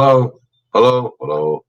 Hello, hello, hello.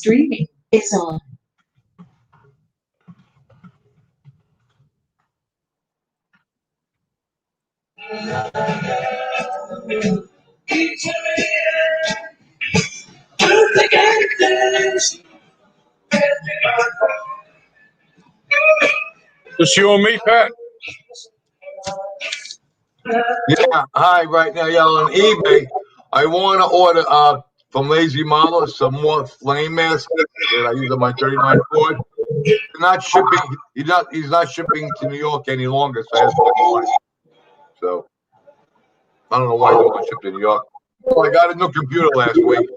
Streaming is on. Just you and me, Pat? Yeah, hi, right now, yeah, on eBay. I want to order from Lazy Mama some more flame masks that I use on my 39 Ford. They're not shipping. He's not shipping to New York any longer, so I asked him why. So I don't know why he don't want to ship to New York. Well, I got a new computer last week.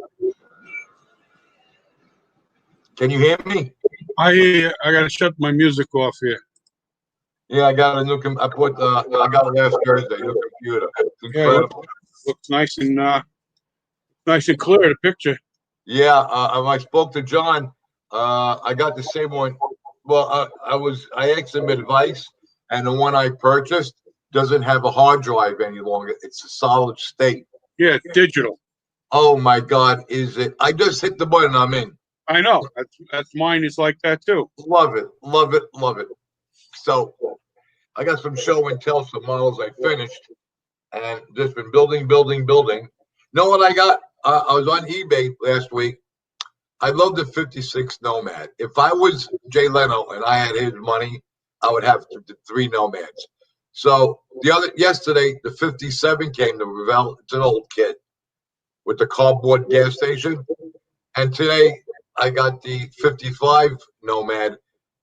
Can you hear me? I hear you. I gotta shut my music off here. Yeah, I got a new. I got it last Thursday. New computer. It's incredible. Yeah, looks nice and clear. The picture. Yeah, I spoke to John. I got the same one. Well, I asked him advice, and the one I purchased doesn't have a hard drive any longer. It's a solid state. Yeah, digital. Oh my God, is it? I just hit the button. I'm in. I know. That's mine. Is like that too. Love it, love it, love it. So I got some show and tell, some models I finished, and just been building. Know what I got? I was on eBay last week. I love the 56 Nomad. If I was Jay Leno and I had his money, I would have the 3 Nomads. So yesterday, the 57 came to Revel. It's an old kit with the cardboard gas station. And today, I got the 55 Nomad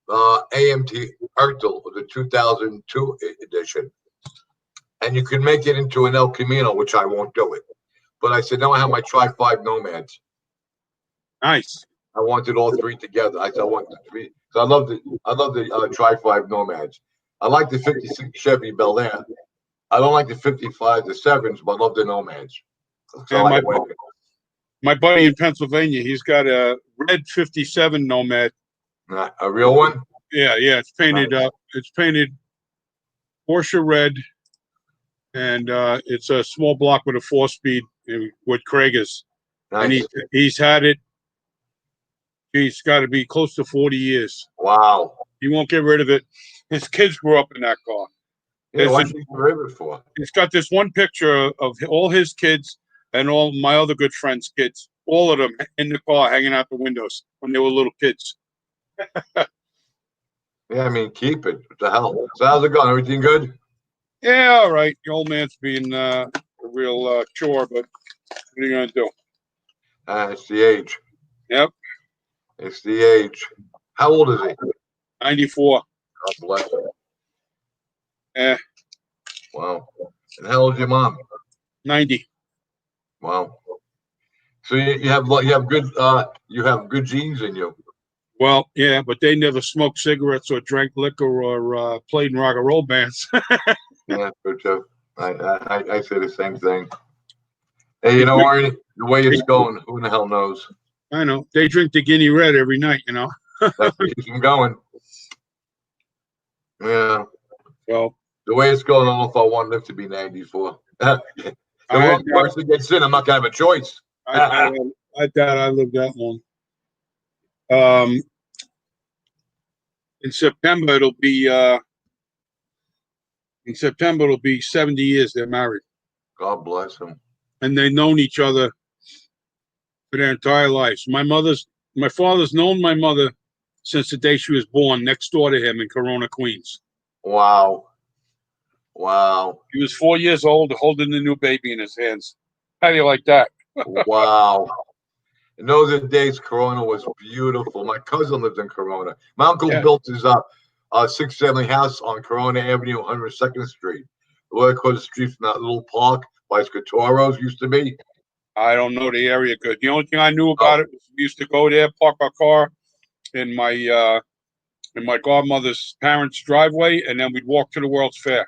AMT Ertel, the 2002 edition. And you can make it into an El Camino, which I won't do it. But I said, no, I have my Tri-5 Nomads. Nice. I wanted all 3 together. I said, I want the 3. So I love the Tri-5 Nomads. I like the 56 Chevy Bel Air. I don't like the 55, the 7s, but I love the Nomads. So yeah, my buddy in Pennsylvania, he's got a red 57 Nomad. A real one? Yeah. It's painted. Nice. It's painted Porsche red, and it's a small block with a 4-speed with Kragers. Nice. And he's had it. He's got to be close to 40 years. Wow. He won't get rid of it. His kids grew up in that car. Yeah, what did you get rid of it for? It's got this one picture of all his kids and all my other good friends' kids, all of them in the car hanging out the windows when they were little kids. Yeah, I mean, keep it. What the hell? So how's it going? Everything good? Yeah, all right. The old man's being a real chore, but what are you going to do? It's the age. Yep. It's the age. How old is he? 94. God bless him. Eh. Wow. And how old's your mom? 90. Wow. So you have good genes in you. Well, yeah, but they never smoked cigarettes or drank liquor or played in rock and roll bands. Yeah, good job. I say the same thing. Hey, you know, Arnie, the way it's going, who in the hell knows? I know. They drink the Guinea Red every night, you know. That keeps them going. Yeah. Well, the way it's going, I don't know if I want Liv to be 94. The wrong person gets in, I'm not going to have a choice. I doubt I live that long. In September it'll be 70 years they're married. God bless them. And they've known each other for their entire lives. My father's known my mother since the day she was born, next door to him in Corona, Queens. Wow. He was 4 years old, holding the new baby in his hands. How do you like that? Wow. In those days, Corona was beautiful. My cousin lived in Corona. My uncle built his 6-family house on Corona Avenue, 102nd Street. Right across the street from that little park by Scatoros used to be. I don't know the area good. The only thing I knew about it was we used to go there, park our car in my godmother's parents' driveway, and then we'd walk to the World's Fair.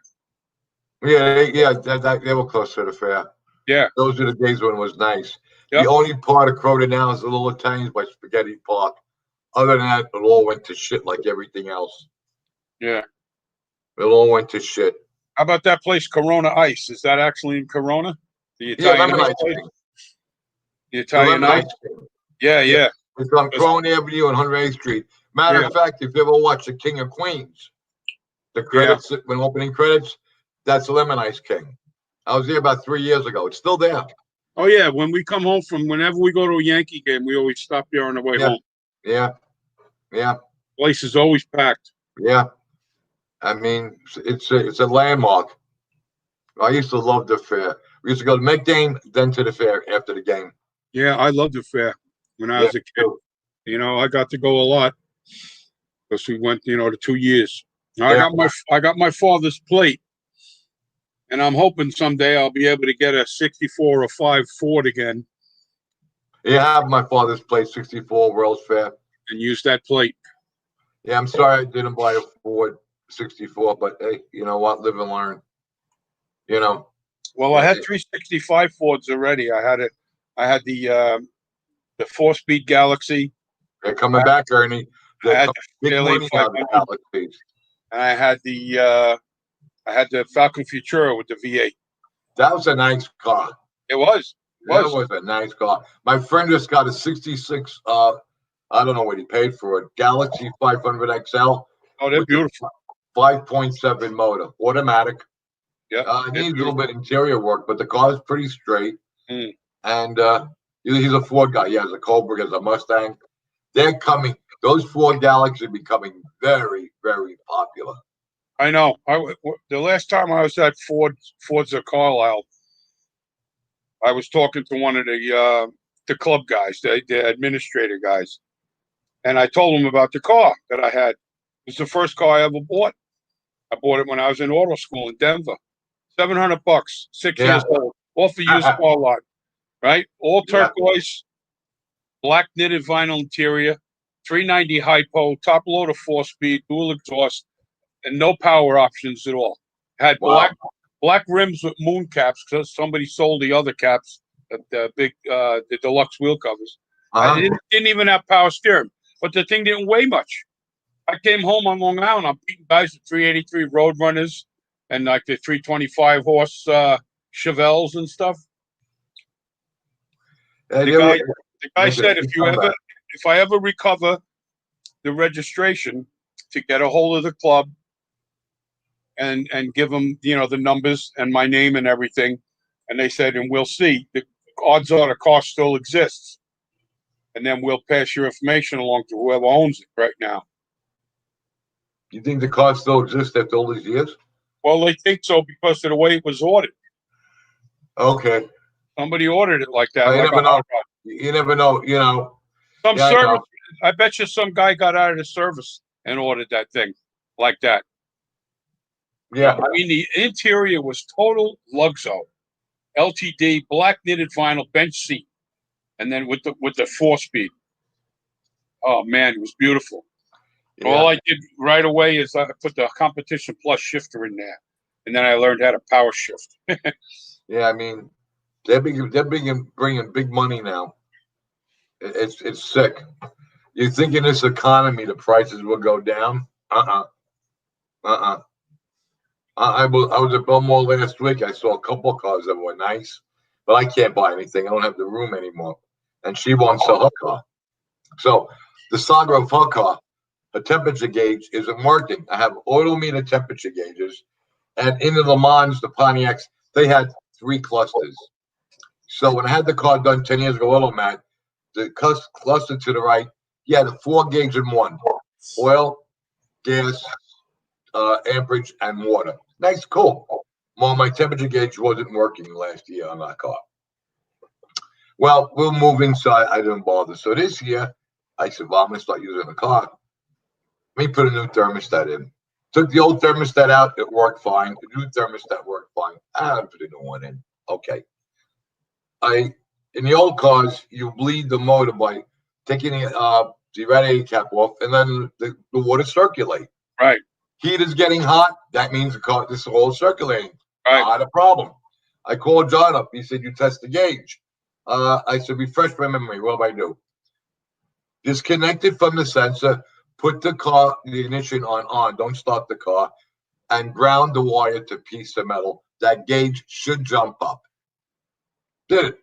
Yeah, they were close to the fair. Yeah. Those are the days when it was nice. Yep. The only part of Corona now is the little Italians by Spaghetti Park. Other than that, it all went to shit like everything else. Yeah. It all went to shit. How about that place, Corona Ice? Is that actually in Corona? The Italian ice place? The Italian ice? Yeah. It's on Crown Avenue and 108th Street. Matter Yeah. of fact, if you ever watch The King of Queens, the credits, when opening credits, that's Lemon Ice King. I was there about 3 years ago. It's still there. Oh yeah, when we come home from whenever we go to a Yankee game, we always stop there on the way home. Yeah. Yeah. Place is always packed. Yeah. I mean, it's a landmark. I used to love the fair. We used to go to McDane, then to the fair after the game. Yeah, I loved the fair when I was a kid. You know, I got to go a lot because we went, the 2 years. I got my father's plate, and I'm hoping someday I'll be able to get a 64 or 5 Ford again. Yeah, I have my father's plate, 64 World's Fair. And use that plate. Yeah, I'm sorry I didn't buy a Ford 64, but hey, you know what? Live and learn. Well, I had 365 Fords already. I had the 4-speed Galaxy. They're coming back, Ernie. I had Big the money out of the Galaxies. and I had the Falcon Futura with the V8. That was a nice car. It was. That was a nice car. My friend just got a 66, I don't know what he paid for it, Galaxy 500 XL. Oh, they're beautiful. 5.7 motor, automatic. Yeah. It needs a little bit of interior work, but the car is pretty straight. Mm. And he's a Ford guy. He has a Cobra, he has a Mustang. They're coming. Those Ford Galaxies are becoming very, very popular. I know. The last time I was at Ford's at Carlisle, I was talking to one of the club guys, the administrator guys, and I told him about the car that I had. It was the first car I ever bought. I bought it when I was in auto school in Denver. $700, 6 years old, off a used car lot, right? All turquoise, black knitted vinyl interior, 390 hypo, top loader 4-speed, dual exhaust, and no power options at all. Had black rims with moon caps because somebody sold the other caps, the deluxe wheel covers. I didn't even have power steering, but the thing didn't weigh much. I came home on Long Island. I'm beating guys with 383 Roadrunners and like the 325 horse Chevelles and stuff. The guy said, if I ever recover the registration, to get a hold of the club and give them, the numbers and my name and everything. And they said, and we'll see. The odds are the car still exists. And then we'll pass your information along to whoever owns it right now. You think the car still exists after all these years? Well, they think so because of the way it was ordered. Okay. Somebody ordered it like that. You never know. You never know, Some service. I bet you some guy got out of the service and ordered that thing like that. Yeah. I mean, the interior was total Luxo. LTD, black knitted vinyl bench seat. And then with the 4-speed. Oh man, it was beautiful. Yeah. All I did right away is I put the Competition Plus shifter in there. And then I learned how to power shift. Yeah, I mean, they're bringing big money now. It's sick. You think in this economy the prices will go down? I was at Belmore last week. I saw a couple of cars that were nice, but I can't buy anything. I don't have the room anymore. And she won't sell her car. So the saga of her car, the temperature gauge isn't working. I have odometer temperature gauges, and in the Le Mans, the Pontiacs, they had 3 clusters. So when I had the car done 10 years ago, Automat, the cluster to the right, you had a 4 gauge in one: oil, gas, amperage, and water. Nice, cool. Well, my temperature gauge wasn't working last year on that car. Well, we'll move inside. I didn't bother. So this year, I said, well, I'm going to start using the car. Let me put a new thermostat in. Took the old thermostat out. It worked fine. The new thermostat worked fine. I put a new one in. Okay. In the old cars, you bleed the motor by taking the radiator cap off, and then the water circulate. Right. Heat is getting hot. That means the car, this is all circulating. Right. Not a problem. I called John up. He said, you test the gauge. I said, refresh my memory. What do I do? Disconnect it from the sensor. Put the ignition on. Don't start the car. And ground the wire to a piece of metal. That gauge should jump up. Did it.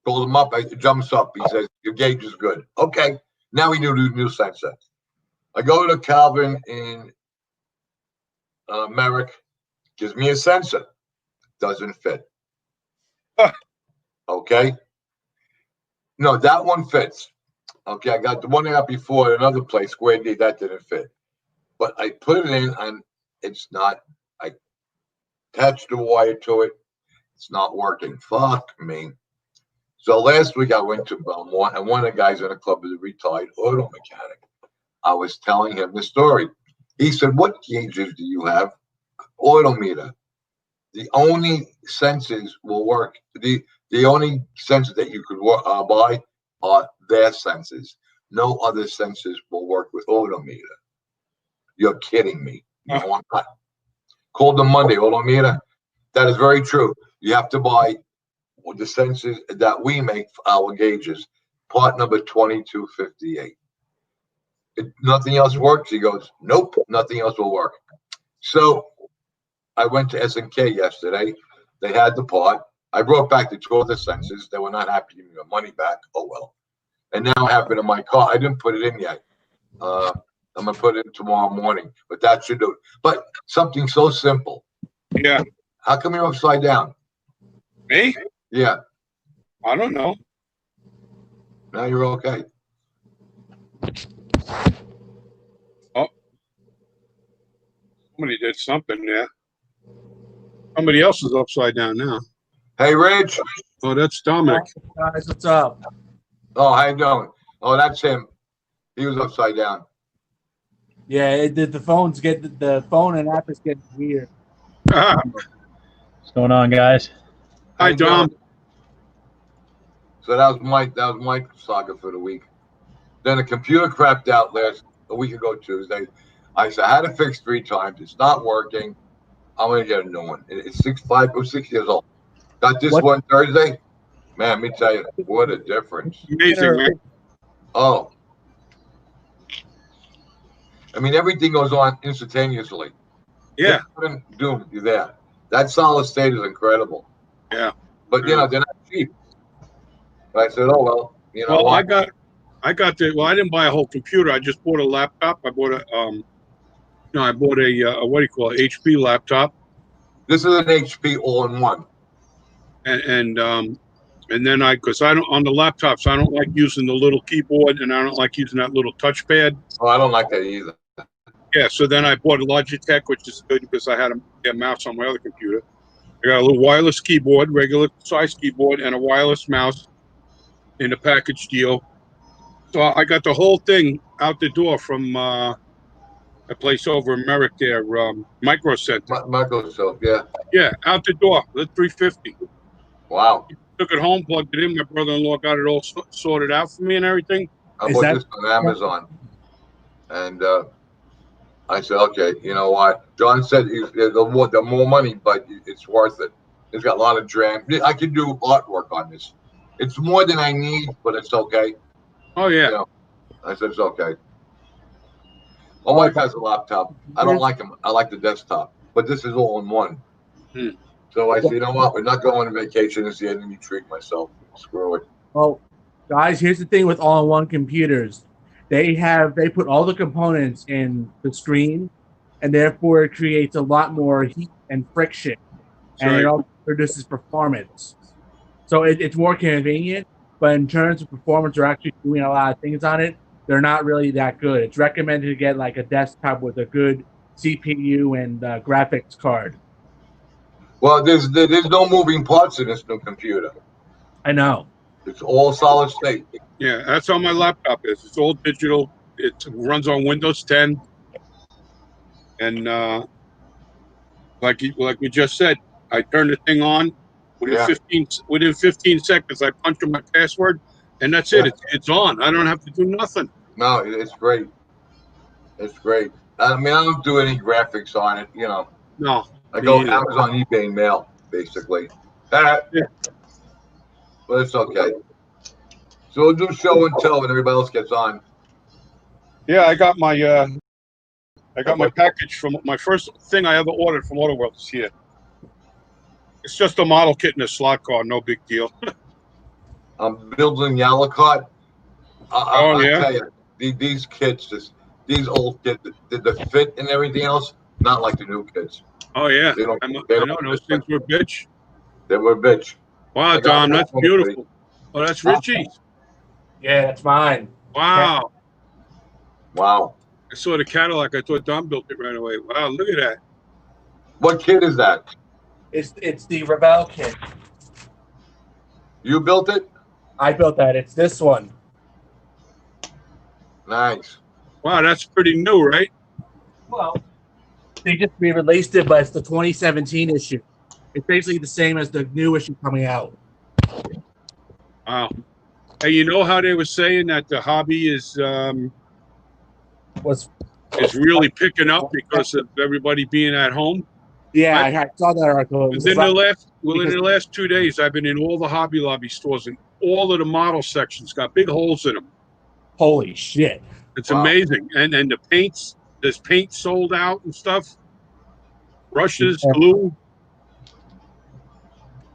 Called him up. It jumps up. He says, Your gauge is good. Okay. Now we do new sensor. I go to Calvin in Merrick, gives me a sensor. Doesn't fit. Okay. No, that one fits. Okay, I got the one I got before at another place, Square D, that didn't fit. But I put it in and it's not, I attached the wire to it. It's not working. Fuck me. So last week I went to Belmont and one of the guys in the club is a retired auto mechanic. I was telling him the story. He said, what gauges do you have? Odometer. The only sensors will work. The only sensors that you could buy are their sensors. No other sensors will work with odometer. You're kidding me. No, I'm not. Called them Monday, odometer. That is very true. You have to buy the sensors that we make for our gauges. Part number 2258. Nothing else works. He goes, nope, nothing else will work. So I went to S&K yesterday. They had the part. I brought back the two other sensors. They were not happy to give me the money back. Oh, well. And now I have it in my car. I didn't put it in yet. I'm going to put it in tomorrow morning, but that should do it. But something so simple. Yeah. How come you're upside down? Me? Yeah. I don't know. Now you're okay. Oh. Somebody did something there. Somebody else is upside down now. Hey, Rich. Oh, that's Dominic. Guys, what's up? Oh, how you doing? Oh, that's him. He was upside down. Yeah, the phones get the phone and app is getting weird. What's going on, guys? How Hi, you Dom. doing? So that was my saga for the week. Then the computer crapped out a week ago Tuesday. I said I had to fix 3 times. It's not working. I'm gonna get a new one. It's 6 years old. Got this What? one Thursday. Man, let me tell you, what a difference. Amazing, man. Oh, I mean, everything goes on instantaneously. Yeah. Doom, you're there. That solid state is incredible. Yeah. But you know, they're not cheap. I said, oh well, you know. Well, I got I didn't buy a whole computer. I just bought a laptop. I bought a what do you call it? HP laptop. This is an HP all-in-one. And then because I don't on the laptops, I don't like using the little keyboard and I don't like using that little touchpad. Oh, I don't like that either. Yeah, so then I bought a Logitech, which is good because I had a mouse on my other computer. I got a little wireless keyboard, regular size keyboard, and a wireless mouse in a package deal. So I got the whole thing out the door from a place over in Merrick there, Micro Center. Microsoft, yeah. Yeah, out the door, the $350. Wow. Took it home, plugged it in. My brother-in-law got it all sorted out for me and everything. I Is bought that- this on Amazon. And I said, okay, you know what? John said the more money, but it's worth it. It's got a lot of DRAM. I could do artwork on this. It's more than I need, but it's okay. Oh, yeah. You know, I said, it's okay. My wife has a laptop. I don't like them. I like the desktop. But this is all in one. So I said, you know what? We're not going on vacation this year. Let me treat myself. Screw it. Well, guys, here's the thing with all-in-one computers. They put all the components in the screen, and therefore it creates a lot more heat and friction, and it also produces performance. So it's more convenient, but in terms of performance or actually doing a lot of things on it, they're not really that good. It's recommended to get like a desktop with a good CPU and graphics card. Well, there's no moving parts in this new computer. I know. It's all solid state. Yeah, that's how my laptop is. It's all digital. It runs on Windows 10. And like we just said, I turn the thing on. Within 15 seconds, I punch in my password, and that's it. It's on. I don't have to do nothing. No, it's great. It's great. I mean, I don't do any graphics on it. You know, No. I go either. Amazon, eBay, and mail basically. But it's okay. So we'll do show and tell when everybody else gets on. Yeah, I got my package from my first thing I ever ordered from Auto World is here. It's just a model kit and a slot car, no big deal. I'm building Yellowcott. Oh, I yeah? tell you, these kids, these old kids, the fit and everything else, not like the new kids. Oh, yeah. They don't. I They know don't. those things were bitch. They were a bitch. Wow, I got Dom, one that's hopefully. beautiful. Oh, that's Richie's. Yeah, that's mine. Wow. Wow. I saw the Cadillac. I thought Dom built it right away. Wow, look at that. What kid is that? It's the Rebel kit. You built it? I built that. It's this one. Nice. Wow, that's pretty new, right? Well, they just re-released it, but it's the 2017 issue. It's basically the same as the new issue coming out. Wow. Hey, you know how they were saying that the hobby Was is really picking up because of everybody being at home? Yeah, I- I saw that article. It was Within the because- last 2 days, I've been in all the Hobby Lobby stores, and all of the model sections got big holes in them. Holy shit! It's Wow. amazing. And the paints, there's paint sold out and stuff. Brushes, Yeah. glue.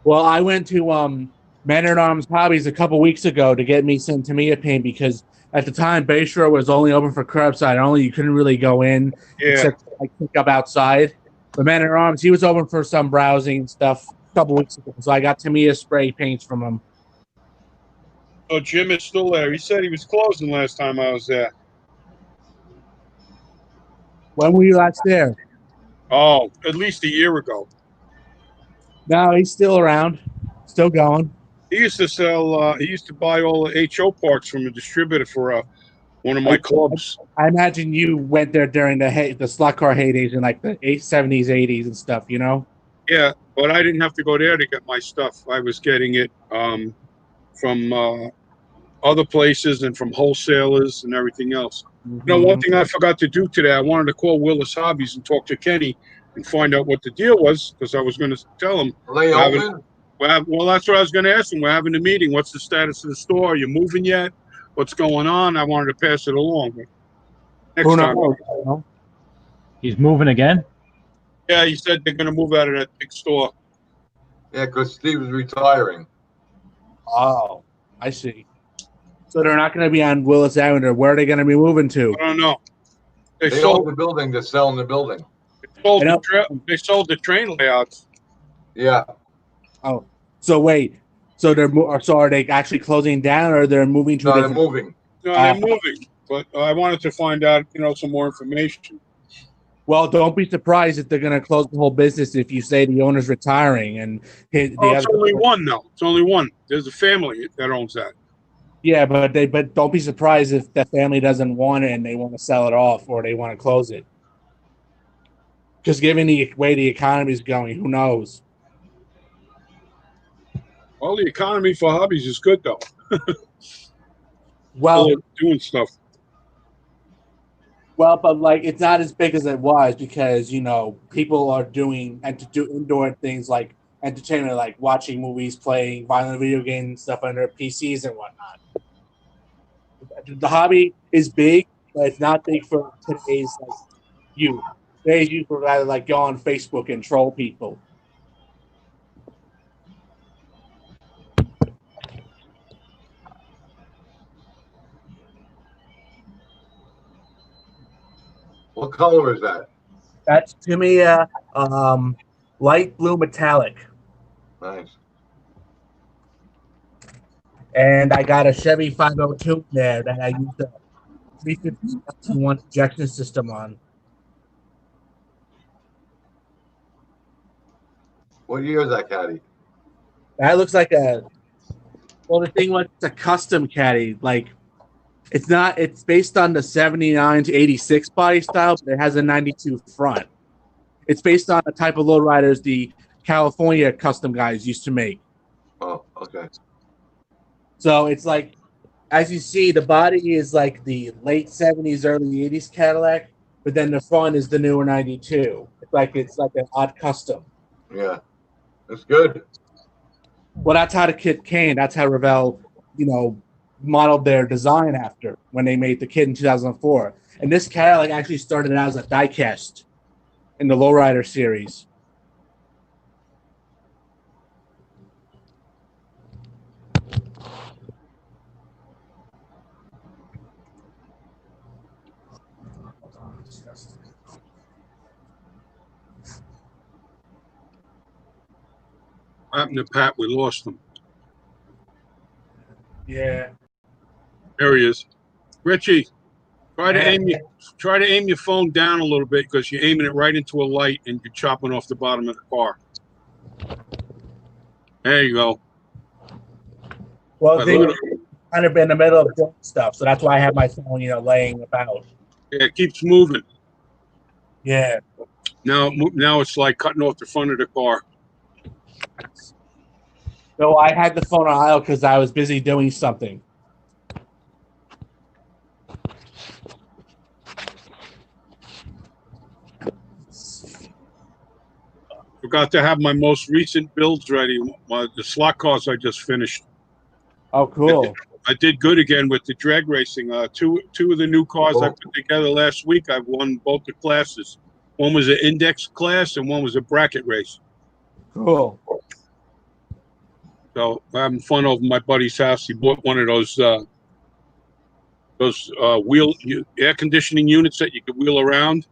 Well, I went to Men at Arms Hobbies a couple weeks ago to get me some Tamiya paint because at the time Bayshore was only open for curbside. Only you couldn't really go in Yeah. except like pick up outside. But Men at Arms, he was open for some browsing and stuff a couple weeks ago, so I got Tamiya spray paints from him. Oh, Jim is still there. He said he was closing last time I was there. When were you last there? Oh, at least a year ago. No, he's still around, still going. He used to sell. He used to buy all the HO parts from a distributor for one of my clubs. I imagine you went there during the slot car heydays in like the 70s, 80s and stuff, you know? Yeah, but I didn't have to go there to get my stuff. I was getting it from other places and from wholesalers and everything else. You know, one thing I forgot to do today, I wanted to call Willis Hobbies and talk to Kenny and find out what the deal was because I was going to tell him. Are they open? Well, that's what I was going to ask him. We're having a meeting. What's the status of the store? Are you moving yet? What's going on? I wanted to pass it along. But next Who time. knows, you know? He's moving again? Yeah, he said they're going to move out of that big store. Yeah, because Steve is retiring. Oh, I see. So they're not going to be on Willis Avenue. Where are they going to be moving to? I don't know. They They sold own the building. They're selling the building. they sold the train layouts. Yeah. Oh, so wait. So so are they actually closing down, or they're moving to? No, a they're different... moving. No, they're moving. But I wanted to find out, some more information. Well, don't be surprised if they're going to close the whole business if you say the owner's retiring and the It's only one, though. It's only one. There's a family that owns that. Yeah, but don't be surprised if the family doesn't want it and they want to sell it off or they want to close it. Just given the way the economy is going, who knows? Well, the economy for hobbies is good, though. Well, People are doing stuff. Well, but like it's not as big as it was because people are doing and to do indoor things like entertainment, like watching movies, playing violent video games and stuff on their PCs and whatnot. The hobby is big, but it's not big for today's youth. Today's youth would rather go on Facebook and troll people. What color is that? That's Tamiya light blue metallic. Nice. And I got a Chevy 502 there that I used a 350 injection system on. What year is that caddy? That looks like the thing was it's a custom caddy. It's based on the 79 to 86 body style, but it has a 92 front. It's based on the type of lowriders the California custom guys used to make. Oh, okay. So it's as you see, the body is like the late 70s, early 80s Cadillac, but then the front is the newer 92. It's like an odd custom. Yeah. That's good. Well, that's how the kit came. That's how Revell, modeled their design after when they made the kit in 2004. And this Cadillac actually started out as a diecast in the Lowrider series. happened to Pat? We lost him. Yeah. There he is. Richie, try to Yeah. aim your phone down a little bit because you're aiming it right into a light and you're chopping off the bottom of the car. There you go. Well, Look they at kind of in the middle of doing stuff, so that's why I have my phone, laying about. yeah, it keeps moving. Yeah. Now it's like cutting off the front of the car. So I had the phone on aisle because I was busy doing something. Forgot to have my most recent builds ready. The slot cars I just finished. Oh, cool. I did good again with the drag racing. Two of the new cars I put together last week, I've won both the classes. One was an index class and one was a bracket race. Cool. So I'm having fun over my buddy's house. He bought one of those wheel air conditioning units that you could wheel around,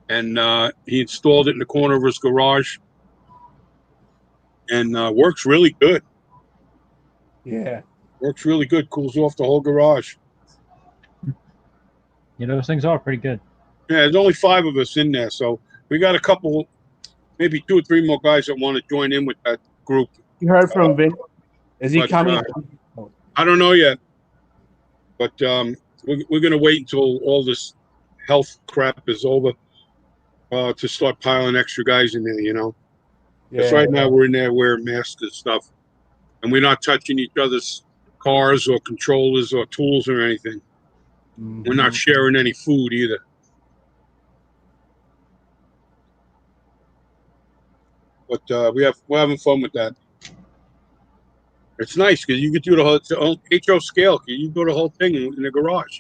and he installed it in the corner of his garage, and works really good. Yeah. Works really good. Cools off the whole garage. Yeah, those things are pretty good. Yeah, there's only 5 of us in there, so we got a couple, maybe 2 or 3 more guys that want to join in with that group. You heard from Vin? Is he But, coming? I don't know yet, but we're going to wait until all this health crap is over to start piling extra guys in there, Because right now we're in there wearing masks and stuff, and we're not touching each other's cars or controllers or tools or anything. Mm-hmm. We're not sharing any food either. But we're having fun with that. It's nice because you can do the whole HO scale. You can do the whole thing in the garage,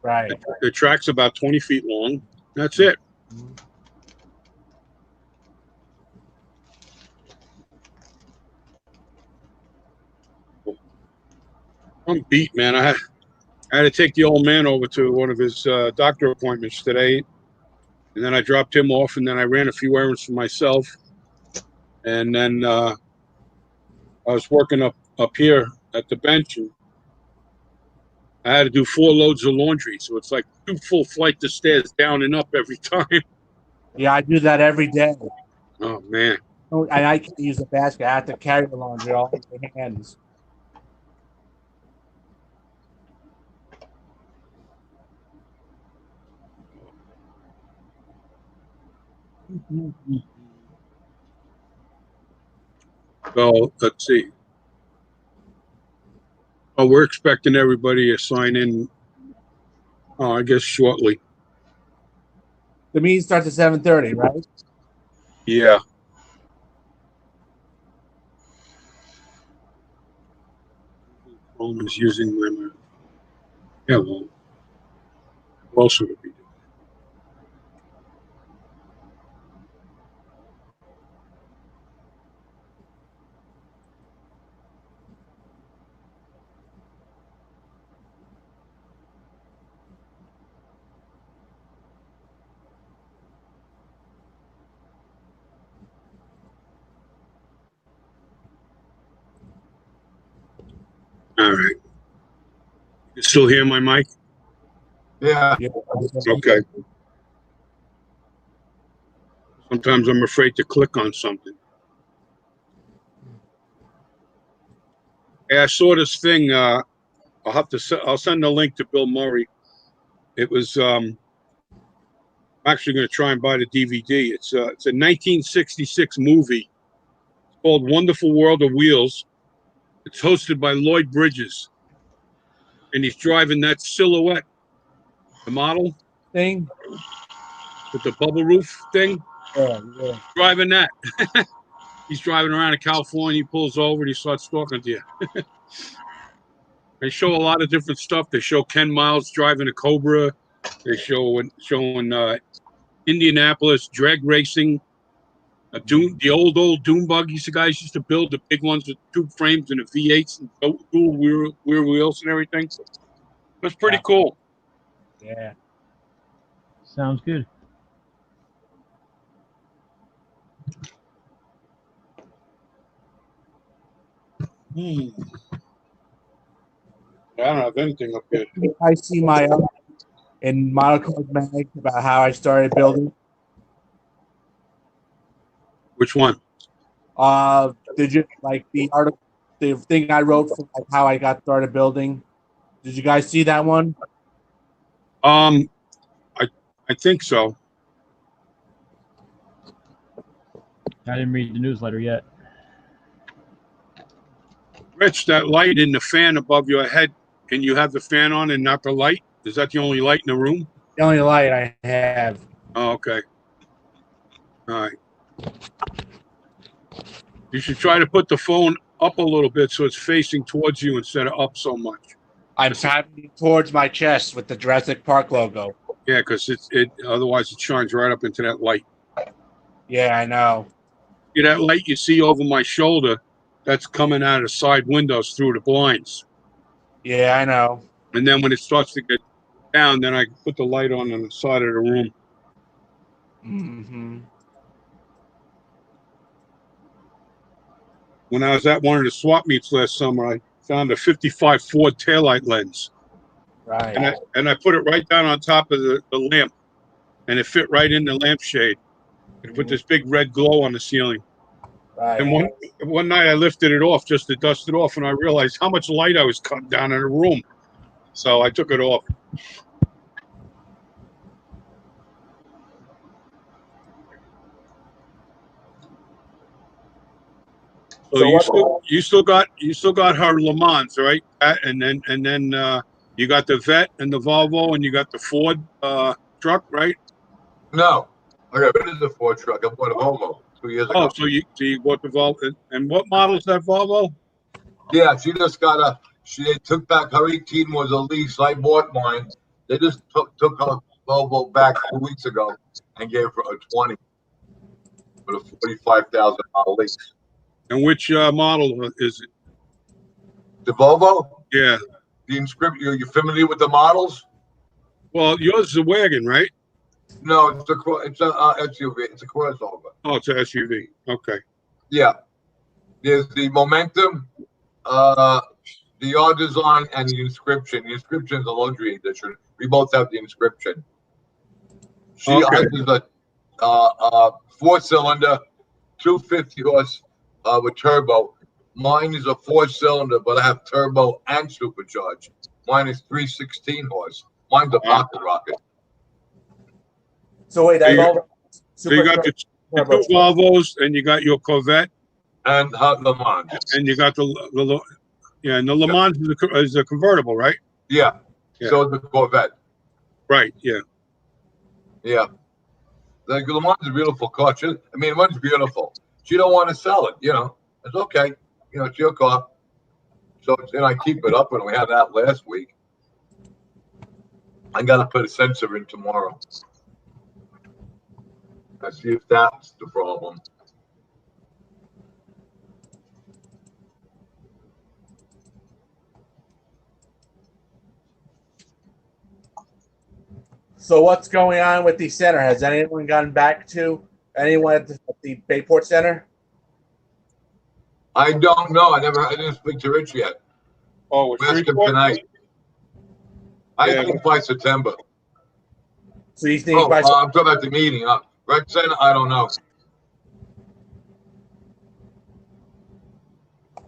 Right. The track's about 20 feet long. That's it. I'm beat, man. I had to take the old man over to one of his doctor appointments today, and then I dropped him off, and then I ran a few errands for myself, and then I was working up here at the bench, and I had to do 4 loads of laundry, so it's like 2 full flights of stairs down and up every time. Yeah, I do that every day. Oh man! And I can't use a basket. I have to carry the laundry all in my hands. So let's see. Oh, we're expecting everybody to sign in. I guess shortly. The meeting starts at 7:30, right? Yeah. Chrome is using my. Yeah. Well, what else would it be? All right. You still hear my mic? Yeah. Okay. Sometimes I'm afraid to click on something. Hey, I saw this thing. I'll send a link to Bill Murray. It was. I'm actually going to try and buy the DVD. It's a 1966 movie. It's called Wonderful World of Wheels. It's hosted by Lloyd Bridges, and he's driving that Silhouette, the model Thing. with the bubble roof thing. Yeah. Driving that. He's driving around in California. He pulls over and he starts talking to you. They show a lot of different stuff. They show Ken Miles driving a Cobra. They showing Indianapolis drag racing. The old dune buggies the guys used to build, the big ones with 2 frames and the V8s and dual rear wheels and everything. That's pretty cool. Yeah. Sounds good. I don't have anything up here. I see my in Model Code Mag about how I started building. Which one? Did you like the article, the thing I wrote for like how I got started building? Did you guys see that one? I think so. I didn't read the newsletter yet. Rich, that light in the fan above your head, can you have the fan on and not the light? Is that the only light in the room? The only light I have. Oh, okay. All right. You should try to put the phone up a little bit so it's facing towards you instead of up so much. I'm tapping towards my chest with the Jurassic Park logo. Yeah, because it otherwise it shines right up into that light. Yeah, I know. See that light you see over my shoulder? That's coming out of the side windows through the blinds. Yeah, I know. And then when it starts to get down, then I put the light on the side of the room. Mm-hmm. When I was at one of the swap meets last summer, I found a 55 Ford taillight lens. Right. And I put it right down on top of the lamp. And it fit right in the lampshade. It put this big red glow on the ceiling. Right. And one night I lifted it off just to dust it off, and I realized how much light I was cutting down in the room. So I took it off. So you still got her Le Mans, right? And then you got the Vet and the Volvo, and you got the Ford truck, right? No, I got rid of the Ford truck. I bought a Volvo 2 years ago. Oh, so you bought the Volvo, and what model is that Volvo? Yeah, she just got they took back her 18 was a lease. I bought mine. They just took her Volvo back 2 weeks ago and gave her a 20 with a $45,000 lease. And which model is it? The Volvo? Yeah. The inscription. You familiar with the models? Well, yours is a wagon, right? No, it's a SUV. It's a crossover. Oh, it's an SUV. Okay. Yeah. There's the Momentum, the R design, and the Inscription. The Inscription is a luxury edition. We both have the Inscription. Okay. Is a 4-cylinder, 250 horse with turbo. Mine is a 4-cylinder, but I have turbo and supercharged. Mine is 316 horse. Mine's a pocket rocket. So wait, So you got the two Volvos, and you got your Corvette, and Le Mans, and you got the and the Le Mans is a convertible, right? Yeah. So is the Corvette. Right. Yeah. Yeah. The Le Mans is a beautiful car. One's beautiful. She don't want to sell it. It's okay. It's your car. So I keep it up, and we had that last week. I got to put a sensor in tomorrow. I see if that's the problem. So what's going on with the center? Has anyone gotten back to anyone at the Bayport Center? I don't know. I didn't speak to Rich yet. Oh, We'll ask him tonight. I think by September. So you think I'm talking about the meeting. Rec Center, I don't know.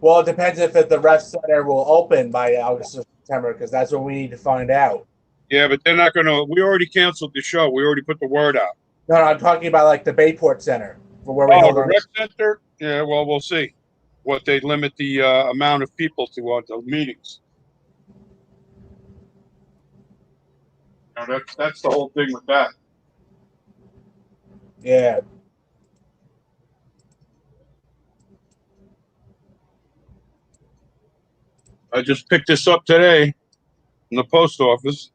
Well, it depends if the Rec Center will open by August or September, because that's what we need to find out. Yeah, but they're not going to. We already canceled the show. We already put the word out. No, I'm talking about like the Bayport Center, for where we hold the our Rec Center. Yeah, well, we'll see what they limit the amount of people to the meetings. That's the whole thing with that. Yeah. I just picked this up today in the post office.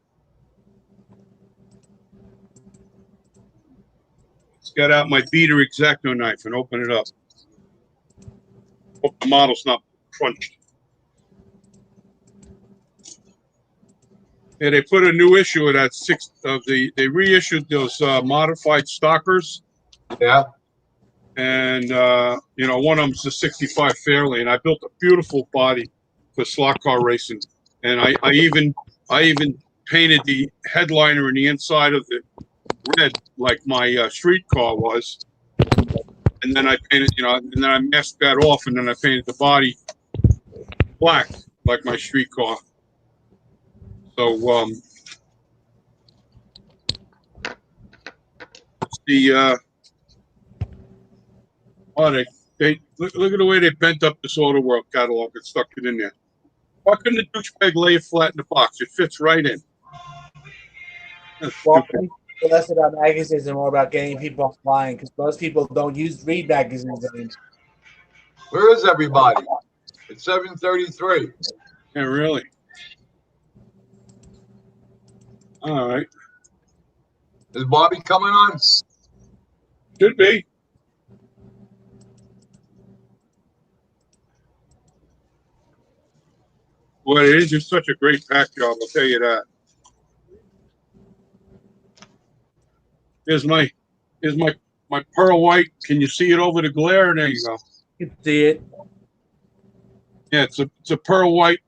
Let's get out my beater X-Acto knife and open it up. Hope the model's not crunched. Yeah, they put a new issue of that they reissued those modified stalkers. Yeah. and one of them's the 65 Fairlane. And I built a beautiful body for slot car racing, and I even painted the headliner and the inside of it red like my street car was, and then I painted, and then I masked that off, and then I painted the body black like my street car. So the they look at the way they bent up this Auto World catalog and stuck it in there. Why couldn't the douchebag lay it flat in the box? It fits right in. That's Well, stupid. less about magazines and more about getting people offline because most people don't read magazines anymore. Where is everybody? It's 7:33. Yeah, really. All right. Is Bobby coming on? Should be. Well, it is just such a great pack job, I'll tell you that. Here's my pearl white. Can you see it over the glare? There you go. You can see it. Yeah, it's a pearl white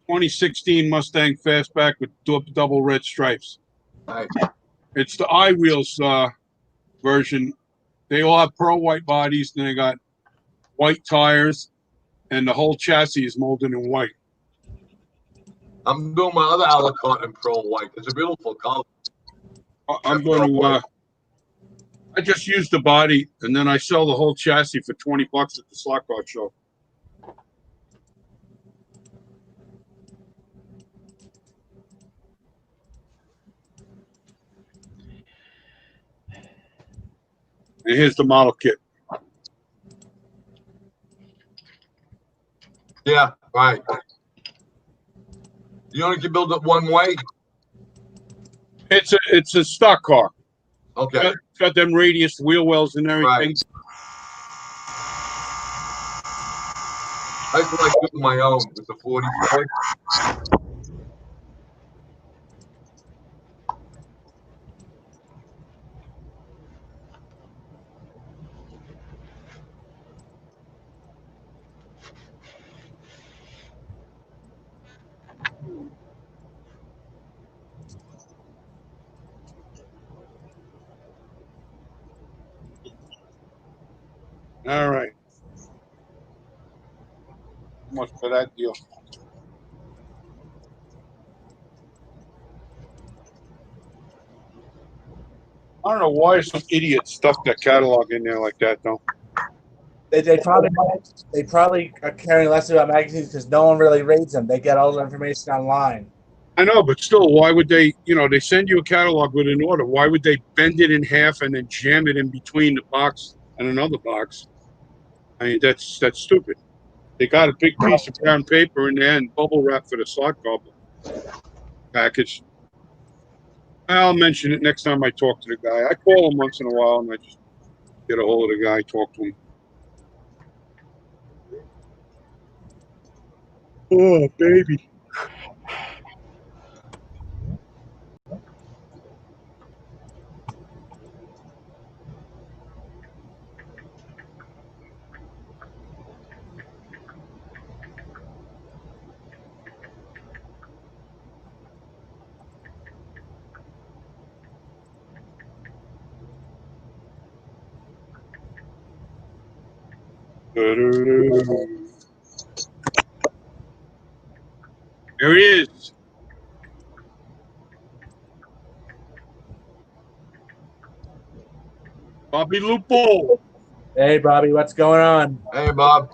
2016 Mustang Fastback with double red stripes. Nice. It's the I-Wheels version. They all have pearl white bodies, and they got white tires, and the whole chassis is molded in white. I'm doing my other a la carte in pearl white. It's a beautiful color. I'm going to. I just use the body, and then I sell the whole chassis for $20 at the slot car show. And here's the model kit. Yeah, right. You only can build it one way? It's a stock car. Okay. It's got them radius wheel wells and everything. Right. I just like doing my own with the 44. All right. How much for that deal? I don't know why some idiot stuffed that catalog in there like that, though. They probably are caring less about magazines because no one really reads them. They get all the information online. I know, but still, why would they? They send you a catalog with an order. Why would they bend it in half and then jam it in between the box and another box? I mean, that's stupid. They got a big piece of brown paper in there and bubble wrap for the slot car package. I'll mention it next time I talk to the guy. I call him once in a while, and I just get a hold of the guy, talk to him. Oh, baby. There he is. Bobby Lupo. Hey, Bobby, what's going on? Hey, Bob.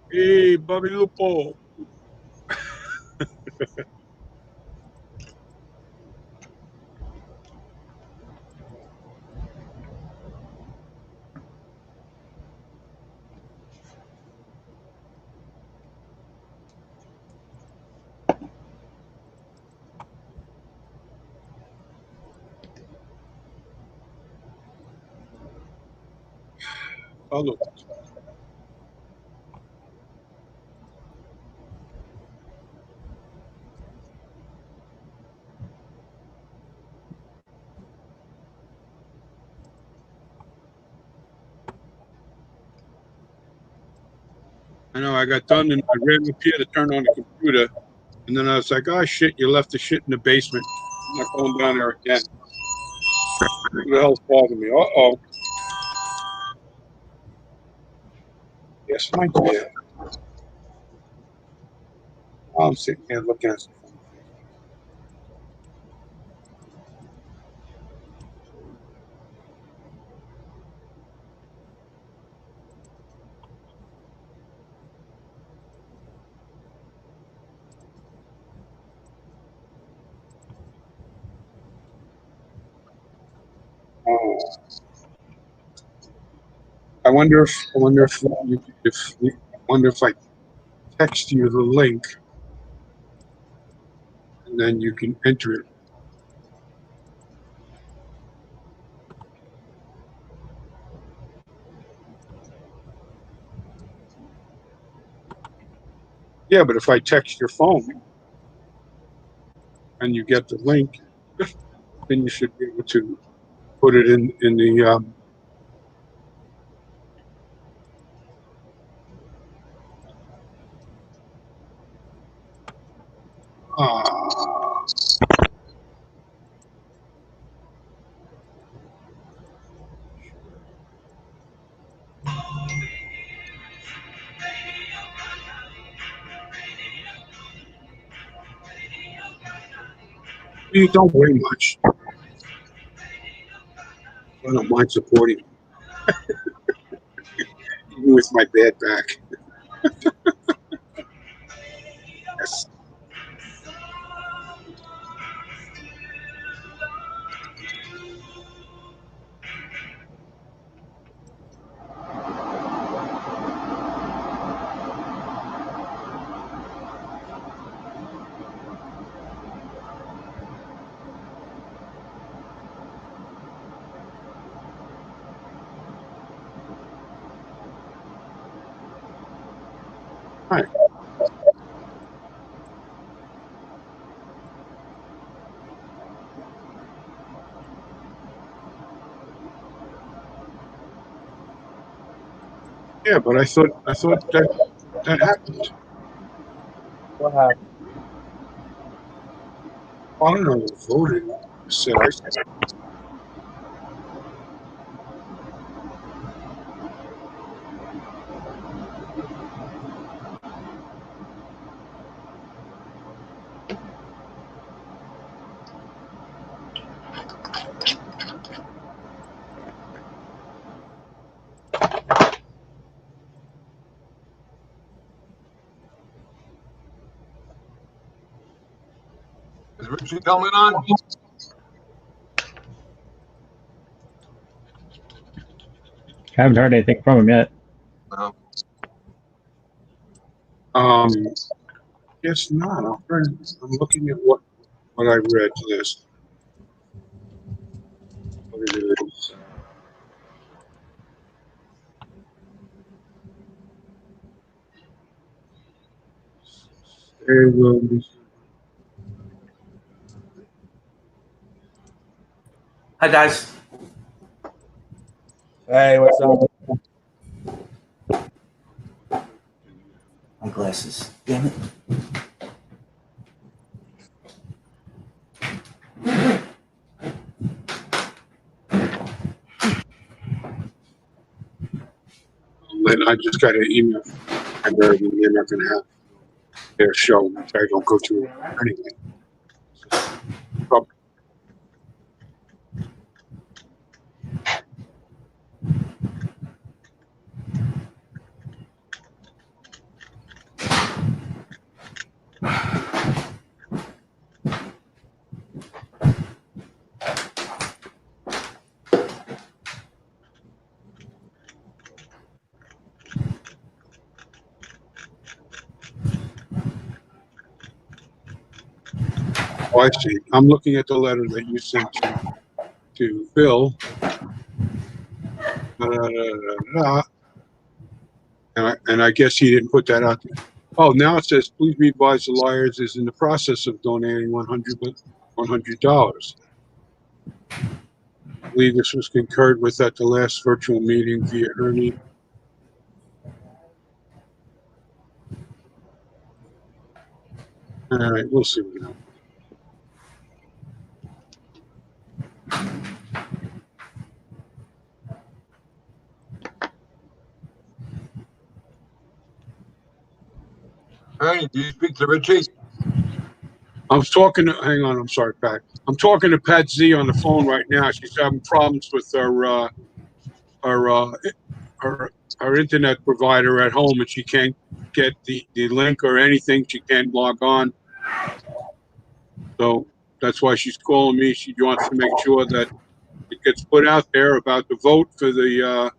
Hey, Bobby Lupo. Oh, look. I know I got done and I ran up here to turn on the computer. And then I was like, oh shit, you left the shit in the basement. I'm not going down there again. Who the hell's bothering me? Uh-oh. Yes, my dear. I'm sitting here looking at something. I wonder if I text you the link and then you can enter it. Yeah, but if I text your phone and you get the link, then you should be able to put it in the you don't weigh much. I don't mind supporting you, even with my bad back. Yes. Right. Yeah, but I thought that happened. What happened? I don't know who voted. I said, Is Richie coming on? Haven't heard anything from him yet. No. guess not. I'm looking at what I read list. What it is. There will be. Hi guys. Hey, what's up? My glasses. Damn it. And I just got an email. I better be they're not going to have their show, which I don't go to anyway. Oh, I see. I'm looking at the letter that you sent to Bill. And I guess he didn't put that out there. Oh, now it says, please be advised the Liars is in the process of donating $100. I believe this was concurred with at the last virtual meeting via Ernie. All right, we'll see what happens. Ernie, do you speak to Richie? I was talking to, hang on, I'm sorry, Pat. I'm talking to Pat Z on the phone right now. She's having problems with her internet provider at home, and she can't get the link or anything. She can't log on. So that's why she's calling me. She wants to make sure that it gets put out there about the vote for the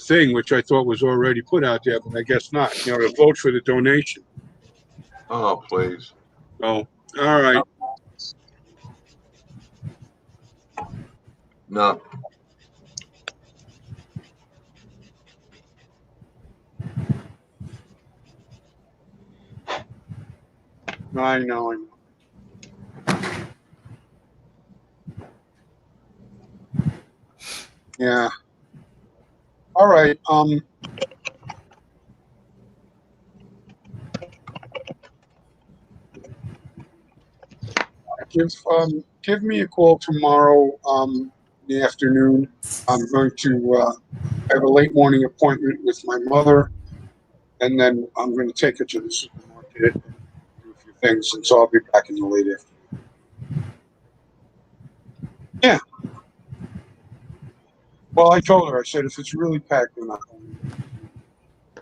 thing, which I thought was already put out there, but I guess not. You know, the vote for the donation. Oh, please. So, all right. No. I know. Yeah. All right. Give me a call tomorrow in the afternoon. I'm going to have a late morning appointment with my mother, and then I'm going to take her to the supermarket and do a few things, and so I'll be back in the late afternoon. Yeah. Well, I told her, I said, if it's really packed, we're not going.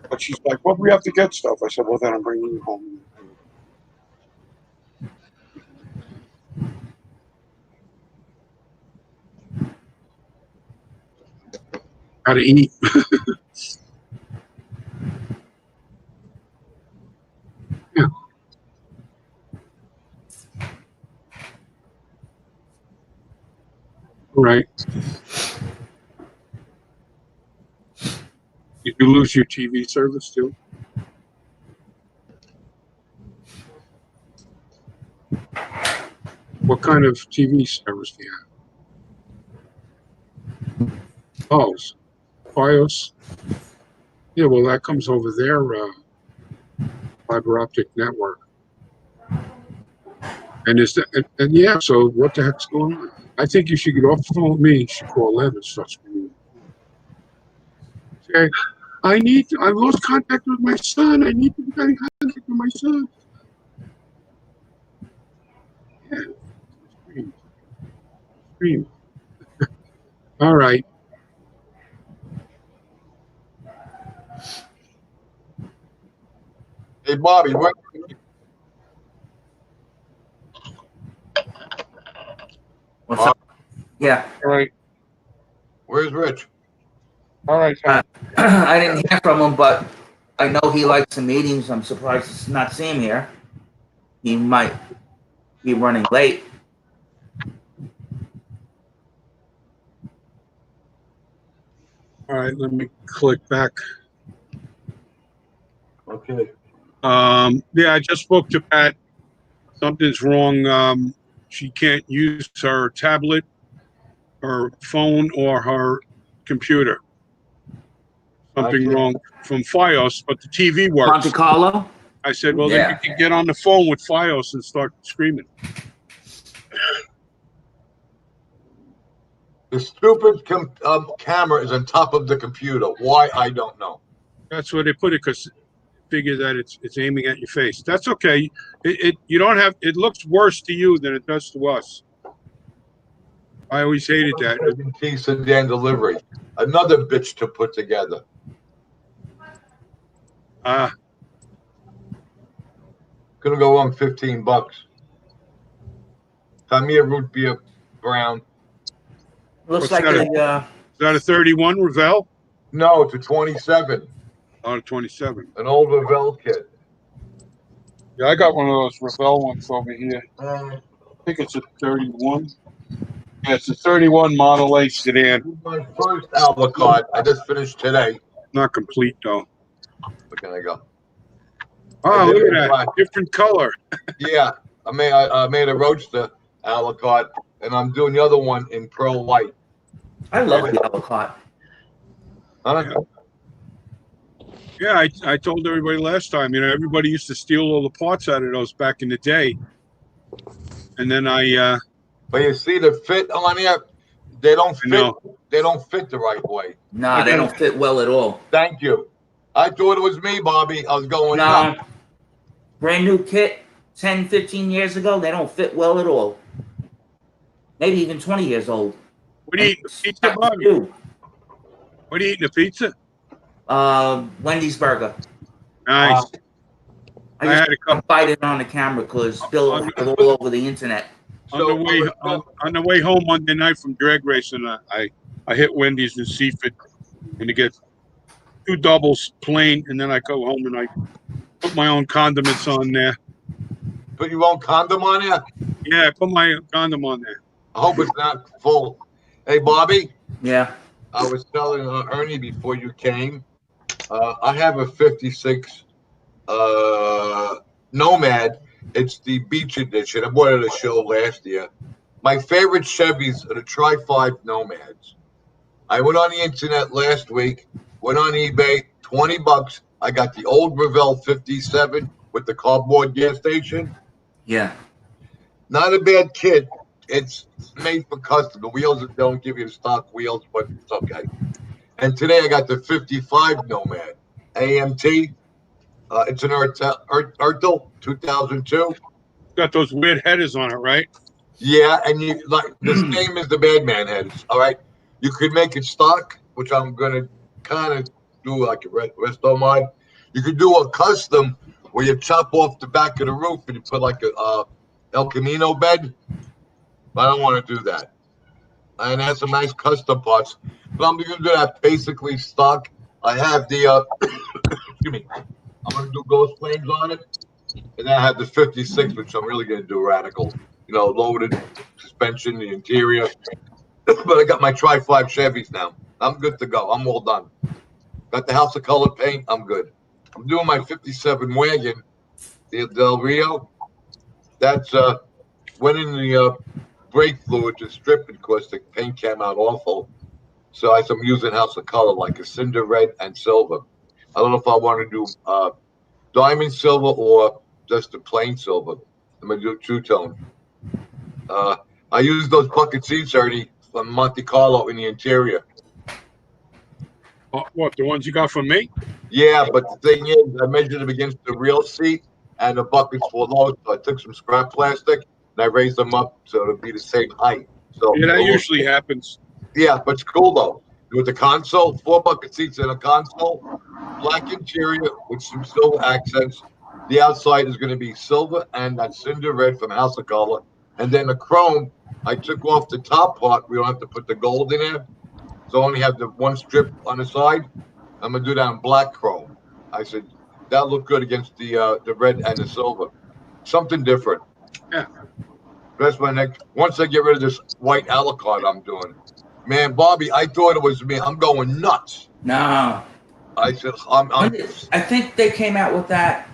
But she's like, well, we have to get stuff. I said, well, then I'm bringing you home. How to eat. Yeah. All right. Did you lose your TV service too? What kind of TV service do you have? Oh, Fios. Yeah, well, that comes over their fiber optic network. And is that, and yeah, so what the heck's going on? I think you should get off the phone with me. You should call them and start screaming. Okay, I've lost contact with my son. I need to get in contact with my son. Yeah, scream. Scream. All right. Hey, Bobby, What's up? Yeah. All right. where's Rich? All right. I didn't hear from him, but I know he likes the meetings. I'm surprised to not see him here. He might be running late. All right. Let me click back. Okay. Yeah, I just spoke to Pat. Something's wrong. She can't use her tablet, her phone, or her computer. Something wrong from Fios, but the TV works. Monte Carlo? I said, well, Yeah. then you can get on the phone with Fios and start screaming. The stupid camera is on top of the computer. Why? I don't know. That's where they put it, because figure that it's aiming at your face. That's okay. You don't have. It looks worse to you than it does to us. I always hated that. Sedan delivery. Another bitch to put together. Gonna go on $15. Tamir root beer brown. Looks What's like that? a Is that a 31 Revell? No, it's a 27. Oh, a 27. An old Revell kit. Yeah, I got one of those Revell ones over here. I think it's a 31. Yeah, it's a 31 Model A sedan. My first Alucard. I just finished today. Not complete though. Where can I go? Oh, look at that. Different color. Yeah, I made a Roadster Alucard, and I'm doing the other one in pearl white. I love the avocado. Huh? Yeah, I told everybody last time, everybody used to steal all the parts out of those back in the day. And then But you see the fit on here, they don't fit. know. They don't fit the right way. Nah, they don't fit well at all. Thank you. I thought it was me, Bobby. I was going No, nuts. brand new kit 10, 15 years ago, they don't fit well at all. Maybe even 20 years old. What do you eat? Pizza, Bobby? What are you eating? A pizza? Wendy's burger. Nice. I had just a couple. bite it on the camera because Bill was all over the internet. On the way home Monday night from drag racing, I hit Wendy's in Seaford, and to get 2 doubles plain, and then I go home and I put my own condiments on there. Put your own condom on there? Yeah, I put my condom on there. I hope it's not full. Hey, Bobby. Yeah. I was telling Ernie before you came, I have a 56 Nomad. It's the beach edition. I bought it at a show last year. My favorite Chevys are the Tri-5 Nomads. I went on the internet last week, went on eBay, $20. I got the old Revell 57 with the cardboard gas station. Yeah. Not a bad kit. It's made for custom. The wheels don't give you the stock wheels, but it's okay. And today I got the 55 Nomad AMT. It's an Ertel 2002. Got those weird headers on it, right? Yeah, and you like the same as the Badman heads. All right, you could make it stock, which I'm gonna kind of do like a resto mod. You could do a custom where you chop off the back of the roof and you put like a El Camino bed. But I don't want to do that. And it has some nice custom parts. But I'm gonna do that basically stock. I have the excuse me. I'm gonna do ghost flames on it, and then I have the 56, which I'm really gonna do radical. Loaded suspension, the interior. But I got my Tri-5 Chevys now. I'm good to go. I'm all done. Got the House of Color paint. I'm good. I'm doing my 57 wagon, the Del Rio. That's went in the brake fluid to strip it because the paint came out awful. So I'm using House of Color like a cinder red and silver. I don't know if I want to do diamond silver or just a plain silver. I'm gonna do two-tone. I use those bucket seats already from Monte Carlo in the interior. What, the ones you got from me? Yeah, but the thing is, I measured them against the real seat, and the buckets were low. So I took some scrap plastic and I raised them up so it'll be the same height. So Yeah, that usually happens. yeah, but it's cool though. With the console, 4 bucket seats in a console, black interior with some silver accents. The outside is going to be silver and that cinder red from House of Color. And then the chrome, I took off the top part. We don't have to put the gold in there. So I only have the one strip on the side. I'm going to do that in black chrome. I said, that looked good against the red and the silver. Something different. Yeah. That's my next. Once I get rid of this white Alucard I'm doing. Man, Bobby, I thought it was me. I'm going nuts. No. I said, I think they came out with that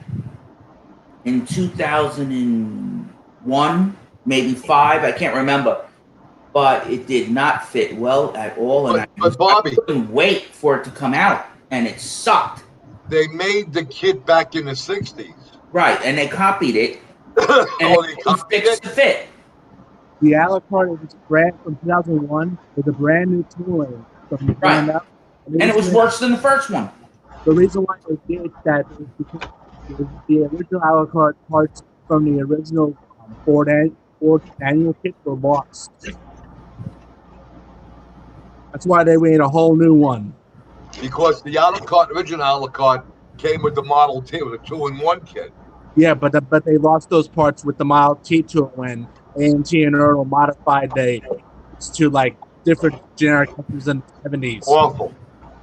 in 2001, maybe 5. I can't remember. But it did not fit well at all. And but Bobby, I couldn't wait for it to come out. And it sucked. They made the kit back in the 60s. Right. And they copied it. And they fixed the fit. The Alucard was brand from 2001 with a brand new tooling from the ground up. And it was worse than the first one. The reason why they did that is because the original Alucard parts from the original Ford annual kit were lost. That's why they made a whole new one. Because the original Alucard came with the Model T with a 2-in-1 kit. Yeah, but they lost those parts with the Model T to it when AMT and Earl modified to like different generic companies in the 70s.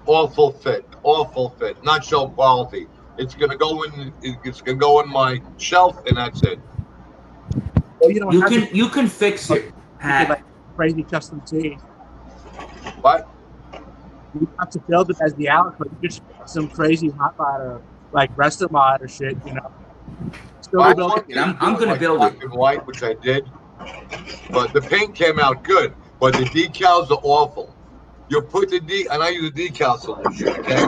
Awful fit, not show quality. It's gonna go in my shelf, and that's it. Well, you can fix it. Like crazy custom T. What? You have to build it as the Alucard. You just some crazy hot rod or like resto mod or shit, I'm gonna build it. Black and white, which I did, but the paint came out good. But the decals are awful. You put and I use a decal solution. Okay,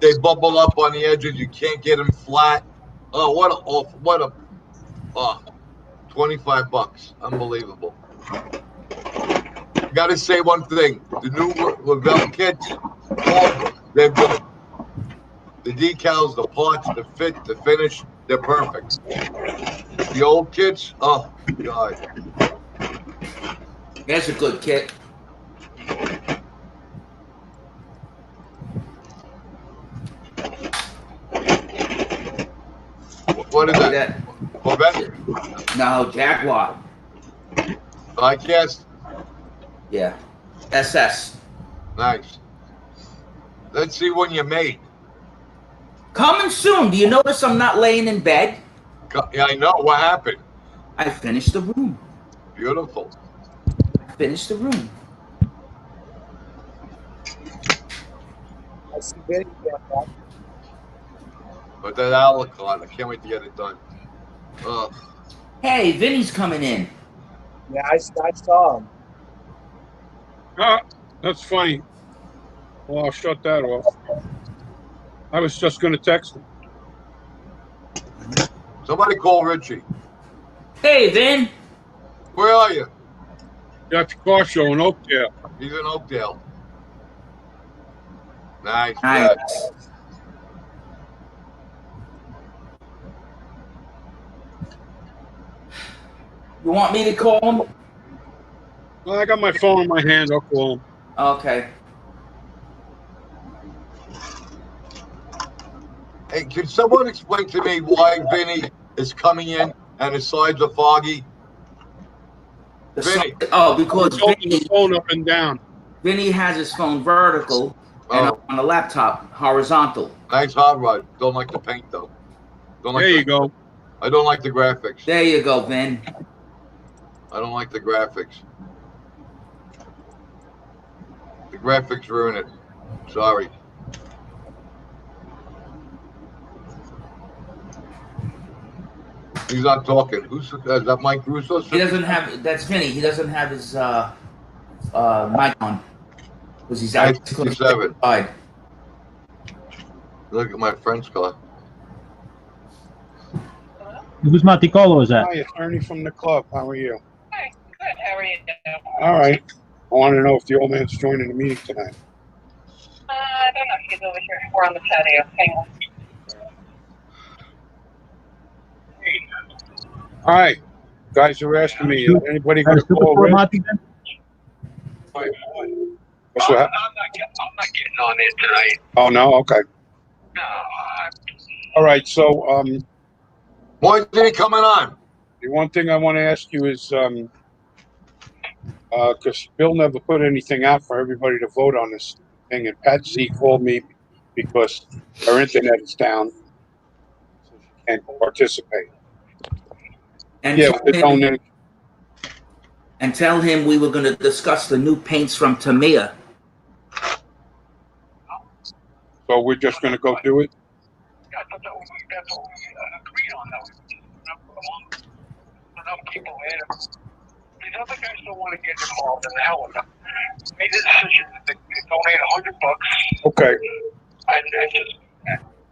they bubble up on the edges. You can't get them flat. Oh, oh, $25. Unbelievable. Got to say one thing. The new Lavelle kits, they're good. The decals, the parts, the fit, the finish, they're perfect. The old kits, oh, God. That's a good kit. What is that? Corvette? No, Jaguar. I guess. Yeah. SS. Nice. Let's see when you're made. Coming soon. Do you notice I'm not laying in bed? Yeah, I know. What happened? I finished the room. Beautiful. Finished the room. I see Vinny down there. But that Alicon, I can't wait to get it done. Hey, Vinny's coming in. Yeah, I saw him. That's funny. Well, I'll shut that off. I was just going to text him. Somebody call Richie. Hey, Vin. Where are you? Got the car show in Oakdale. He's in Oakdale. Nice. Nice. Yeah. You want me to call him? Well, I got my phone in my hand. I'll call him. Okay. Hey, can someone explain to me why Vinny is coming in and his sides are foggy? Vinny. Because Hold Vinny, the phone up and down. Vinny has his phone vertical and on the laptop horizontal. Nice hot rod. Don't like the paint though. There you go. I don't like the graphics. There you go, Vin. I don't like the graphics. The graphics ruin it. Sorry. He's not talking. Is that Mike Russo? He doesn't have. That's Vinny. He doesn't have his mic on because he's out. 57. Look at my friend's car. Whose Monticolo is that? Hi, it's Ernie from the club. How are you? Hi, good. How are you? All right. I want to know if the old man's joining the meeting tonight. I don't know. He's over here. We're on the patio. Hang on. All right. Guys are asking me, is anybody going to call Rich? Monty then? What's that? I'm not getting on it tonight. Oh, no? Okay. No. All right. So, Why is he coming on? the one thing I want to ask you is, because Bill never put anything out for everybody to vote on this thing, and Pat Z called me because her internet is down, so she can't participate. And Yeah, tell with the him, donation. and tell him we were going to discuss the new paints from Tamiya. So we're just going to go do it? That's what we agreed on, though. Enough people in. These other guys don't want to get involved in the hell with them. Made the decision to donate $100. Okay. And just.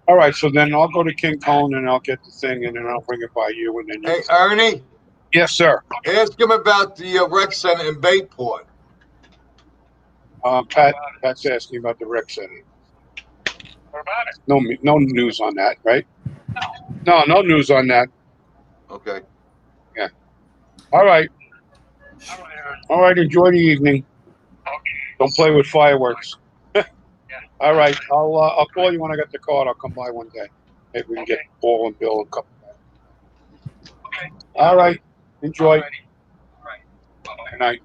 All right, so then I'll go to King Kong and I'll get the thing and then I'll bring it by you and then you. Hey, Ernie, Yes, sir. ask him about the rec center in Bayport. Pat's asking about the rec center. What about it? No news on that, right? No news on that. Okay. All right. All right. All right, enjoy the evening. Okay. Don't play with fireworks. All right, I'll call you when I get the card. I'll come by one day. Maybe we can get Paul and Bill a couple. Okay. All right, enjoy. Alrighty. Right. Bye-bye. Good night.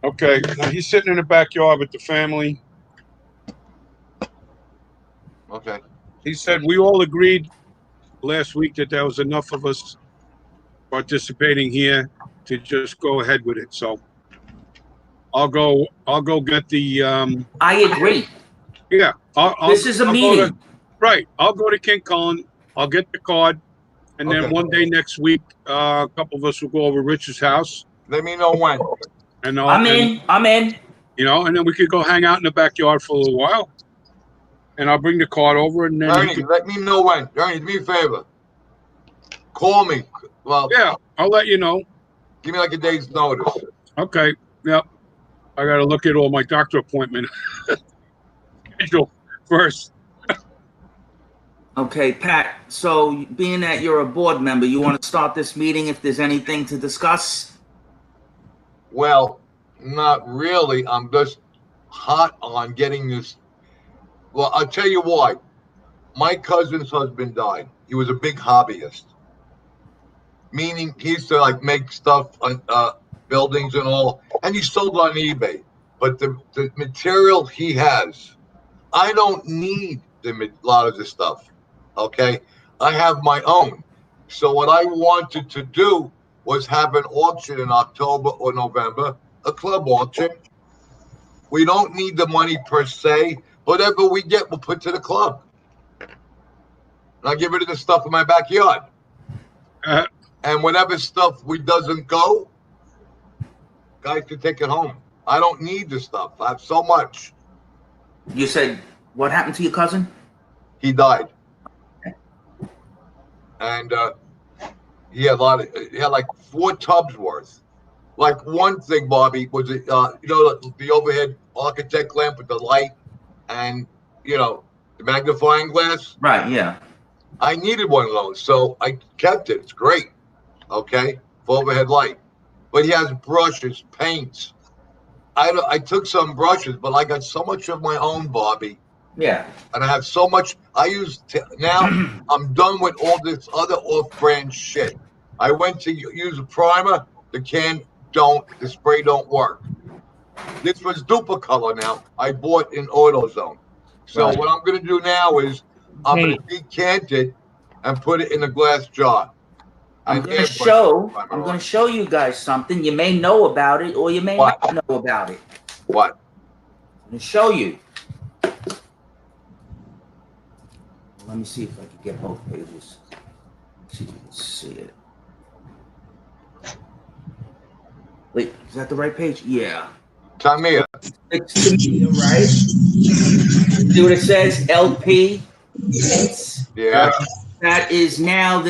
Okay, now he's sitting in the backyard with the family. Okay. He said we all agreed last week that there was enough of us participating here to just go ahead with it. So I'll go get the I agree. yeah. This is a I'll meeting. Right. I'll go to King Cullen. I'll get the card. And then Okay. one day next week, a couple of us will go over Rich's house. Let me know when. And I'm in. You know, and then we could go hang out in the backyard for a little while. and I'll bring the card over, and then he Ernie, can, let me know when. Ernie, do me a favor. Call me. Well, yeah, I'll let you know. give me like a day's notice. Okay, yep. I got to look at all my doctor appointment schedule first. Okay, Pat, so being that you're a board member, you want to start this meeting if there's anything to discuss? Well, not really. I'm just hot on getting this. Well, I'll tell you why. My cousin's husband died. He was a big hobbyist, meaning he used to like make stuff on buildings and all, and he sold on eBay. But the material he has, I don't need a lot of this stuff. Okay, I have my own. So what I wanted to do was have an auction in October or November, a club auction. We don't need the money per se. Whatever we get, we'll put to the club. And I'll get rid of the stuff in my backyard. And whatever stuff we doesn't go, guys can take it home. I don't need the stuff. I have so much. You said, what happened to your cousin? He died. And he had like 4 tubs worth. Like one thing, Bobby, was the overhead architect lamp with the light and the magnifying glass. Right, yeah. I needed one of those, so I kept it. It's great, okay, for overhead light. But he has brushes, paints. I took some brushes, but I got so much of my own, Bobby. Yeah. And I have so much. Now I'm done with all this other off-brand shit. I went to use a primer. The spray don't work. This was Duplicolor now. I bought in AutoZone. So Right. what I'm going to do now is I'm going to decant it and put it in a glass jar. I'm going to show you guys something. You may know about it or you may not know about it. What? I'm going to show you. Let me see if I can get both pages. See if you can see it. Wait, is that the right page? Yeah. Tamia. It's Tamia, right? See what it says? LP paints. Yeah. That is now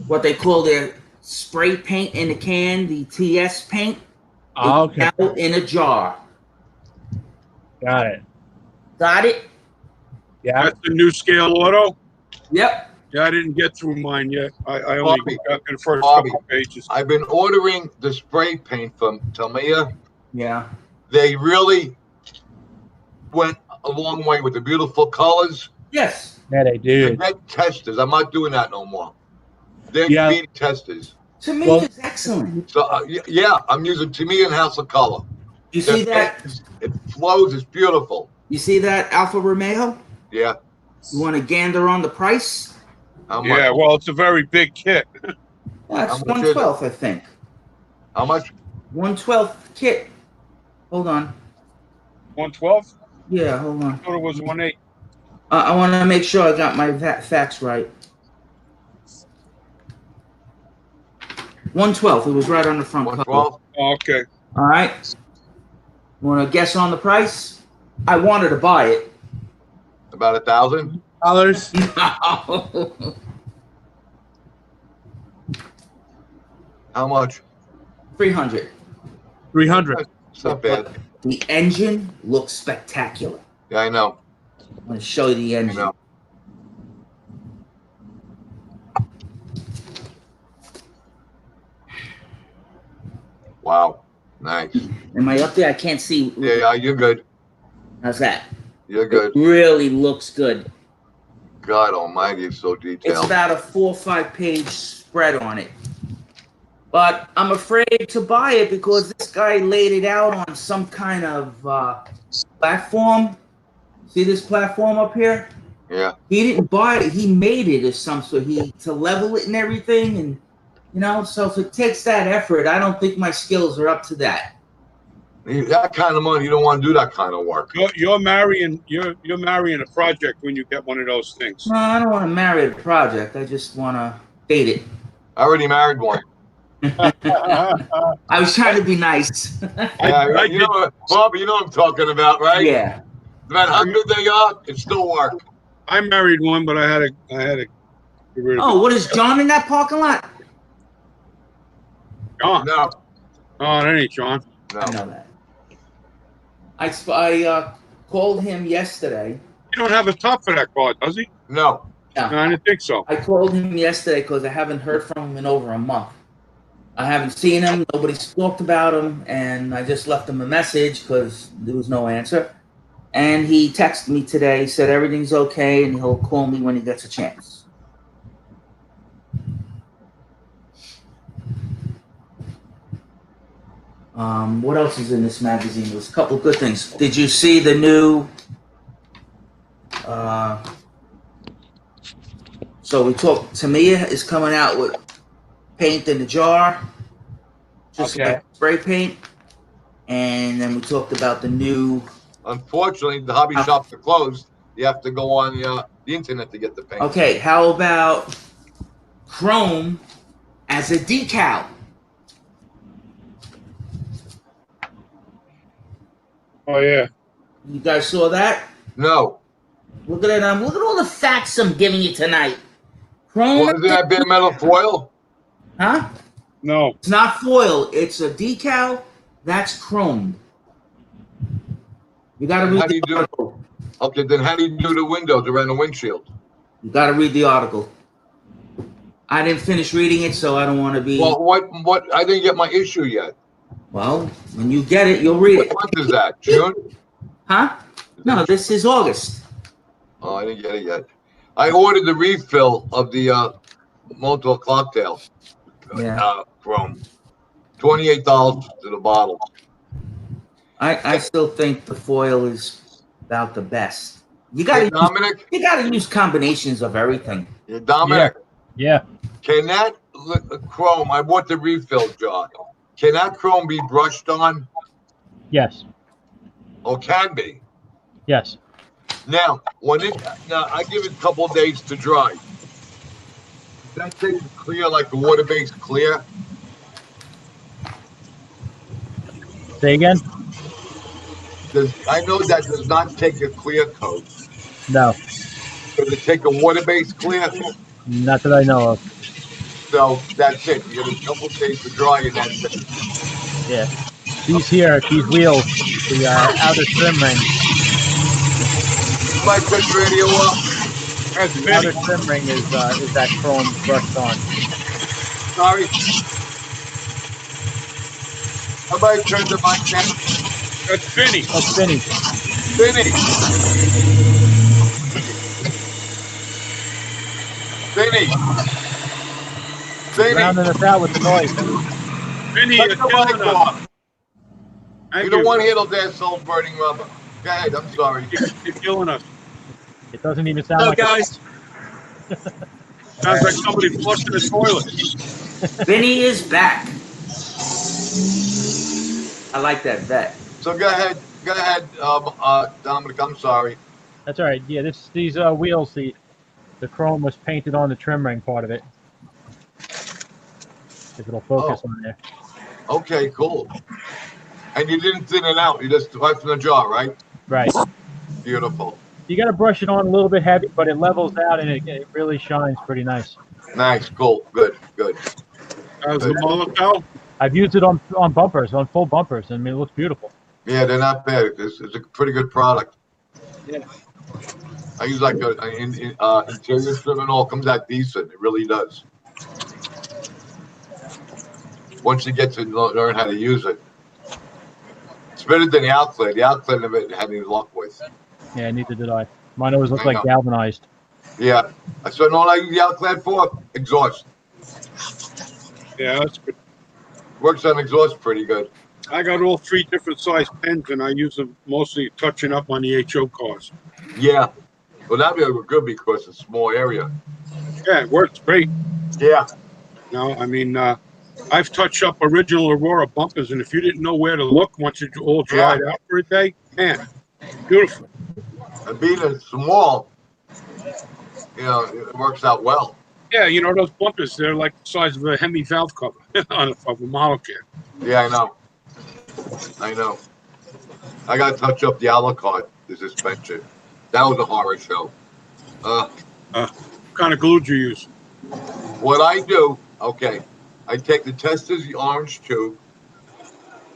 what they call their spray paint in a can, the TS paint. Oh, okay. Now in a jar. Got it. Got it? Yeah. That's the new scale auto. Yep. Yeah, I didn't get through mine yet. I only Bobby, got the first Bobby, couple pages. I've been ordering the spray paint from Tamia. Yeah. They really went a long way with the beautiful colors. Yes. Yeah, they do. They're testers. I'm not doing that no more. They're speed testers. Tamia is excellent. So yeah, I'm using Tamia and House of Color. You see that? It flows. It's beautiful. You see that Alfa Romeo? Yeah. You want to gander on the price? How much? Yeah, well, it's a very big kit. That's How much is it? 1/12, I think. How much? 1/12 kit. Hold on. 112? Yeah, hold I on. thought it was 1.8. I want to make sure I got my facts right. 1/12. It was right on the front cover. 112. Oh, okay. All right. Want to guess on the price? I wanted to buy it. About $1,000. How much? 300. 300. It's not bad. The engine looks spectacular. Yeah, I know. I'm going to show you the I engine. know. Wow. Nice. Am I up there? I can't see. Yeah, you're good. How's that? You're good. It really looks good. God almighty, it's so It's detailed. about a 4 or 5 page spread on it. But I'm afraid to buy it because this guy laid it out on some kind of platform. See this platform up here? Yeah. He didn't buy it. He made it of some sort. To level it and everything. And, so if it takes that effort, I don't think my skills are up to that. That kind of money, you don't want to do that kind of work. You're marrying a project when you get one of those things. No, I don't want to marry a project. I just want to date it. I already married one. I was trying to be nice. Yeah, you know, Bob, you know what I'm talking about, right? Yeah. No matter how good they are, it still works. I married one, but I had to get rid of Oh, what is John in that parking lot? it. John. No, Oh, that ain't John. I no. know that. I called him yesterday. He don't have a top for that car, does he? No. Yeah. No, I didn't think so. I called him yesterday because I haven't heard from him in over a month. I haven't seen him. Nobody's talked about him, and I just left him a message because there was no answer. And he texted me today, said everything's okay, and he'll call me when he gets a chance. What else is in this magazine? There's a couple of good things. Did you see the new? So we talked. Tamiya is coming out with paint in the jar, just Okay. like spray paint. And then we talked about the new. Unfortunately, the hobby shops are closed. You have to go on the internet to get the paint. Okay, how about chrome as a decal? Oh yeah. You guys saw that? No. Look at it. Look at all the facts I'm giving you tonight. Chrome. What is that bare metal foil? Huh? No. It's not foil. It's a decal that's chromed. You got to read How do the you do it? article. Okay, then how do you do the windows around the windshield? You got to read the article. I didn't finish reading it, so I don't want to be. Well, what? I didn't get my issue yet. Well, when you get it, you'll read What it. month is that? June? Huh? No, this is August. Oh, I didn't get it yet. I ordered the refill of the Motel cocktail Yeah. chrome. $28 to the bottle. I still think the foil is about the best. You got Hey, to Dominic? use combinations of everything. Yeah, Dominic, Yeah. can that chrome, I bought the refill jar. Can that chrome be brushed on? Yes. Or can be? Yes. Now, I give it a couple of days to dry. Does that thing clear like the water-based clear? Say again? I know that does not take a clear coat. No. Does it take a water-based clear? Not that I know of. So that's it. You get a couple of days to dry and that's it. Yeah. These wheels, the outer trim ring. Somebody turn the radio up. That's The Vinny. outer trim ring is that chrome brushed on. Sorry. Somebody turn the mic down. That's Vinny. That's Vinny. Vinny. Vinny. Vinny. Rounding us out with the noise. Vinny, Cut you're the mic killing us. off. Thank You don't want to hear those assholes burning rubber. Go ahead. I'm sorry. You're killing us. It doesn't even sound like guys. Sounds like somebody flushed the toilet. Vinny is back. I like that vet. So go ahead. Go ahead, Dominic. I'm sorry. That's all right. Yeah, these wheels, the chrome was painted on the trim ring part of it. If it'll focus on there. Okay, cool. And you didn't thin it out. You just left in the jar, right? Right. Beautiful. You got to brush it on a little bit heavy, but it levels out and it really shines pretty nice. Nice. Cool. Good. Good. How's the Molotov? I've used it on bumpers, on full bumpers. I mean, it looks beautiful. Yeah, they're not bad. It's a pretty good product. Yeah. I use like interior trim and all. Comes out decent. It really does. Once you get to learn how to use it. It's better than the outlet. The outlet of it had any luck with. Yeah, neither did I. Mine always looked I like know. galvanized. Yeah. I said, no, I use the outlet for exhaust. Yeah, that's good. Works on exhaust pretty good. I got all 3 different size pens, and I use them mostly touching up on the HO cars. Yeah. Well, that'd be good because it's a small area. Yeah, it works great. Yeah. No, I mean, I've touched up original Aurora bumpers, and if you didn't know where to look once it all dried out for a day, man, beautiful. And being a small, it works out well. Yeah, you know, those bumpers, they're like the size of a Hemi valve cover of a model kit. Yeah, I know. I know. I got to touch up the Alucard. the suspension. That was a horror show. What kind of glue do you use? What I do, okay, I take the testers, the orange tube,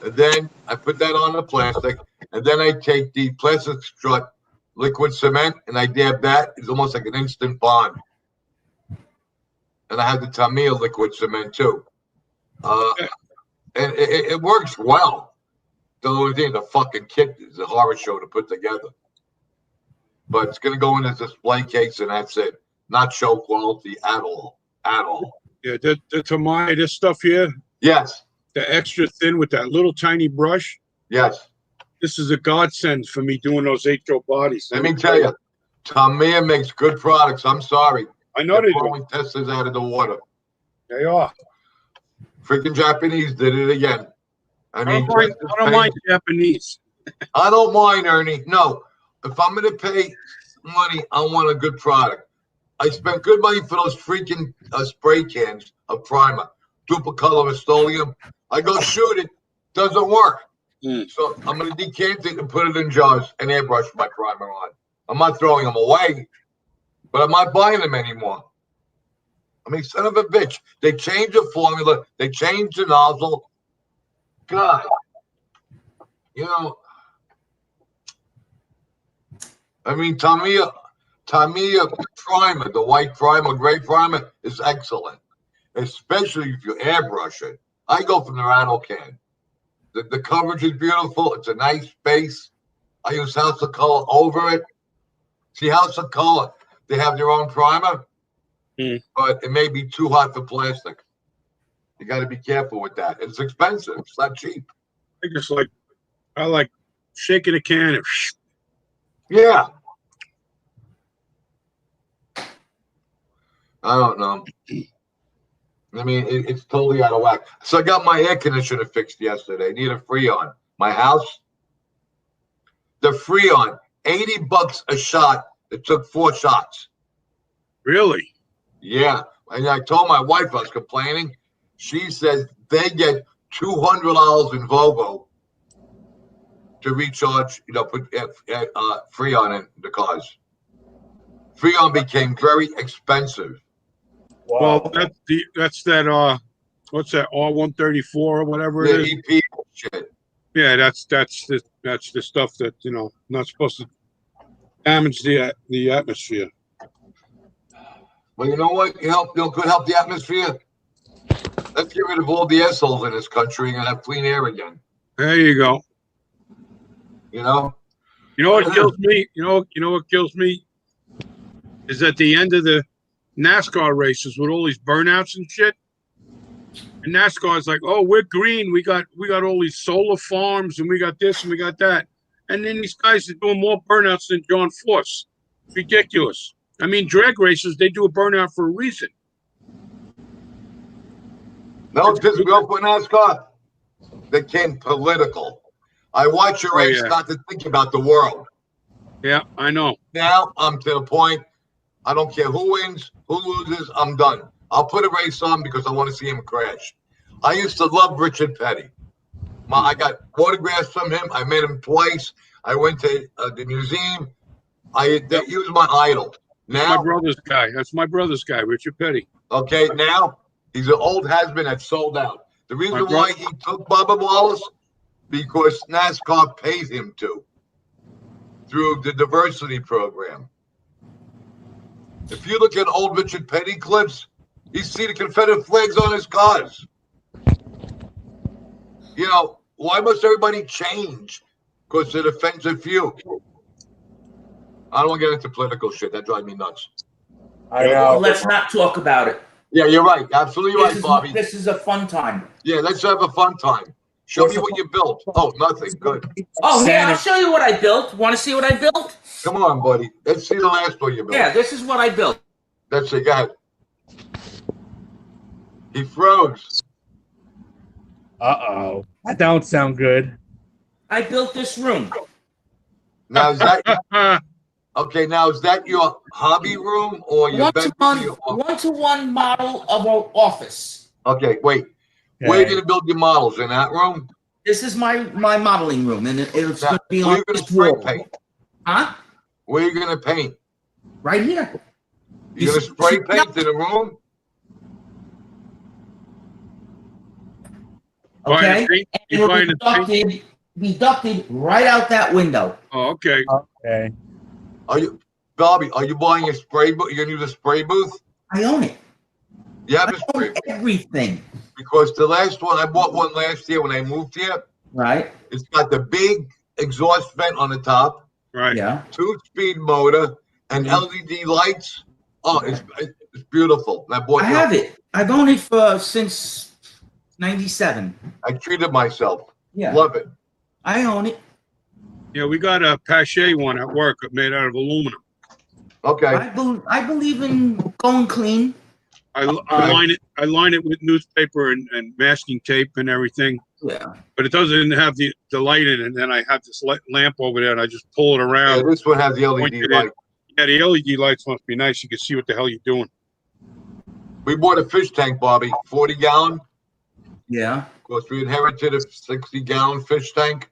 and then I put that on the plastic, and then I take the plastic strut liquid cement, and I dab that. It's almost like an instant bond. And I have the Tamiya liquid cement too. And it works well. The only thing, the fucking kit is a horror show to put together. But it's going to go in a display case, and that's it. Not show quality at all. At all. Yeah, the Tamiya, this stuff here, Yes. the extra thin with that little tiny brush. Yes. This is a godsend for me doing those 8-joe bodies. Let me tell you, Tamiya makes good products. I'm sorry. I know They're they do. blowing testers out of the water. They are. Freaking Japanese did it again. I mean, I don't mind Japanese. I don't mind, Ernie. No, if I'm going to pay money, I want a good product. I spent good money for those freaking spray cans of primer, duplicolor Rust-Oleum. I go shoot it, doesn't work. So I'm going to decant it and put it in jars and airbrush my primer on. I'm not throwing them away, but I'm not buying them anymore. I mean, son of a bitch. They changed the formula. They changed the nozzle. God. You know, I mean, Tamiya primer, the white primer, gray primer is excellent, especially if you airbrush it. I go from the rattle can. The coverage is beautiful. It's a nice base. I use House of Color over it. See, House of Color, they have their own primer, but it may be too hot for plastic. You got to be careful with that. It's expensive. It's not cheap. I like shaking a can and Yeah. I don't know. I mean, it's totally out of whack. So I got my air conditioner fixed yesterday. I need a Freon. My house, the Freon, $80 a shot. It took 4 shots. Really? Yeah. And I told my wife I was complaining. She says they get $200 in Volvo to recharge, put Freon in the cars. Freon became very expensive. Well, that's that what's that, R134 or whatever it is? EP shit. Yeah, that's the stuff that, not supposed to damage the atmosphere. Well, you know what? Could help the atmosphere. Let's get rid of all the assholes in this country and have clean air again. There you go. You know what kills me? You know what kills me is at the end of the NASCAR races with all these burnouts and shit. And NASCAR is like, oh, we're green. We got all these solar farms and we got this and we got that. And then these guys are doing more burnouts than John Force. Ridiculous. I mean, drag racers, they do a burnout for a reason. No, because we all put NASCAR. They became political. I watch a race not to think about the world. Yeah, I know. Now I'm to the point. I don't care who wins, who loses. I'm done. I'll put a race on because I want to see him crash. I used to love Richard Petty. I got autographs from him. I met him twice. I went to the museum. He was my idol. Now, my brother's guy. That's my brother's guy, Richard Petty. Okay, now he's an old has-been that sold out. The reason why he took Bubba Wallace, because NASCAR paid him to through the diversity program. If you look at old Richard Petty clips, you see the Confederate flags on his cars. Why must everybody change? Because it offends a few. I don't want to get into political shit. That drives me nuts. I know. Well, let's not talk about it. Yeah, you're right. Absolutely right, Bobby. This is a fun time. Yeah, let's have a fun time. Show me what you built. Oh, nothing. Good. Oh, yeah, I'll show you what I built. Want to see what I built? Come on, buddy. Let's see the last one you built. Yeah, this is what I built. That's it. Go ahead. He froze. Uh-oh. That don't sound good. I built this room. Now, is that... Okay, now, is that your hobby room or your bedroom? One-to-one model of our office. Okay, wait. Okay. Where are you going to build your models? In that room? This is my modeling room, and it's going to be on this wall. Paint? Huh? Where are you gonna paint? Right here. You gonna spray paint in the room? Okay. Buying And you it'll buying a paint? be ducted right out that window. Oh, okay. Okay. Are you, Bobby? Are you buying a spray booth? You gonna use a spray booth? I own it. You have I a spray own booth everything. because the last one I bought one last year when I moved here. Right. It's got the big exhaust vent on the top, Right. Yeah. 2-speed motor, and Mhm. LED lights. Oh, it's beautiful. And I bought. I have it. I've owned it since '97. I treated myself. Yeah. Love it. I own it. Yeah, we got a Pache one at work made out of aluminum. Okay. I believe in going clean. I line it with newspaper and masking tape and everything, Yeah. but it doesn't have the light in it. And then I have this lamp over there, and I just pull it Yeah, around. this one has the point LED it light. in. Yeah, the LED lights must be nice. You can see what the hell you're doing. We bought a fish tank, Bobby, 40-gallon. Yeah. Of course, we inherited a 60-gallon fish tank,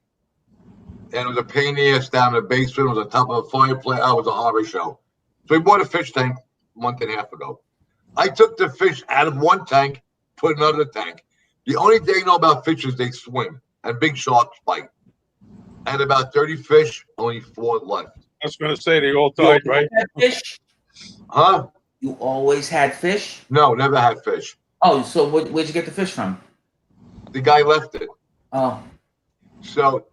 and it was a pain in the ass down in the basement. It was on top of a fireplace. I was a horror show. So we bought a fish tank a month and a half ago. I took the fish out of one tank, put another tank. The only thing I know about fish is they swim, and big sharks bite. I had about 30 fish, only 4 left. I was going to say they all died, right? Had fish? Huh? You always had fish? No, never had fish. Oh, so where'd you get the fish from? The guy left it. Oh. So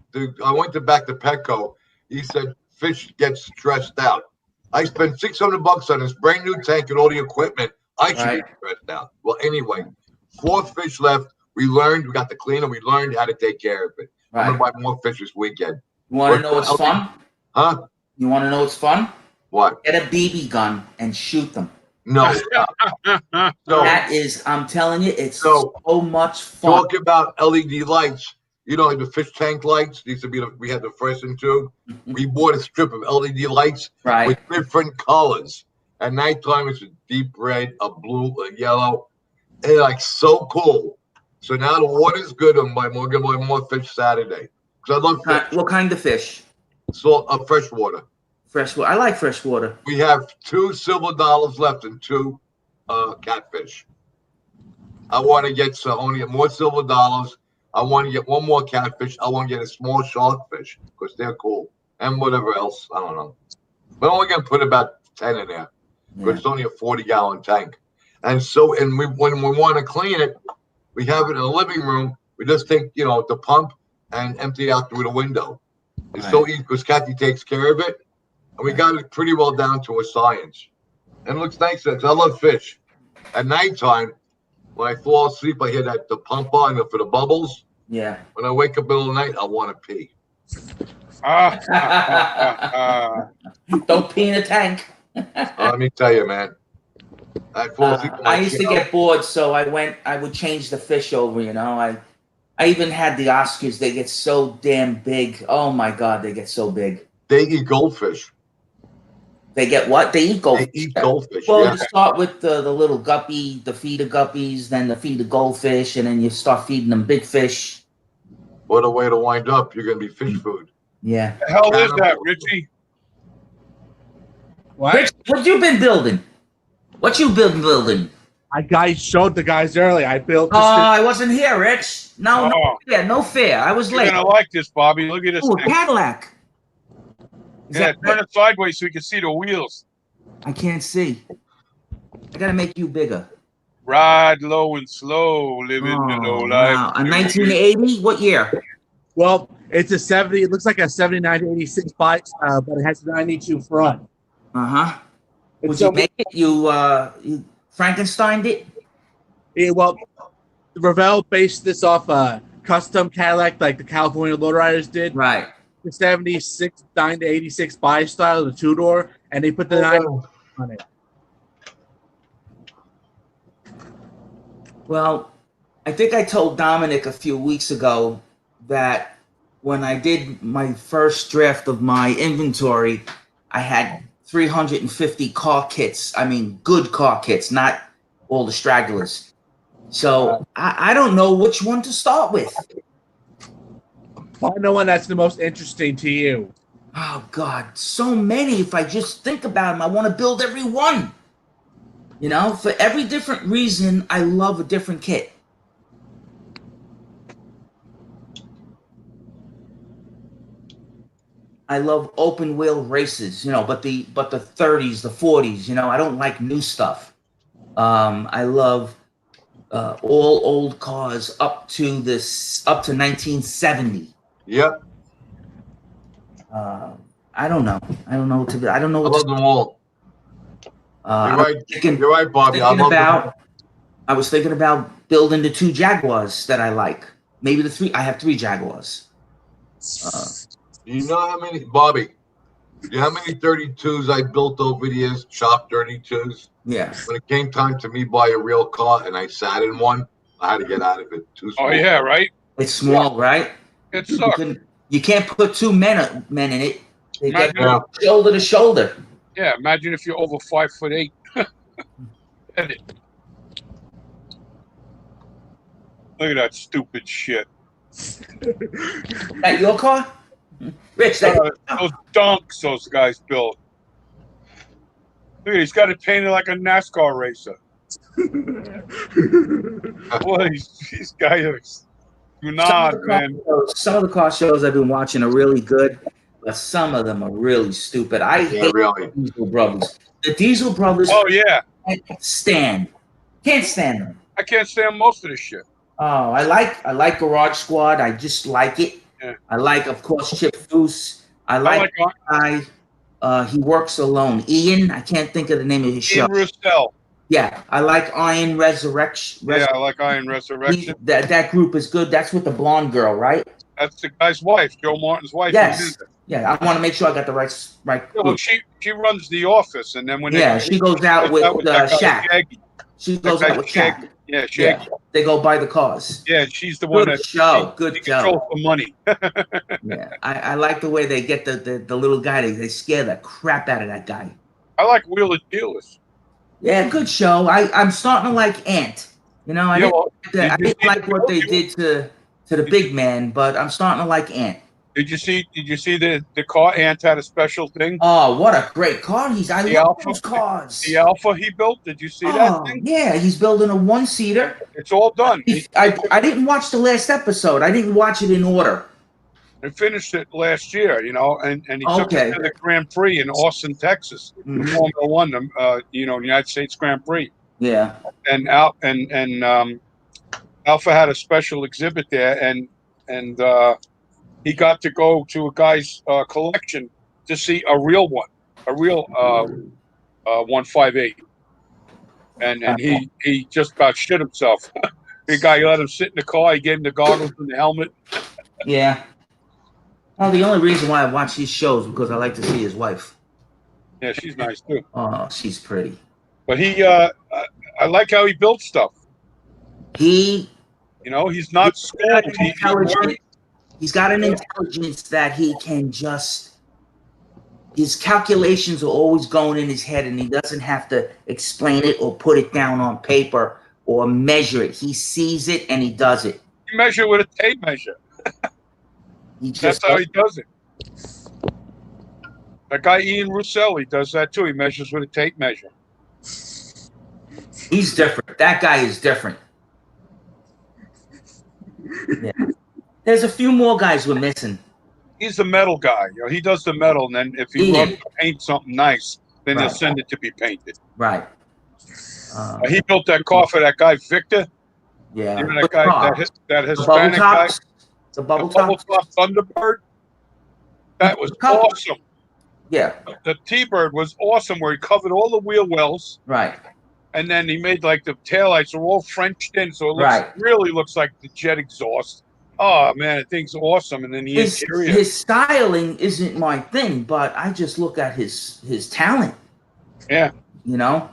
I went back to Petco. He said fish gets stressed out. I spent $600 on this brand new tank and all the equipment. I should be stressed out. Well, anyway, 4 fish left. We got the cleaner. We learned how to take care of it. Right. I'm gonna buy more fish this weekend. You want to know what's fun? Huh? You want to know what's fun? What? Get a BB gun and shoot them. No. No. That is, I'm telling you, it's So, so much fun. Talk about LED lights. You know, like the fish tank lights. These would be we had the first and two. We bought a strip of LED lights Right. with different colors. At nighttime, it's a deep red, a blue, a yellow. They're like so cool. So now the water's good. We're gonna buy more fish Saturday because I love fish. What kind of fish? Salt, fresh water. Freshwater. I like freshwater. We have 2 silver dollars left and 2 catfish. I want to get more silver dollars. I want to get 1 more catfish. I want to get a small sharkfish because they're cool and whatever else. I don't know. But I'm only gonna put about 10 in there because it's only a 40-gallon tank. And so, when we want to clean it, we have it in the living room. We just take the pump and empty it out through the window. It's so easy because Kathy takes care of it. And we got it pretty well down to a science. And it looks nice. I love fish. At nighttime, when I fall asleep, I hear the pump on for the bubbles. Yeah. When I wake up in the middle of the night, I want to pee. Don't pee in a tank. Let me tell you, man. I fall asleep. I used to get bored, so I would change the fish over, I even had the Oscars. They get so damn big. Oh my God, they get so big. They eat goldfish. They get what? They eat goldfish. They eat goldfish. Well, yeah. you start with the little guppy, the feeder guppies, then the feeder goldfish, and then you start feeding them big fish. What a way to wind up. You're going to be fish food. Yeah. The hell is that, Richie? What? Rich, what you been building? What you been building? I showed the guys earlier. I built. Oh, I wasn't here, Rich. No fair. I was You're late. gonna like this, Bobby. Look at this. Ooh, thing. Cadillac. Is Yeah, that turn it sideways so you can see the wheels. I can't see. I gotta make you bigger. Ride low and slow, living the low life. Wow. A 1980? What year? Well, it's a 70. It looks like a 79 to 86 bike, but it has a 92 front. Uh-huh. It's Would you make it? You Frankensteined it? Well, Revell based this off a custom Cadillac like the California Lowriders did. Right. The 76 9 to 86 bi style, the 2-door, and they put the 9 on it. Well, I think I told Dominic a few weeks ago that when I did my first draft of my inventory, I had 350 car kits. I mean, good car kits, not all the stragglers. So I don't know which one to start with. Find the one that's the most interesting to you. Oh God, so many. If I just think about them, I want to build every one. You know, for every different reason, I love a different kit. I love open wheel races, you know, but the 30s, the 40s, you know, I don't like new stuff. I love all old cars up to 1970. Yep, I don't know. I don't know what to. I don't know I what love to. them all. Uh, You're I was right. thinking, You're right, Bobby. I thinking love them all. about. I was thinking about building the 2 Jaguars that I like. Maybe the 3. I have 3 Jaguars. Do you know how many, Bobby? Do you know how many 32s I built over the years? Shop 32s. Yeah. When it came time to me buy a real car and I sat in one, I had to get out of it. Too small. Oh yeah, right. It's small, right? It You, sucks. you can't put 2 men in it. They get Imagine, Yeah. shoulder to shoulder. yeah, imagine if you're over 5'8". Edit. Look at that stupid shit. That your car, Rich? That Those dunks those guys built. Look, he's got it painted like a NASCAR racer. Boy, these guys do not, man. Some of the car shows I've been watching are really good, but some of them are really stupid. I Yeah, hate really. the Diesel Brothers. The Diesel Brothers Oh yeah, can't stand them. I can't stand most of this shit. Oh, I like Garage Squad. I just like it. Yeah. I like, of course, Chip Foose. I like guy. He works alone. Ian. I can't think of the name of his show. Ian Russell. Yeah, I like Iron Resurrection. Yeah, I like Iron Resurrection. That group is good. That's with the blonde girl, right? That's the guy's wife, Joe Martin's wife. Yes. Yeah, I want to make sure I got the right Yeah, group. well, she runs the office, and then when she goes out with that guy Shaq. Shaggy. She goes out with Shaq. Yeah, Shaggy. Yeah, they go buy the cars. Yeah, she's the one Good that show. she Good controls show. the money. Yeah, I like the way they get the little guy. They scare the crap out of that guy. I like Wheeler Dealers. Yeah, good show. I'm starting to like Ant. You know, I didn't like what they did to the big man, but I'm starting to like Ant. Did you see the car Ant had a special thing? Oh, what a great car! I love those cars. The Alpha he built. Did you see that thing? Yeah, he's building a 1-seater. It's all done. I didn't watch the last episode. I didn't watch it in order. He finished it last year, you know, and he took it to the Grand Prix in Austin, Texas, the Formula One, United States Grand Prix. Yeah. And Alpha had a special exhibit there, and he got to go to a guy's collection to see a real one, a real 158, and he just about shit himself. The guy let him sit in the car. He gave him the goggles and the helmet. Yeah. Well, the only reason why I watch these shows is because I like to see his wife. Yeah, she's nice too. Oh, she's pretty. But I like how he built stuff. He's not schooled. He's got an intelligence that he can just. His calculations are always going in his head, and he doesn't have to explain it or put it down on paper or measure it. He sees it and he does it. He measure with a tape measure. That's how he does it. That guy Ian Russell, he does that too. He measures with a tape measure. He's different. That guy is different. Yeah. There's a few more guys we're missing. He's the metal guy. He does the metal, and then if he wants to paint something nice, then he'll send it to be painted. Right. He built that car for that guy Victor. Yeah. You know that guy, that Hispanic guy. The bubble top Thunderbird. That was awesome. Yeah. The T-Bird was awesome, where he covered all the wheel wells. Right. And then he made like the taillights are all Frenched in, so it really looks like the jet exhaust. Oh man, the thing's awesome. And then the interior. His styling isn't my thing, but I just look at his talent. Yeah. You know.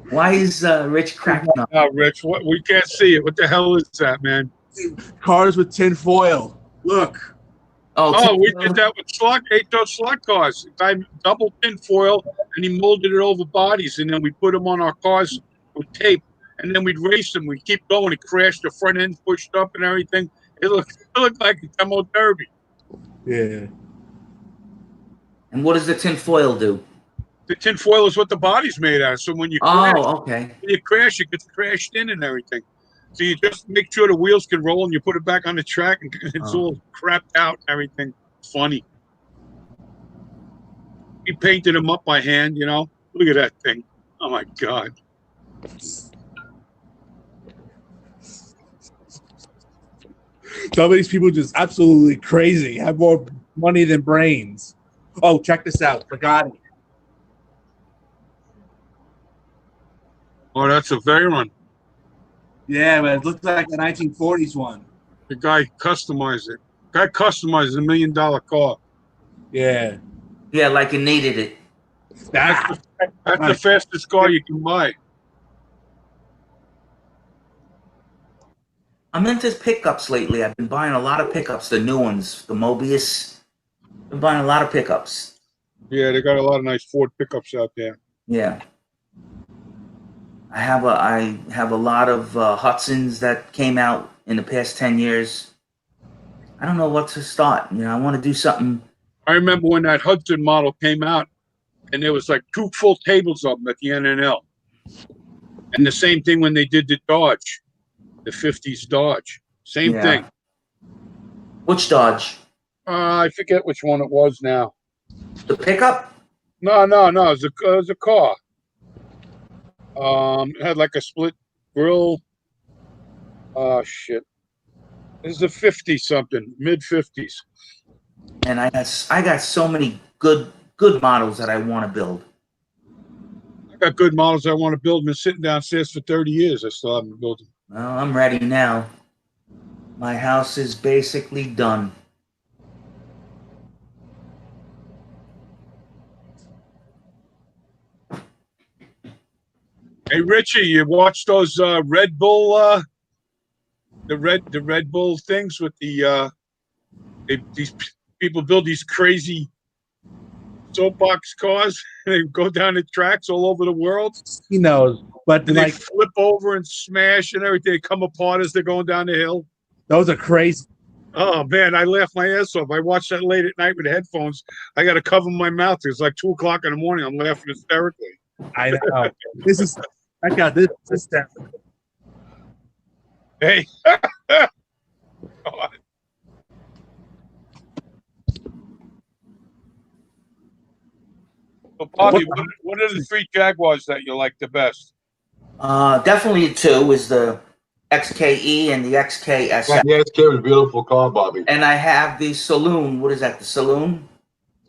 Why is Rich cracking up? No, Rich, we can't see it. What the hell is that, man? Cars with tin foil. Look. Oh, we did that with those slot cars. The guy double tin foil, and he molded it over bodies, and then we put them on our cars with tape, and then we'd race them. We'd keep going. It crashed, the front end pushed up and everything. It looked like a demo derby. Yeah. And what does the tin foil do? The tin foil is what the body's made out of. So when you Oh, okay. crash, it gets crashed in and everything. So you just make sure the wheels can roll and you put it back on the track and it's Oh. all crapped out and everything. Funny. He painted them up by hand, you know. Look at that thing. Oh my God. Some of these people just absolutely crazy. Have more money than brains. Oh, check this out. Bugatti. Oh, that's a Veyron. Yeah, but it looks like a 1940s one. The guy customized it. Guy customized a $1 million car. Yeah. Yeah, like it needed it. Ah, That's the fastest car you can buy. I'm into pickups lately. I've been buying a lot of pickups, the new ones, the Mobius. Been buying a lot of pickups. Yeah, they got a lot of nice Ford pickups out there. Yeah. I have a lot of Hudsons that came out in the past 10 years. I don't know what to start. You know, I want to do something. I remember when that Hudson model came out, and there was like 2 full tables of them at the NNL. And the same thing when they did the Dodge, the 50s Dodge. Same Yeah. thing. Which Dodge? I forget which one it was now. The pickup? No. It was a car. It had like a split grill. Oh, shit. This is a 50-something, mid-50s. And I got so many good models that I want to build. I got good models I want to build. Been sitting downstairs for 30 years. I still haven't built them. Well, I'm ready now. My house is basically done. Hey, Richie, you watch those Red Bull, the Red Bull things with the these people build these crazy soapbox cars. They go down the tracks all over the world. he knows. But And like, they flip over and smash and everything. They come apart as they're going down the hill. those are crazy. Oh man, I laugh my ass off. I watch that late at night with headphones. I got to cover my mouth. It's like 2:00 in the morning. I'm laughing hysterically. I know. This is, I got this stuff. Hey. So Bobby, what are the 3 Jaguars that you like the best? Definitely 2 is the XKE and the XKSX. Yeah, it's a beautiful car, Bobby. And I have the Saloon. What is that? The Saloon?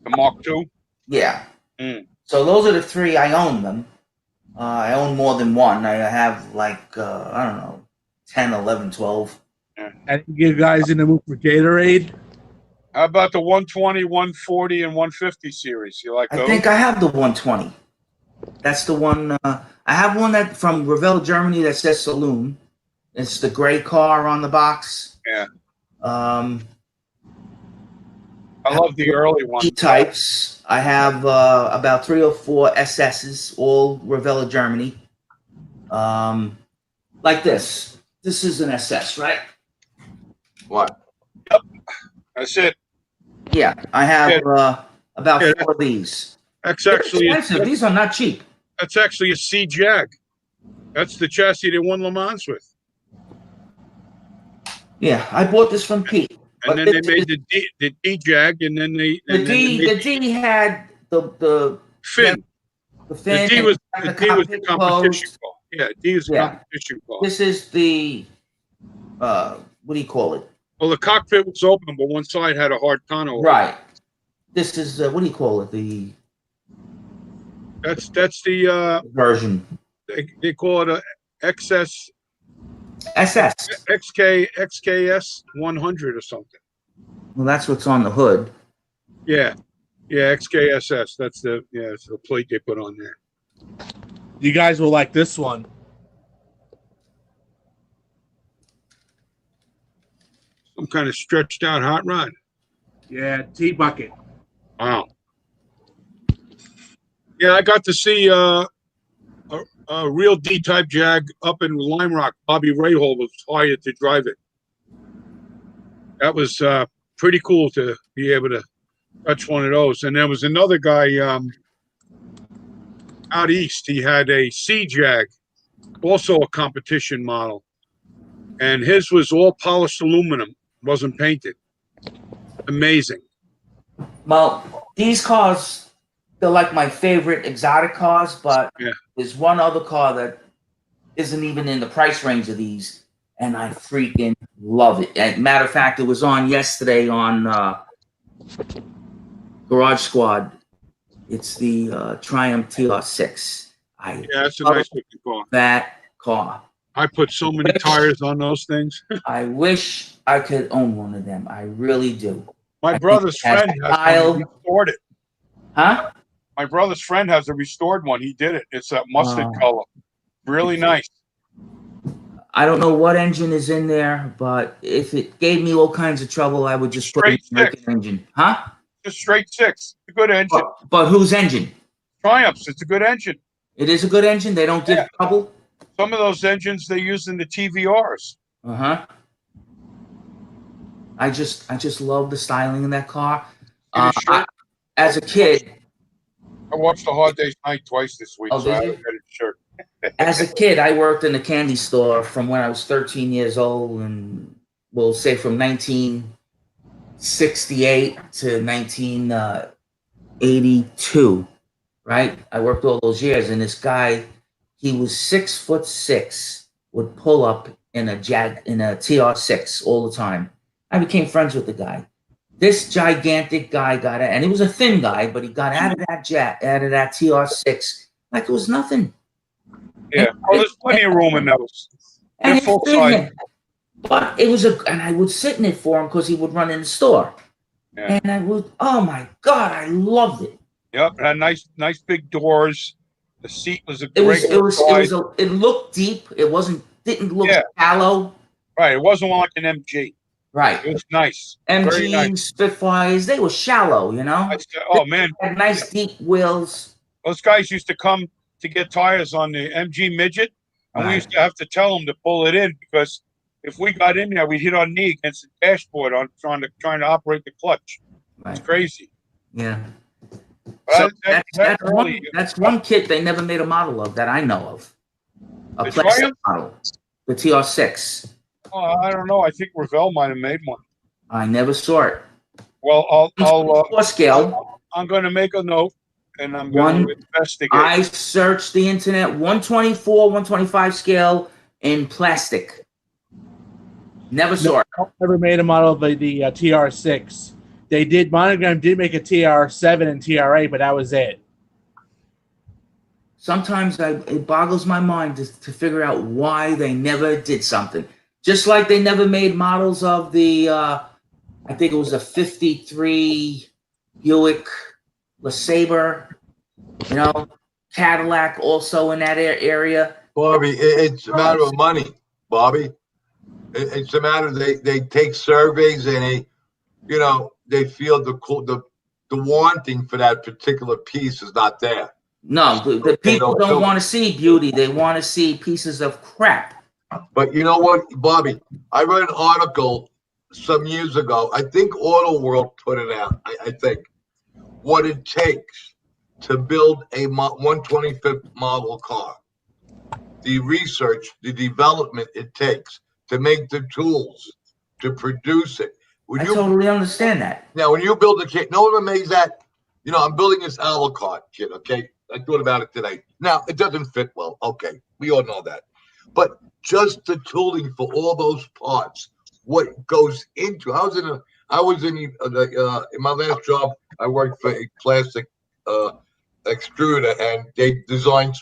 The Mark II? Yeah. Mm. So those are the 3. I own them. I own more than one. I have like, I don't know, 10, 11, 12. And you guys in the mood for Gatorade? How about the 120, 140, and 150 series? You like those? I think I have the 120. That's the one. I have one that from Revell, Germany that says Saloon. It's the gray car on the box. Yeah. I love the early ones. E-types. I have about 3 or 4 SSs, all Revell, Germany. Like this. This is an SS, right? What? Yep. That's it. Yeah, I have about 4 of these. That's They're actually expensive. These are not cheap. That's actually a C Jag. That's the chassis they won Le Mans with. Yeah, I bought this from Pete. And then they made the D Jag, and then they the D had the fin. The fin. The D was and the competition closed. car. Yeah, D is competition car. This is the what do you call it? Well, the cockpit was open, but one side had a hard tonneau. Right. This is what do you call it? The That's the version. They call it a XS SS. XKS 100 or something. Well, that's what's on the hood. Yeah, XKSS. That's it's the plate they put on there. You guys will like this one. Some kind of stretched out hot rod. Yeah, T-bucket. Wow. Yeah, I got to see a real D-type Jag up in Lime Rock. Bobby Rahal was hired to drive it. That was pretty cool to be able to touch one of those. And there was another guy out east. He had a C-Jag, also a competition model, and his was all polished aluminum, wasn't painted. Amazing. Well, these cars, they're like my favorite exotic cars, but Yeah. there's one other car that isn't even in the price range of these, and I freaking love it. And matter of fact, it was on yesterday on Garage Squad. It's the Triumph TR6. Yeah, that's a nice looking car. That car. I put so many tires on those things. I wish I could own one of them. I really do. My brother's friend has one. He restored it. Huh? My brother's friend has a restored one. He did it. It's that mustard color. Really nice. I don't know what engine is in there, but if it gave me all kinds of trouble, I would just put an American engine. Huh? Just straight six. It's a good engine. But whose engine? Triumphs. It's a good engine. It is a good engine. They don't give trouble. Some of those engines they use in the TVRs. Uh-huh. I just love the styling in that car. As a kid, I watched The Hard Day's Night twice this week, Oh, so I did you? haven't got a shirt. as a kid, I worked in a candy store from when I was 13 years old, and we'll say from 1968 to 1982, right? I worked all those years, and this guy, he was 6'6", would pull up in a TR6 all the time. I became friends with the guy. This gigantic guy got out, and he was a thin guy, but he got out of that TR6 like it was nothing. Yeah, there's plenty of room in those. They're full size. But it was and I would sit in it for him because he would run in the store. Yeah. And I would, oh my God, I loved it. Yep, it had nice big doors. The seat was a It looked deep. It didn't look shallow. Right, it wasn't like an MG. Right. It was nice. MG, nice. Spitfires, they were shallow, you know? Oh, man. They had nice deep wheels. Those guys used to come to get tires on the MG Midget, and we used to have to tell them to pull it in because if we got in there, we'd hit our knee against the dashboard on trying to operate the clutch. Right. It's crazy. Yeah. So that's one kit they never made a model of that I know of. A The plastic Triumph? model. The TR6. Oh, I don't know. I think Revell might have made one. I never saw it. Well, I'll scale. I'm going to make a note, and I'm going to investigate. I searched the internet, 124, 125 scale in plastic. Never saw it. Never made a model of the TR6. Monogram did make a TR7 and TR8, but that was it. Sometimes it boggles my mind to figure out why they never did something. Just like they never made models of the, I think it was a 53 Buick LeSabre, Cadillac also in that area. Bobby, it's a matter of money, Bobby. It's a matter they take surveys and they feel the wanting for that particular piece is not there. No, the people don't want to see beauty. They want to see pieces of crap. But you know what, Bobby? I read an article some years ago. I think Auto World put it out. I think what it takes to build a 125th model car, the research, the development it takes to make the tools to produce it. I totally understand that. Now, when you build a kit, no one amazed that. I'm building this Alucard kit. Okay, I thought about it today. Now it doesn't fit well. Okay, we all know that. But just the tooling for all those parts, what goes into? I was in my last job. I worked for a plastic extruder, and they designed,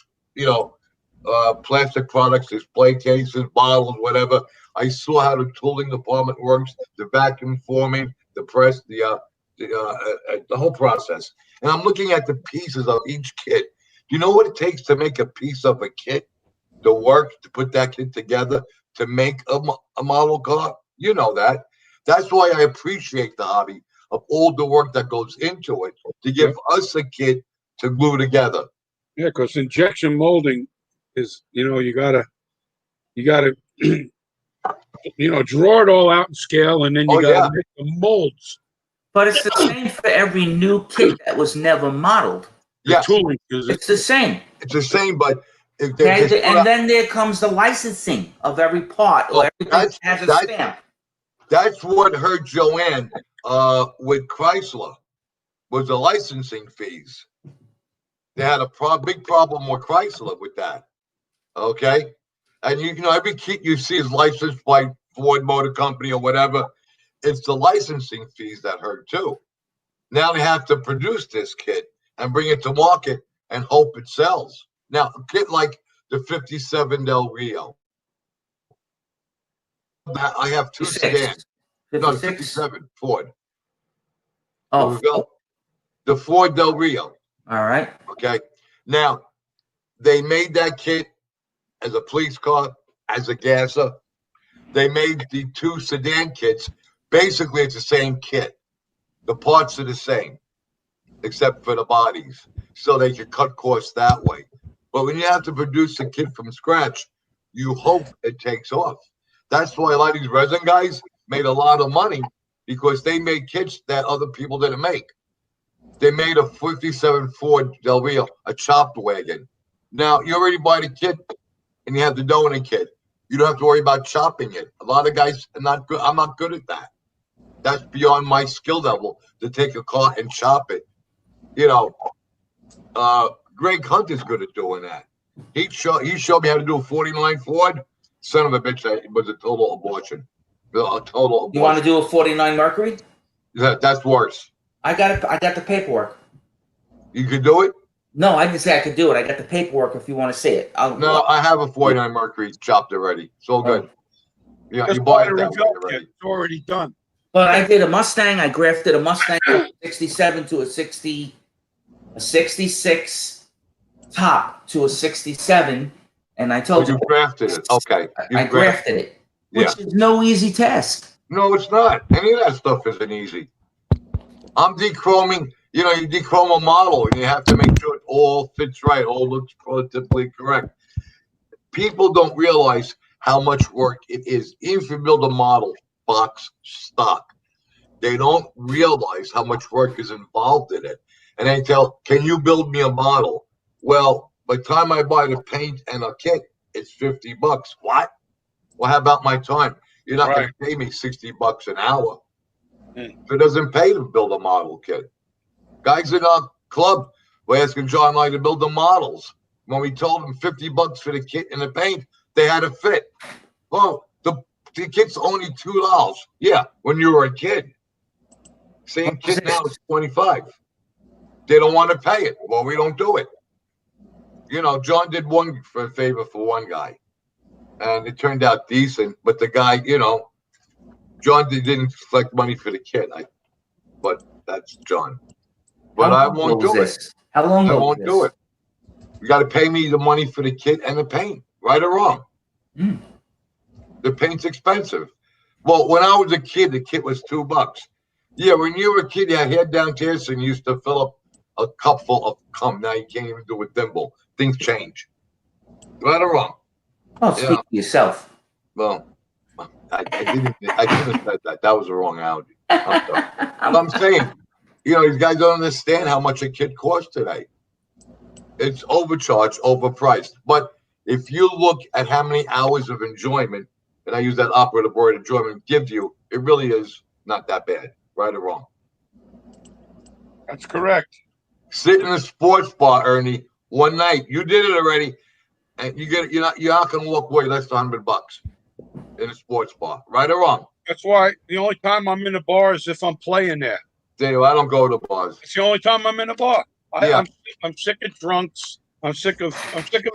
plastic products, display cases, bottles, whatever. I saw how the tooling department works, the vacuum forming, the press, the whole process. And I'm looking at the pieces of each kit. Do you know what it takes to make a piece of a kit? The work to put that kit together to make a model car? You know that. That's why I appreciate the hobby of all the work that goes into it to give us a kit to glue together. Yeah, because injection molding is, you gotta draw it all out in scale, and then you Oh, gotta yeah. make the molds. But it's the same for every new kit that was never modeled. The Yeah. tooling is It's the same. It's the same, but if they Okay, just put and out- then there comes the licensing of every part or Oh, everything that has a that's- stamp. that's what hurt Joanne with Chrysler was the licensing fees. They had a big problem with Chrysler with that. Okay, and every kit you see is licensed by Ford Motor Company or whatever. It's the licensing fees that hurt too. Now they have to produce this kit and bring it to market and hope it sells. Now a kit like the '57 Del Rio, I have two 56. sedans. No, 56. '57 Ford. Oh, Here we go. The Ford Del Rio. all right. Okay. Now they made that kit as a police car, as a gasser. They made the two sedan kits. Basically, it's the same kit. The parts are the same, except for the bodies. So they could cut costs that way. But when you have to produce a kit from scratch, you hope it takes off. That's why a lot of these resin guys made a lot of money because they made kits that other people didn't make. They made a '57 Ford Del Rio, a chopped wagon. Now, you already buy the kit and you have the donut kit. You don't have to worry about chopping it. A lot of guys are not good. I'm not good at that. That's beyond my skill level to take a car and chop it. Greg Hunt is good at doing that. He showed me how to do a '49 Ford. Son of a bitch, it was a total abortion. A total abortion. You want to do a '49 Mercury? That's worse. I got it. I got the paperwork. You could do it? No, I didn't say I could do it. I got the paperwork if you want to see it. No, I have a '49 Mercury chopped already. It's all good. Yeah, just you buy buy it the that way rebuilt already. kit. It's already done. But I did a Mustang. I grafted a Mustang from a '67 to a '66 top to a '67, and I told You grafted it. Okay. I grafted it, which Yeah. is no easy task. No, it's not. Any of that stuff isn't easy. I'm dechroming. You dechrome a model and you have to make sure it all fits right, all looks prototypically correct. People don't realize how much work it is. Even if you build a model box stock, they don't realize how much work is involved in it. And they tell, can you build me a model? Well, by the time I buy the paint and a kit, it's $50. What? Well, how about my time? You're not going to pay me $60 an hour. So it doesn't pay to build a model kit. Guys in our club were asking John and I to build the models. When we told them $50 for the kit and the paint, they had to fit. Well, the kit's only $2. Yeah, when you were a kid. Same kit now is $25. They don't want to pay it. Well, we don't do it. John did one for a favor for one guy, and it turned out decent. But the guy, John didn't collect money for the kit. But that's John. But I won't do it. How long ago? I won't do it. You got to pay me the money for the kit and the paint, right or wrong. The paint's expensive. Well, when I was a kid, the kit was $2. Yeah, when you were a kid, you had head down tears and you used to fill up a cup full of cum. Now you can't even do a thimble. Things change. Right or wrong? Oh, speak for yourself. Well, I shouldn't have said that. That was the wrong analogy. I'm saying, these guys don't understand how much a kit costs today. It's overcharged, overpriced. But if you look at how many hours of enjoyment, and I use that operative word, enjoyment, gives you, it really is not that bad, right or wrong. That's correct. Sit in a sports bar, Ernie, one night. You did it already, and you're not going to walk away less than $100 in a sports bar, right or wrong. That's why the only time I'm in a bar is if I'm playing there. Anyway, I don't go to bars. It's the only time I'm in a bar. I'm sick of drunks. I'm sick of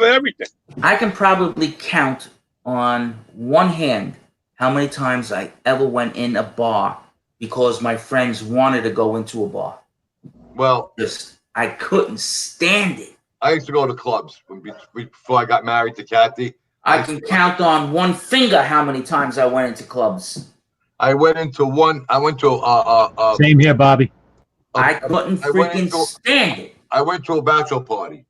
everything. I can probably count on one hand how many times I ever went in a bar because my friends wanted to go into a bar. Well, I couldn't stand it. I used to go to clubs before I got married to Kathy. I can count on one finger how many times I went into clubs. I went to Same here, Bobby. I couldn't freaking stand it. I went to a bachelor party.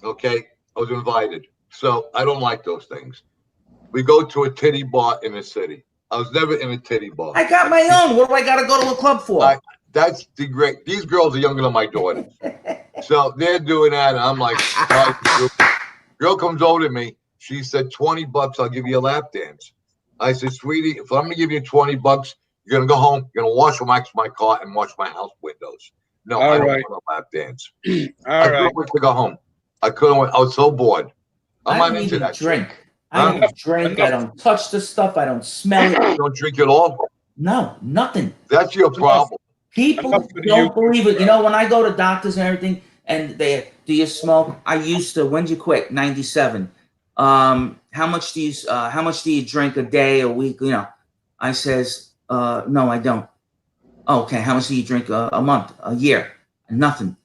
Okay, I was invited, so I don't like those things. We go to a titty bar in the city. I was never in a titty bar. I got my own. What do I got to go to a club for? That's the great. These girls are younger than my daughters, so they're doing that, and I'm like, girl comes over to me. She said, $20, I'll give you a lap dance. I said, sweetie, if I'm gonna give you $20, you're gonna go home, you're gonna wash and wax my car and wash my house windows. No, I don't want a lap dance. I couldn't wait to go home. I couldn't wait. I was so bored. I'm not into that drink. shit. I don't drink. I don't touch the stuff. I don't smell it. You don't drink at all? No, nothing. That's your problem. People don't believe it. You know, when I go to doctors and everything, and they, do you smoke? I used to. When'd you quit? 97. How much do you drink a day, a week? You know, I says, no, I don't. Okay, how much do you drink a month, a year? Nothing.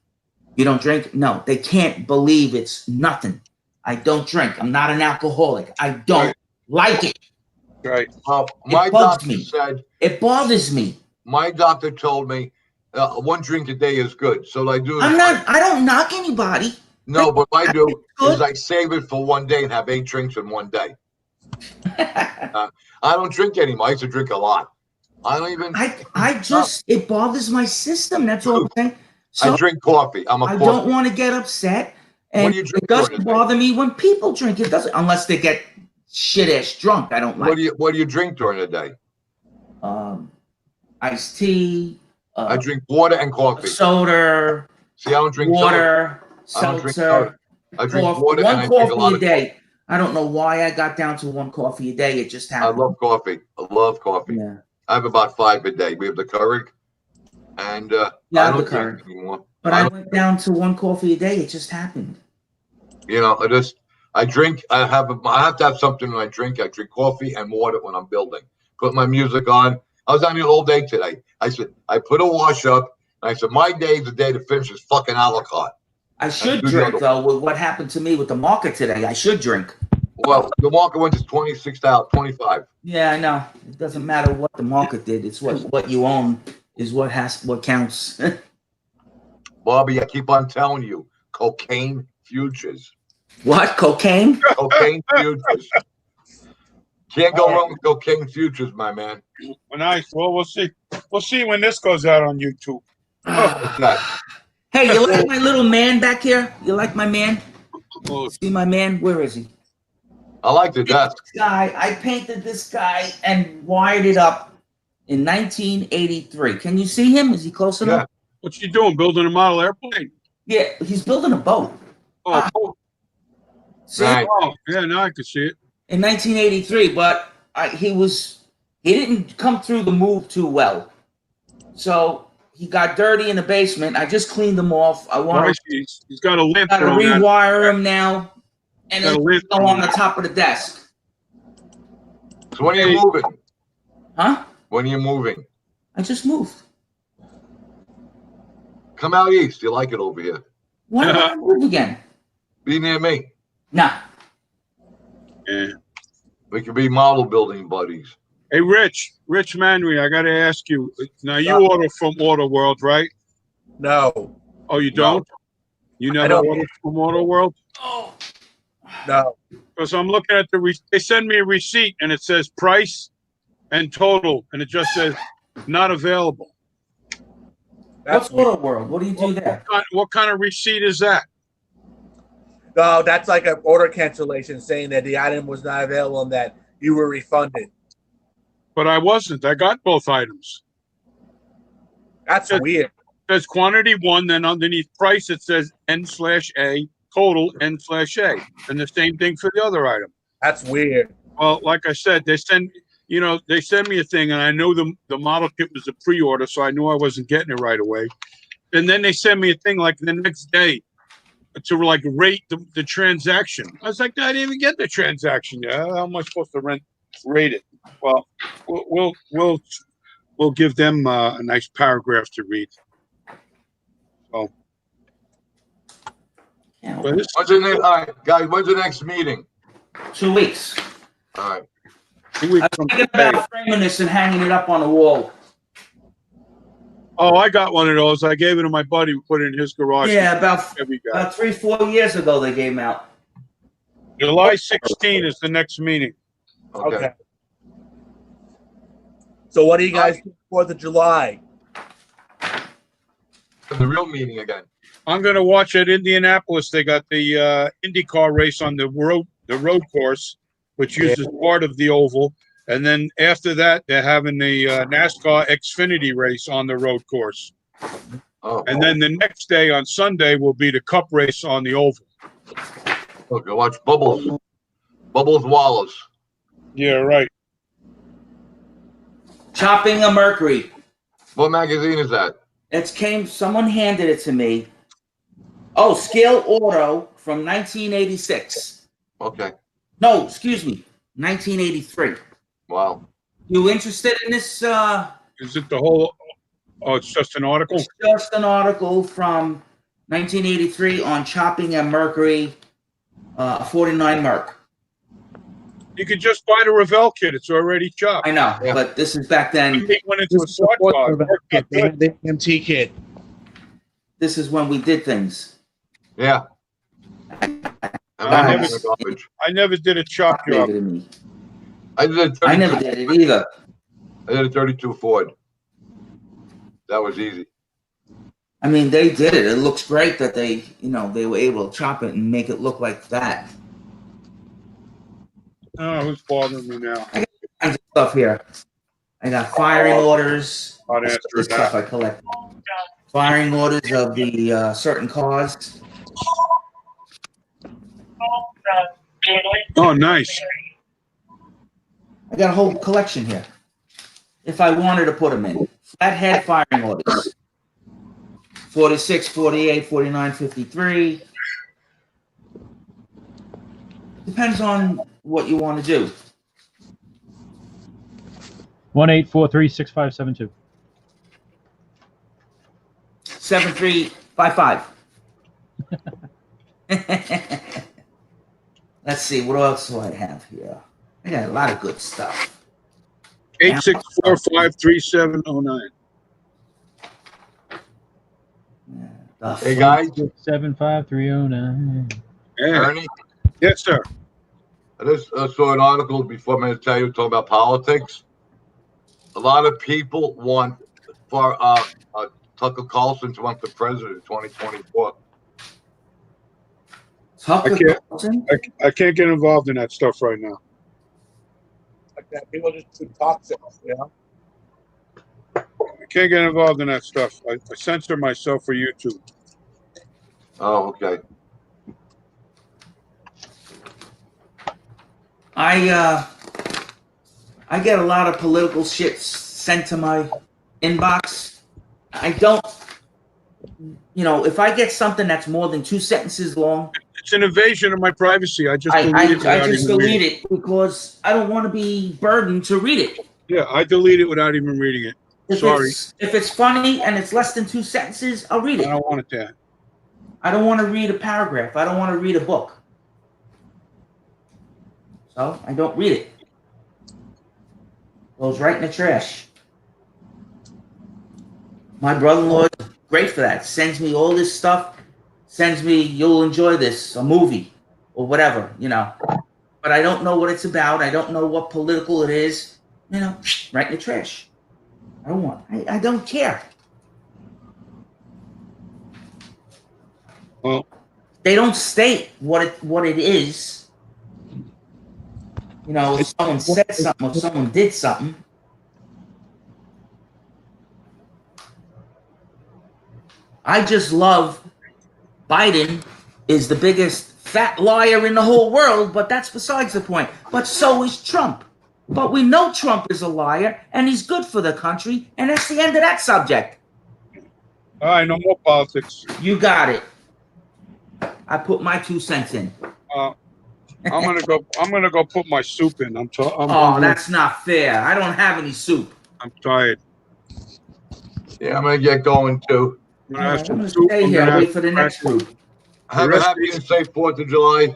You don't drink? No, they can't believe it's nothing. I don't drink. I'm not an alcoholic. I don't like it. Right. My doctor said it bothers me. My doctor told me 1 drink a day is good. So I do. I don't knock anybody. No, but what I do is I save it for one day and have 8 drinks in one day. I don't drink anymore. I used to drink a lot. I don't even. It bothers my system. That's all I'm saying. So I drink coffee. I don't want to get upset. And it doesn't bother me when people drink. It doesn't, unless they get shit-ass drunk. I don't like. What do you drink during the day? Iced tea. I drink water and coffee. Soda. See, I don't drink water. Soda. Seltzer. I don't drink soda. I drink water one and I drink a lot coffee a of day. coffee. I don't know why I got down to 1 coffee a day. It just happened. I love coffee. I love coffee. Yeah. I have about 5 a day. We have the Keurig, and I don't drink anymore. But I went down to 1 coffee a day. It just happened. You know, I drink. I have to have something when I drink. I drink coffee and water when I'm building. Put my music on. I was on here all day today. I said I put a wash up, and I said my day is the day to finish this fucking a la carte. I should drink though. With what happened to me with the market today, I should drink. Well, the market went to 26,000, 25. Yeah, I know. It doesn't matter what the market did. It's what you own is what counts. Bobby, I keep on telling you, cocaine futures. What? Cocaine? Cocaine futures. Can't go wrong with cocaine futures, my man. Nice. Well, we'll see. We'll see when this goes out on YouTube. Hey, you like my little man back here? You like my man? See my man? Where is he? I like the desk. I painted this guy and wired it up in 1983. Can you see him? Is he close enough? Yeah. What's he doing? Building a model airplane? Yeah, he's building a boat. Oh, See? Nice. oh, yeah, now I can see it. In 1983, but he didn't come through the move too well. So he got dirty in the basement. I just cleaned him off. He's got a lint. Got to rewire him now. And then go on the top of the desk. So when are you moving? Huh? When are you moving? I just moved. Come out east. You like it over here. Why do I move again? Be near me. Nah. Yeah. We could be model building buddies. Hey, Rich Manry, I got to ask you. Now, you order from Auto World, right? No. Oh, you don't? You never ordered from Auto World? Oh. No. Because I'm looking at they send me a receipt and it says price and total, and it just says not available. What's Auto World? What do you do there? What kind of receipt is that? No, that's like an order cancellation saying that the item was not available and that you were refunded. But I wasn't. I got both items. That's weird. It says quantity 1, then underneath price it says N/A, total N/A, and the same thing for the other item. That's weird. Well, like I said, they send me a thing, and I know the model kit was a pre-order, so I knew I wasn't getting it right away. And then they send me a thing like the next day to like rate the transaction. I was like, I didn't even get the transaction yet. How am I supposed to rate it? Well, we'll give them a nice paragraph to read. So, When's the next, all right, guys, when's the next meeting? 2 weeks. All right. I was thinking about framing this and hanging it up on the wall. Oh, I got one of those. I gave it to my buddy who put it in his garage. Yeah, about 3-4 years ago they gave them out. July 16 is the next meeting. Okay. So what do you guys do 4th of July? The real meeting again. I'm gonna watch at Indianapolis. They got the IndyCar race on the road course, which uses part of the oval. And then after that, they're having the NASCAR Xfinity race on the road course. Oh. And then the next day on Sunday will be the Cup race on the oval. Okay, watch Bubbles. Bubbles Wallace. Yeah, right. Chopping a Mercury. What magazine is that? Someone handed it to me. Oh, Scale Auto from 1986. Okay. No, excuse me, 1983. Wow. You interested in this? Is it the whole? Oh, it's just an article? It's just an article from 1983 on chopping a Mercury, 49 Merc. You could just buy the Revell kit. It's already chopped. I know, Yeah. but this is back then. They went into a slot car. The MT kit. This is when we did things. Yeah. I never did a chop Gave job. it to me. I did. I never did it either. I did a 32 Ford. That was easy. I mean, they did it. It looks great that they were able to chop it and make it look like that. Oh, who's bothering me now? I got kinds of stuff here. I got firing orders. I'll answer This that. stuff I collect. Firing orders of the certain cars. Oh, nice. I got a whole collection here. If I wanted to put them in. Flathead firing orders. 46, 48, 49, 53. Depends on what you want to do. 1-843-6572. 7355. Let's see, what else do I have here? I got a lot of good stuff. 864-53709. Hey guys, 75309. Yeah. Ernie, Yes, sir. I just saw an article before I'm going to tell you talking about politics. A lot of people want for Tucker Carlson to run for president in 2024. Tucker I can't- Carlson? I can't get involved in that stuff right now. Like that. People just too toxic, you know? I can't get involved in that stuff. I censor myself for YouTube. Oh, okay. I get a lot of political shit sent to my inbox. I don't, if I get something that's more than 2 sentences long, It's an invasion of my privacy. I just I delete it. just without even delete reading it because I don't want to be burdened to read it. Yeah, I delete it without even reading it. Sorry, If it's funny and it's less than 2 sentences, I'll read I it. don't want it there. I don't want to read a paragraph. I don't want to read a book. So I don't read it. Goes right in the trash. My brother-in-law is great for that. Sends me all this stuff. Sends me, you'll enjoy this, a movie or whatever, But I don't know what it's about. I don't know what political it is. Right in the trash. I don't care. Well, They don't state what it is. If someone said something or someone did something. I just love Biden is the biggest fat liar in the whole world, but that's besides the point. But so is Trump. But we know Trump is a liar, and he's good for the country, and that's the end of that subject. all right, no more politics. You got it. I put my 2 cents in. I'm gonna go put my soup in. I'm That's not fair. I don't have any soup. I'm tired. Yeah, I'm going to get going too. I'm gonna have I'm some going to soup. stay I'm here. gonna Wait have for the next group. Have a rest happy of and safe 4th of July.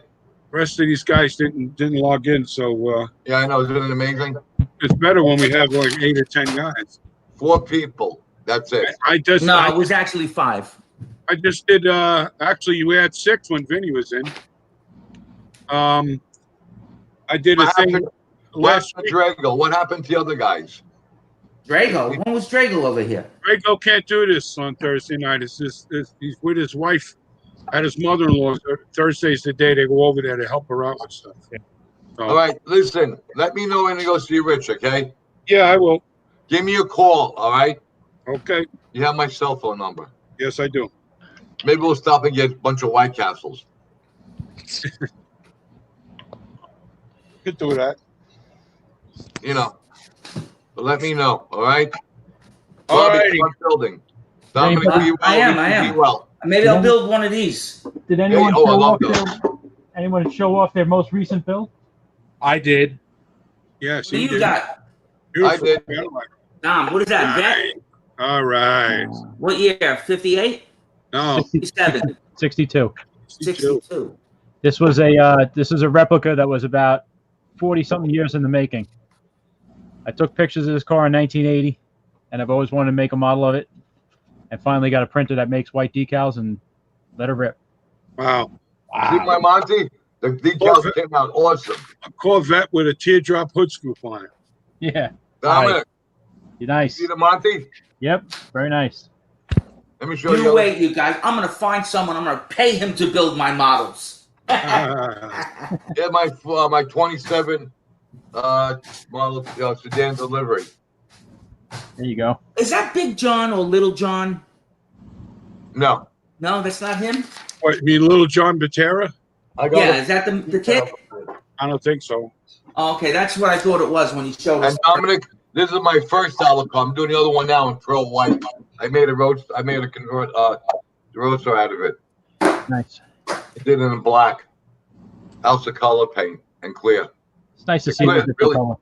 rest of these guys didn't log in, so Yeah, I know. Isn't it amazing? it's better when we have like 8 or 10 guys. 4 people. That's it. No, it was actually 5. I just did. Actually, we had 6 when Vinny was in. I did a thing. last What week, Drago? What happened to the other guys? Drago. When was Drago over here? Drago can't do this on Thursday night. He's with his wife at his mother-in-law's. Thursday's the day they go over there to help her out with stuff. So, All right, listen. Let me know when to go see Rich. Okay. yeah, I will. Give me a call. All right. Okay. You have my cell phone number. Yes, I do. Maybe we'll stop and get a bunch of White Castles. Could do that. You know. But let me know. All right. All Love it. righty. Fun building. Dominic, I be well. am, I Richie, am. Be well. Maybe I'll build one of these. Did anyone oh, I show love off those. anyone show off their most recent build? I did. Yes, What do he you did. got? Beautiful. I did. Dom, what is that? Vet? All right. What year? 58? No. 57? 62. 62. This was a replica that was about 40 something years in the making. I took pictures of this car in 1980, and I've always wanted to make a model of it, and finally got a printer that makes white decals and let her rip. Wow. See my Monty? The decals came out awesome. A Corvette with a teardrop hood scoop on it. Yeah, Dominic, you're nice. see the Monty? Yep, very nice. Let me show You you. wait, you guys. I'm going to find someone. I'm going to pay him to build my models. Yeah, my 27 model sedan delivery. There you go. Is that Big John or Little John? No, No, that's not him? What, you mean Little John Batera? I got Yeah, it. is that the kid? I don't think so. Oh, okay, that's what I thought it was when he showed us. And Dominic, this is my first dollar car. I'm doing the other one now in pearl white. I made a roadster out of it. Nice. I did it in black. House of color paint and clear. It's nice to see it in a different Really? color.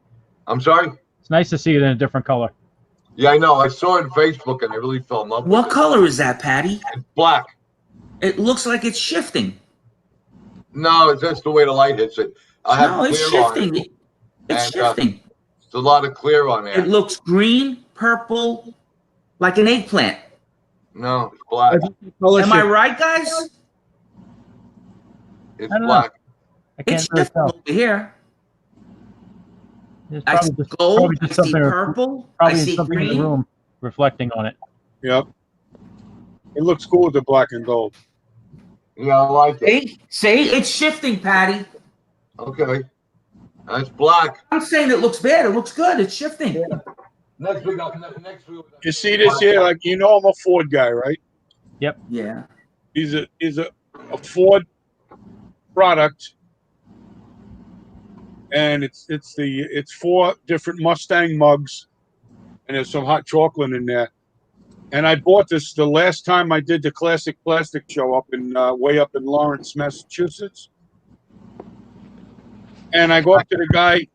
I'm sorry? It's nice to see it in a different color. Yeah, I know. I saw it on Facebook and I really fell in love with What it. color is that, Patty? It's black. It looks like it's shifting. No, it's just the way the light hits it. I have No, it's clear on shifting. it. It's And, shifting. There's a lot of clear on there. It looks green, purple, like an eggplant. No, it's black. Am I right, guys? It's I don't know. black. I can't It's really shifting tell. over here. There's I probably see just, gold. probably I just see something, purple. I probably see something in the green. room reflecting on it. Yep. It looks cool with the black and gold. Yeah, I like it. See, it's shifting, Patty. Okay. That's black. I'm saying it looks bad. It looks good. It's shifting. Next week, next week. You see this here? Like, you know, I'm a Ford guy, right? Yeah. He's a Ford product, and it's 4 different Mustang mugs, and there's some hot chocolate in there. And I bought this the last time I did the Classic Plastic show up in way up in Lawrence, Massachusetts. And I go up to the guy,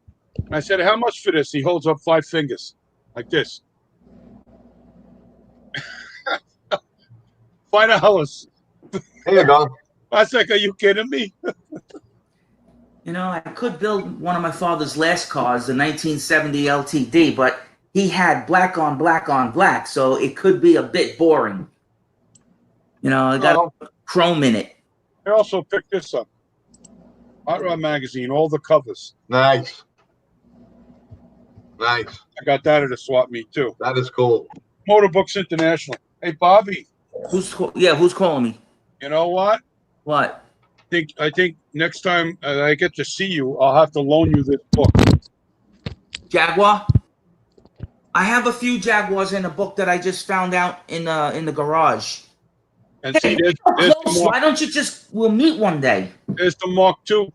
and I said, "How much for this?" He holds up 5 fingers, like this. $5. There you go. I was like, "Are you kidding me?" You know, I could build one of my father's last cars, the 1970 LTD, but he had black on black on black, so it could be a bit boring. You know, I got chrome in it. I also picked this up. Hot Rod Magazine, all the covers. Nice. Nice. I got that at a swap meet too. That is cool. Motorbooks International. Hey, Bobby, Who's calling me? you know what? What? I think next time I get to see you, I'll have to loan you this book. Jaguar? I have a few Jaguars in a book that I just found out in the garage. And see, there's Close. the Why don't you we'll meet one day? there's the Mark II.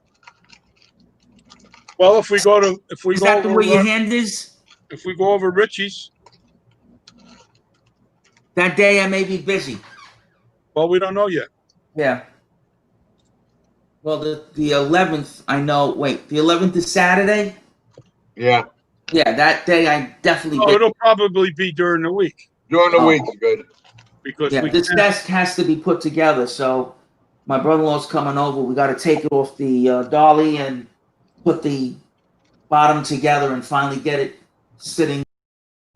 Well, if we go Is that the way your hand is? if we go over Richie's, That day I may be busy. well, we don't know yet. Yeah. Well, the 11th, I know. Wait, the 11th is Saturday? Yeah. Yeah, that day I definitely Oh, it'll probably be during the week During the week is good. because Yeah, we this can't- desk has to be put together. So my brother-in-law's coming over. We got to take it off the dolly and put the bottom together and finally get it sitting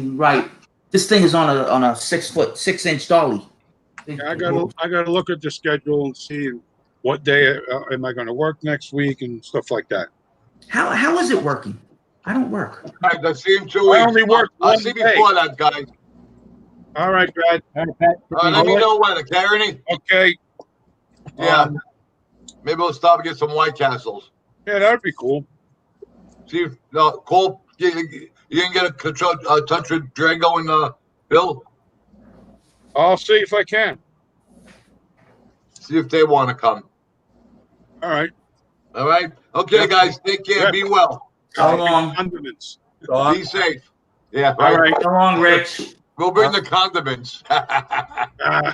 right. This thing is on a 6-inch dolly. I gotta look at the schedule and see what day am I going to work next week and stuff like that. How is it working? I don't work. All right, I'll see you in 2 I weeks. only work I'll one see you day. before that, guys. All right, Brad. All right, Pat. All right, let me know when, okay, Ernie? Okay. Yeah. Maybe we'll stop and get some White Castles. Yeah, that'd be cool. See, Cole, you can get a touch with Drago and Bill. I'll see if I can. See if they want to come. All right. All right. Okay, Yeah. guys. Take care. Yeah. Be well. So long. Condiments. Be safe. Yeah. All right. So long, Rich. We'll bring the condiments.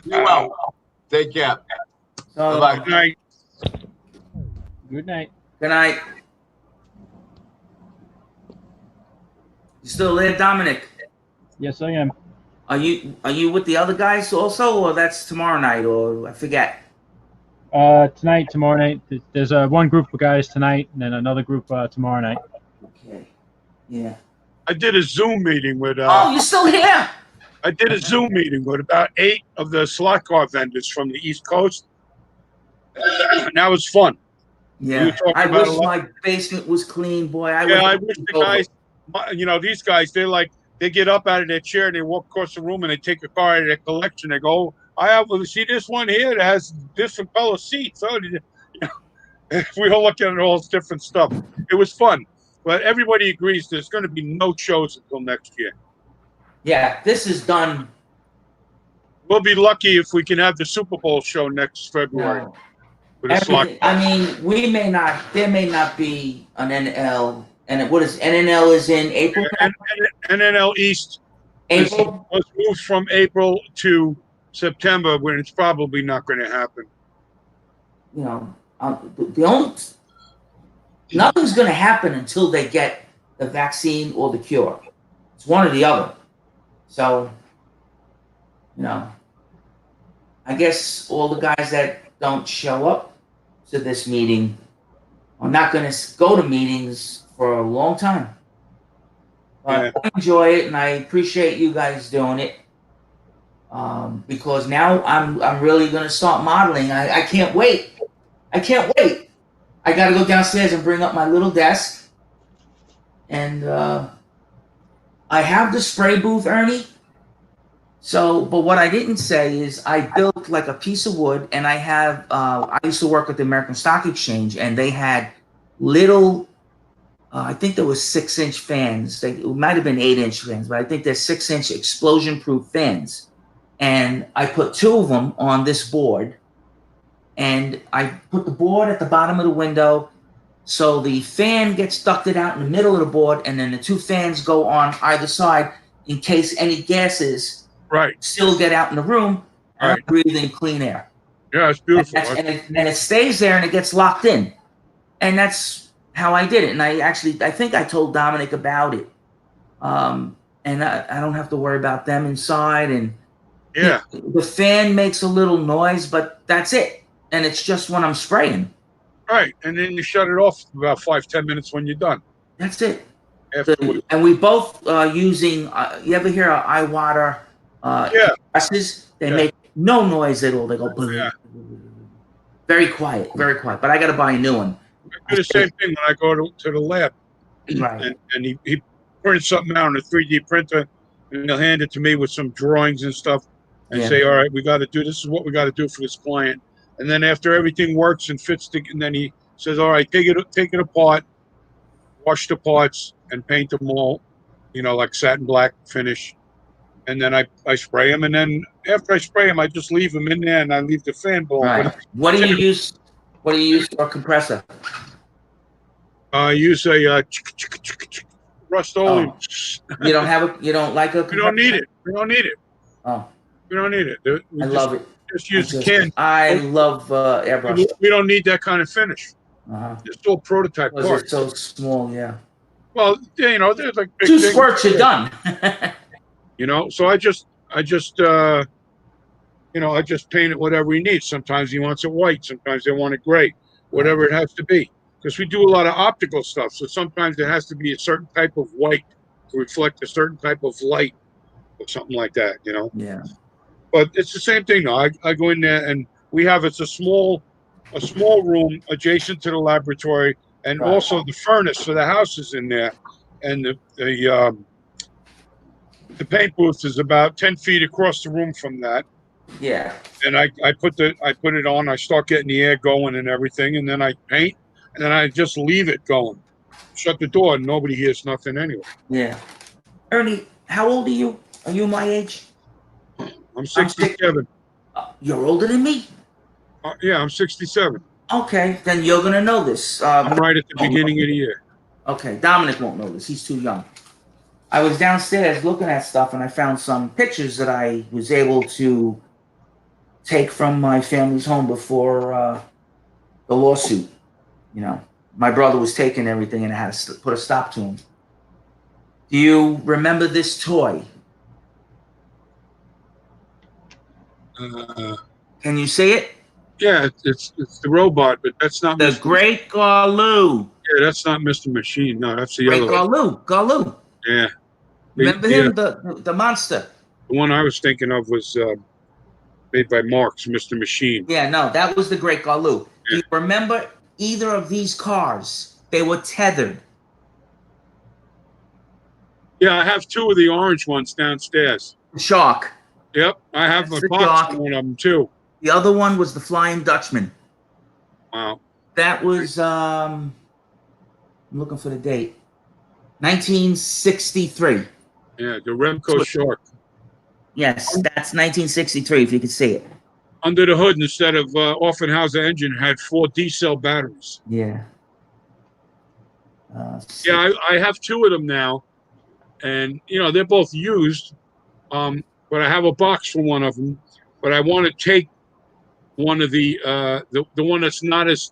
Be well. Take care. So Bye-bye. long. Good night. Good night. Good night. You still there, Dominic? Yes, I am. Are you with the other guys also, or that's tomorrow night, or I forget? Tonight, tomorrow night. There's one group of guys tonight, and then another group tomorrow night. Okay. Yeah. I did a Zoom meeting with. Oh, you're still here? I did a Zoom meeting with about 8 of the slot car vendors from the East Coast. And that was fun. We were Yeah. talking I about wish a lot- my basement was clean, boy. I wish the guys, these guys, they get up out of their chair and they walk across the room and they take a car out of their collection. They go, see this one here that has different color seats. Oh, we all look at all this different stuff. It was fun. But everybody agrees there's going to be no shows until next year. Yeah, this is done. We'll be lucky if we can have the Super Bowl show next February. No. With a slot. I mean, there may not be an NL, and what is NNL is in April? NNL East April? was moved from April to September, when it's probably not going to happen. You know, nothing's going to happen until they get the vaccine or the cure. It's one or the other. So, I guess all the guys that don't show up to this meeting are not going to go to meetings for a long time. But I enjoy it, and I appreciate you guys doing it. Because now I'm really going to start modeling. I can't wait. I can't wait. I got to go downstairs and bring up my little desk. And I have the spray booth, Ernie. So, but what I didn't say is I built like a piece of wood, and I have, I used to work with the American Stock Exchange, and they had little, I think there was 6-inch fans. It might have been 8-inch fans, but I think they're 6-inch explosion-proof fans. And I put 2 of them on this board, and I put the board at the bottom of the window, so the fan gets ducted out in the middle of the board, and then the 2 fans go on either side in case any gases still get out in the room and I'm breathing clean air. Yeah, it's beautiful. And it stays there and it gets locked in. And that's how I did it. And I think I told Dominic about it. And I don't have to worry about them inside. And the fan makes a little noise, but that's it. And it's just when I'm spraying. Right. And then you shut it off for about 5-10 minutes when you're done. That's it. Afterwards. And we both using, you ever hear an eye water presses? They make no noise at all. They go very quiet, very quiet. But I got to buy a new one. I do the same thing when I go to the lab. Right. And he prints something out on a 3D printer, and he'll hand it to me with some drawings and stuff and say, all right, we got to do, this is what we got to do for this client. And then after everything works and fits, and then he says, all right, take it apart, wash the parts, and paint them all, like satin black finish. And then I spray them, and then after I spray them, I just leave them in there, and I leave the fan blowing. Right. What do you use for a compressor? I use a Rust-Oleum. You don't like a compressor? We don't need it. We don't need it. Oh. We don't need it. I love it. Just use the can. I love airbrush. We don't need that kind of finish. It's still prototype parts. It's so small, yeah. Well, there's like big 2 squirts, you're done. So I just paint it whatever he needs. Sometimes he wants it white. Sometimes they want it gray. Whatever it has to be. Because we do a lot of optical stuff. So sometimes it has to be a certain type of white to reflect a certain type of light or something like that, Yeah. But it's the same thing, though. I go in there, and it's a small room adjacent to the laboratory, and also the furnace for the house is in there. and the paint booth is about 10 feet across the room from that. Yeah. And I put it on. I start getting the air going and everything, and then I paint, and then I just leave it going. Shut the door, and nobody hears nothing anyway. Yeah. Ernie, how old are you? Are you my age? I'm 67. You're older than me? Yeah, I'm 67. Okay, then you're gonna know this. I'm right at the beginning of the year. Okay, Dominic won't know this. He's too young. I was downstairs looking at stuff, and I found some pictures that I was able to take from my family's home before the lawsuit. You know, my brother was taking everything, and I had to put a stop to him. Do you remember this toy? Can you see it? Yeah, it's the robot, but that's not The Mr. Great Galoo. Yeah, that's not Mr. Machine. No, that's the Great other one. Galoo. Yeah. Remember him, the monster? The one I was thinking of was made by Marx, Mr. Machine. Yeah, no, that was the Great Galoo. Yeah. Do you remember either of these cars? They were tethered. Yeah, I have two of the orange ones downstairs. Shark. Yep, I have That's a the box Shark. on one of them too. The other one was the Flying Dutchman. Wow. That was I'm looking for the date. 1963. Yeah, the Remco Shark. Yes, that's 1963. If you could see it. Under the hood, instead of Offenhauser engine, had 4 D-cell batteries. Yeah. Yeah, I have 2 of them now, and they're both used. But I have a box for one of them. But I want to take one of the one that's not as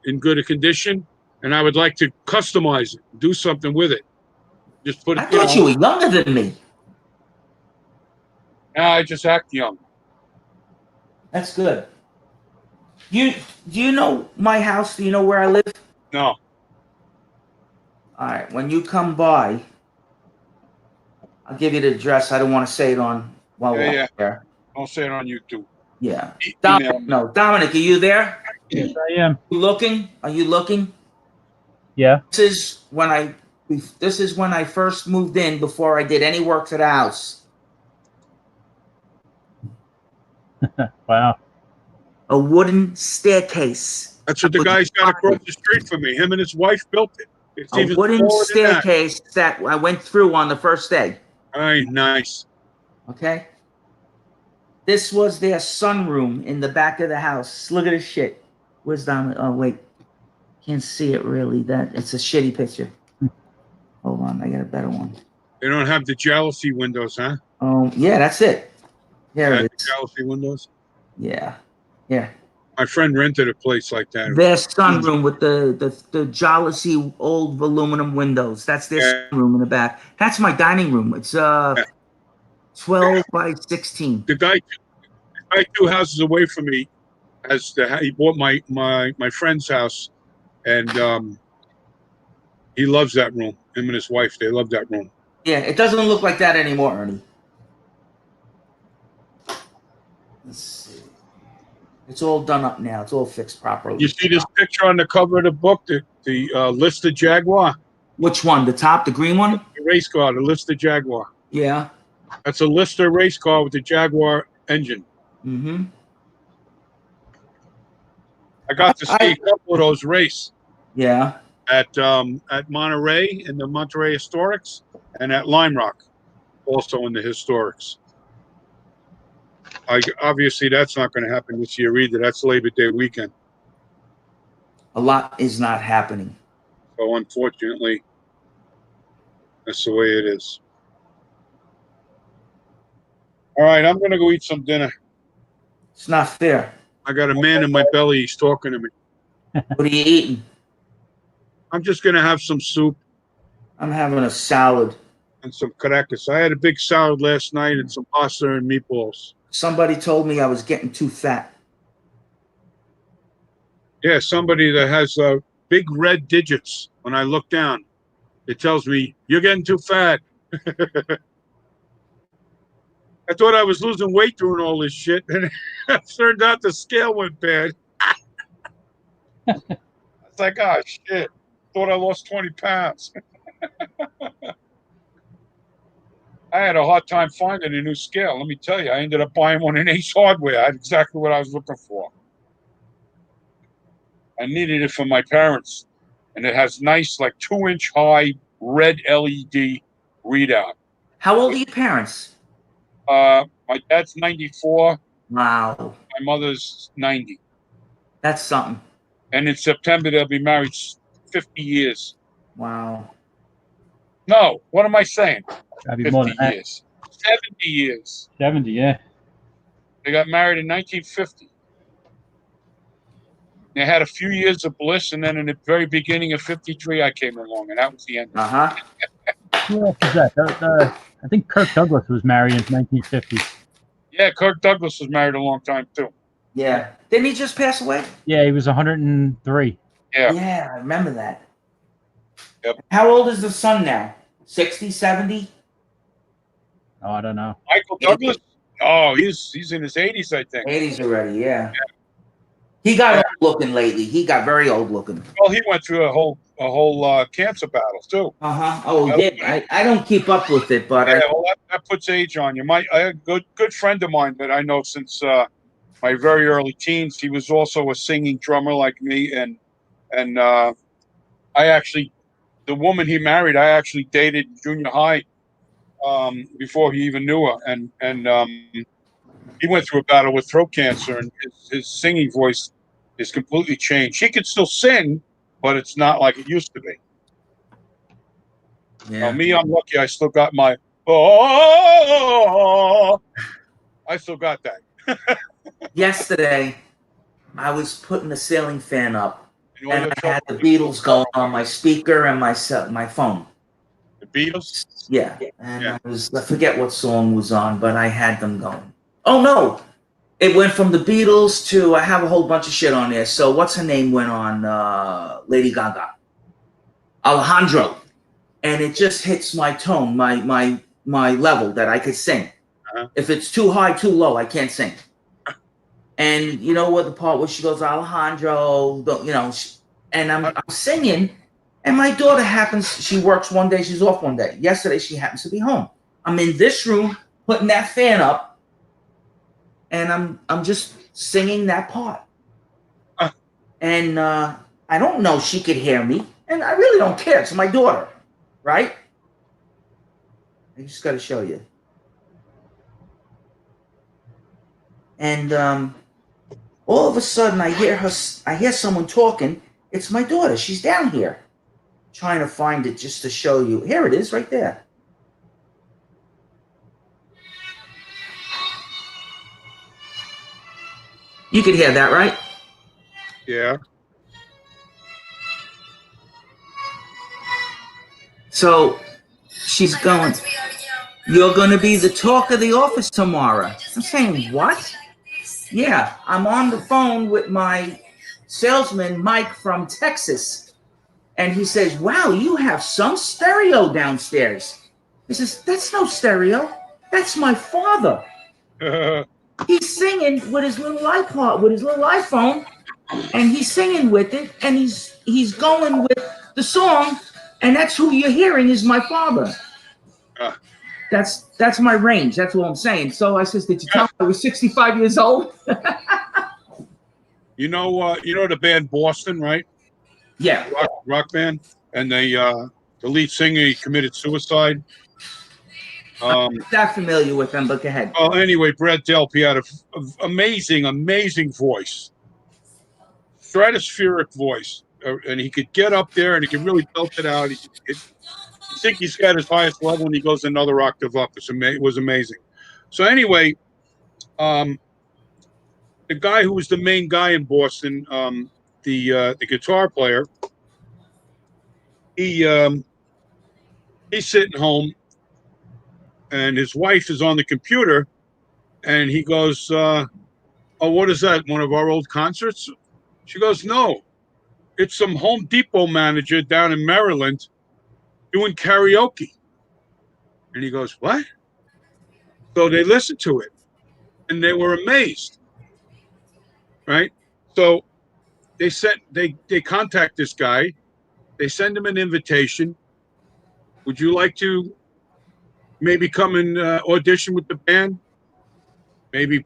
in good a condition, and I would like to customize it, do something with it. Just put it. I thought you were younger than me. I just act young. That's good. Do you know my house? Do you know where I live? No. All right. When you come by, I'll give you the address. I don't want to say it on while we're there. Don't say it on YouTube. Yeah. Dominic, are you there? Yes, I am. Are you looking? Yeah. This is when I first moved in before I did any work to the house. Wow. A wooden staircase. That's what the guy's got across the street from me. Him and his wife built it. It's a wooden staircase that I went through on the first day. All right, nice. Okay. This was their sunroom in the back of the house. Look at this shit. Where's Dominic? Oh wait, can't see it really. It's a shitty picture. Hold on, I got a better one. They don't have the jealousy windows, huh? Yeah, that's it. There it is. Jealousy windows. Yeah, yeah. My friend rented a place like that. Their sunroom with the jealousy old aluminum windows. That's their sunroom in the back. That's my dining room. It's 12 by 16. The guy 2 houses away from me he bought my friend's house, and he loves that room. Him and his wife, they love that room. Yeah, it doesn't look like that anymore, Ernie. Let's see. It's all done up now. It's all fixed properly. You see this picture on the cover of the book, the Lister Jaguar? Which one? The top, the green one? The race car, the Lister Jaguar. Yeah. That's a Lister race car with the Jaguar engine. Mm-hmm. I got to see a couple of those race. Yeah. At Monterey in the Monterey Historics, and at Lime Rock, also in the Historics. Obviously, that's not going to happen this year either. That's Labor Day weekend. A lot is not happening. So unfortunately, that's the way it is. All right, I'm going to go eat some dinner. It's not fair. I got a man in my belly. He's talking to me. What are you eating? I'm just going to have some soup. I'm having a salad. And some caracas. I had a big salad last night and some pasta and meatballs. Somebody told me I was getting too fat. Yeah, somebody that has big red digits. When I look down, it tells me, you're getting too fat. I thought I was losing weight doing all this shit, and it turned out the scale went bad. It's like, oh, shit. Thought I lost 20 pounds. I had a hard time finding a new scale. Let me tell you, I ended up buying one in Ace Hardware. I had exactly what I was looking for. I needed it for my parents, and it has nice, like 2-inch high red LED readout. How old are your parents? My dad's 94. Wow, My mother's 90. that's something. And in September, they'll be married 50 years. Wow. No, what am I saying? Gotta be more 50 than that. years. 70 years. 70, yeah. They got married in 1950. They had a few years of bliss, and then in the very beginning of 53, I came along, and that was the end. Uh-huh. Who else was that? I think Kirk Douglas was married in 1950. Yeah, Kirk Douglas was married a long time, too. Yeah. Didn't he just pass away? Yeah, he was 103. Yeah. Yeah, I remember that. Yep. How old is the son now? 60, 70? Oh, I don't know. Michael Douglas? Oh, he's in his 80s, I think. 80s already, yeah. He got old looking lately. He got very old looking. Well, he went through a whole cancer battle, too. Uh-huh. Oh, he did. I don't keep up with it, but Yeah, well, that puts age on you. I had a good friend of mine that I know since my very early teens. He was also a singing drummer like me, and I actually, the woman he married, I actually dated in junior high before he even knew her, and he went through a battle with throat cancer, and his singing voice is completely changed. He can still sing, but it's not like it used to be. yeah. Me, I'm lucky. I still got my oh. I still got that. Yesterday, I was putting the ceiling fan up, You know and what I had the Beatles going on my speaker and my phone. The Beatles? Yeah, and Yeah. I forget what song was on, but I had them going. Oh no, it went from the Beatles to I have a whole bunch of shit on there. So what's her name went on? Lady Gaga, Alejandro, and it just hits my tone, my level that I could sing. Uh-huh. If it's too high, too low, I can't sing. And you know what the part where she goes, Alejandro, and I'm singing, and my daughter she works one day, she's off one day. Yesterday, she happens to be home. I'm in this room putting that fan up, and I'm just singing that part. And I don't know if she could hear me, and I really don't care. It's my daughter, right? I just got to show you. And all of a sudden, I hear someone talking. It's my daughter. She's down here. Trying to find it just to show you. Here it is, right there. You could hear that, right? Yeah. So she's going, you're going to be the talk of the office tomorrow. I'm saying, what? Yeah, I'm on the phone with my salesman, Mike, from Texas. And he says, wow, you have some stereo downstairs. He says, that's no stereo. That's my father. He's singing with his little iPod, with his little iPhone, and he's singing with it, and he's going with the song, and that's who you're hearing is my father. That's my range. That's what I'm saying. So I says, did you tell me I was 65 years old? You know the band Boston, right? Yeah. Rock band, and the lead singer, he committed suicide. I'm not familiar with them, but go ahead. Well, anyway, Brad Delp, he had an amazing voice, stratospheric voice, and he could get up there and he could really belt it out. I think he's got his highest level, and he goes another octave up. It was amazing. So anyway, the guy who was the main guy in Boston, the guitar player, he's sitting home, and his wife is on the computer, and he goes, "Oh, what is that? One of our old concerts?" She goes, "No, it's some Home Depot manager down in Maryland doing karaoke." And he goes, "What?" So they listened to it, and they were amazed, right? So they contact this guy. They send him an invitation. Would you like to maybe come and audition with the band, maybe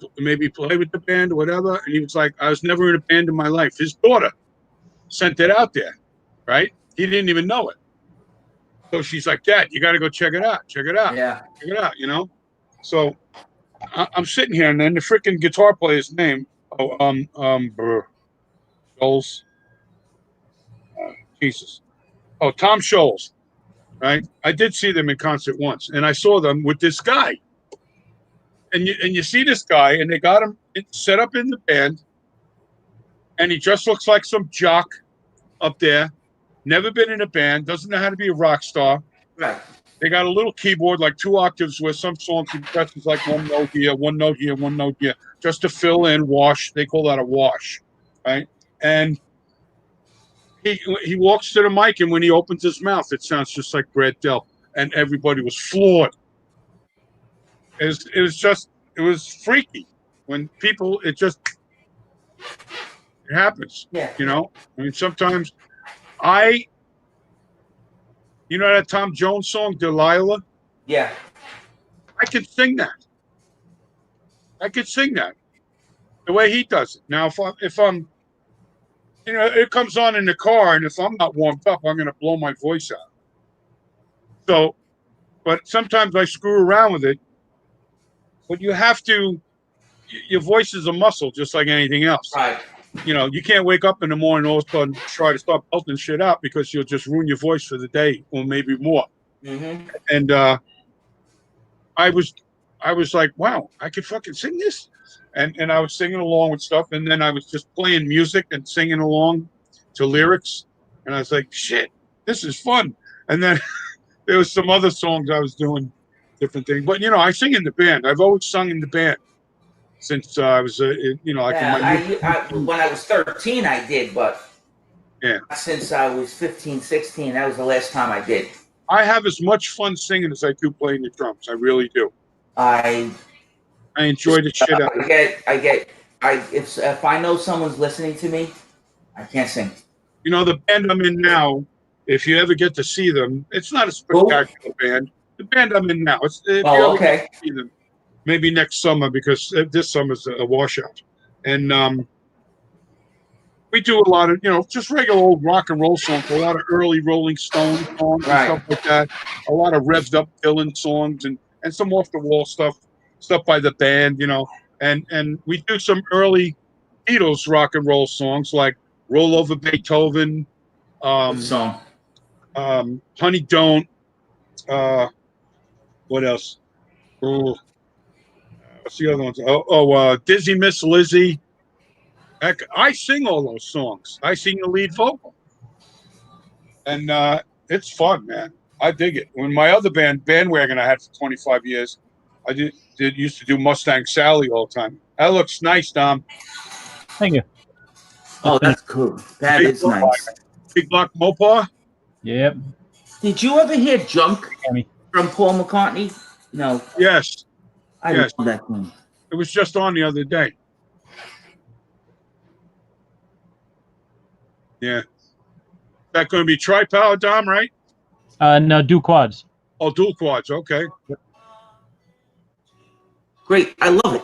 play with the band or whatever. And he was like, I was never in a band in my life. His daughter sent it out there, right? He didn't even know it. So she's like, Dad, you got to go check it out. Check it out. Yeah. Check it out, you know? So I'm sitting here, and then the freaking guitar player's name, Scholes. Jesus. Oh, Tom Scholes, right? I did see them in concert once, and I saw them with this guy. And you see this guy, and they got him set up in the band, and he just looks like some jock up there. Never been in a band, doesn't know how to be a rock star. Right. They got a little keyboard, like 2 octaves, where some songs he presses like one note here, one note here, one note here, just to fill in, wash. They call that a wash, right? And he walks to the mic, and when he opens his mouth, it sounds just like Brad Delp, and everybody was floored. It was freaky when people. It happens. Yeah. You know, I mean, sometimes you know that Tom Jones song, Delilah? Yeah. I could sing that. I could sing that the way he does it. Now, if I'm, you know, it comes on in the car, and if I'm not warmed up, I'm going to blow my voice out. So, but sometimes I screw around with it. But you have to. Your voice is a muscle, just like anything else. Right. You know, you can't wake up in the morning and all of a sudden try to start belting shit out, because you'll just ruin your voice for the day, or maybe more. Mm-hmm. And I was like, wow, I could fucking sing this, and I was singing along with stuff, and then I was just playing music and singing along to lyrics, and I was like, shit, this is fun. And then there was some other songs I was doing different things, but you know, I sing in the band. I've always sung in the band since I was, you know, like when I was 13, I did, but yeah, since I was 15, 16, that was the last time I did. I have as much fun singing as I do playing the drums. I really do. I enjoy the shit out. If I know someone's listening to me, I can't sing. You know, the band I'm in now, if you ever get to see them, it's not a spectacular band. The band I'm in now, okay. See them, maybe next summer, because this summer's a washout. And we do a lot of, you know, just regular old rock and roll songs, a lot of early Rolling Stone songs and stuff like that, a lot of revved up Dylan songs, and some off the wall stuff by the band, you know, and we do some early Beatles rock and roll songs like Roll Over Beethoven, song. Honey Don't, what else? Oh, what's the other ones? Dizzy Miss Lizzie. Heck, I sing all those songs. I sing the lead vocal, and it's fun, man. I dig it. When my other band, Bandwagon, I had for 25 years, I used to do Mustang Sally all the time. That looks nice, Dom. Thank you. Oh, that's cool. That is nice. Big Block Mopar. Yep. Did you ever hear Junk from Paul McCartney? No. Yes. I love that one. It was just on the other day. Yeah. That going to be tri-power, Dom, right? No, dual quads. Oh, dual quads. Okay. Great. I love it.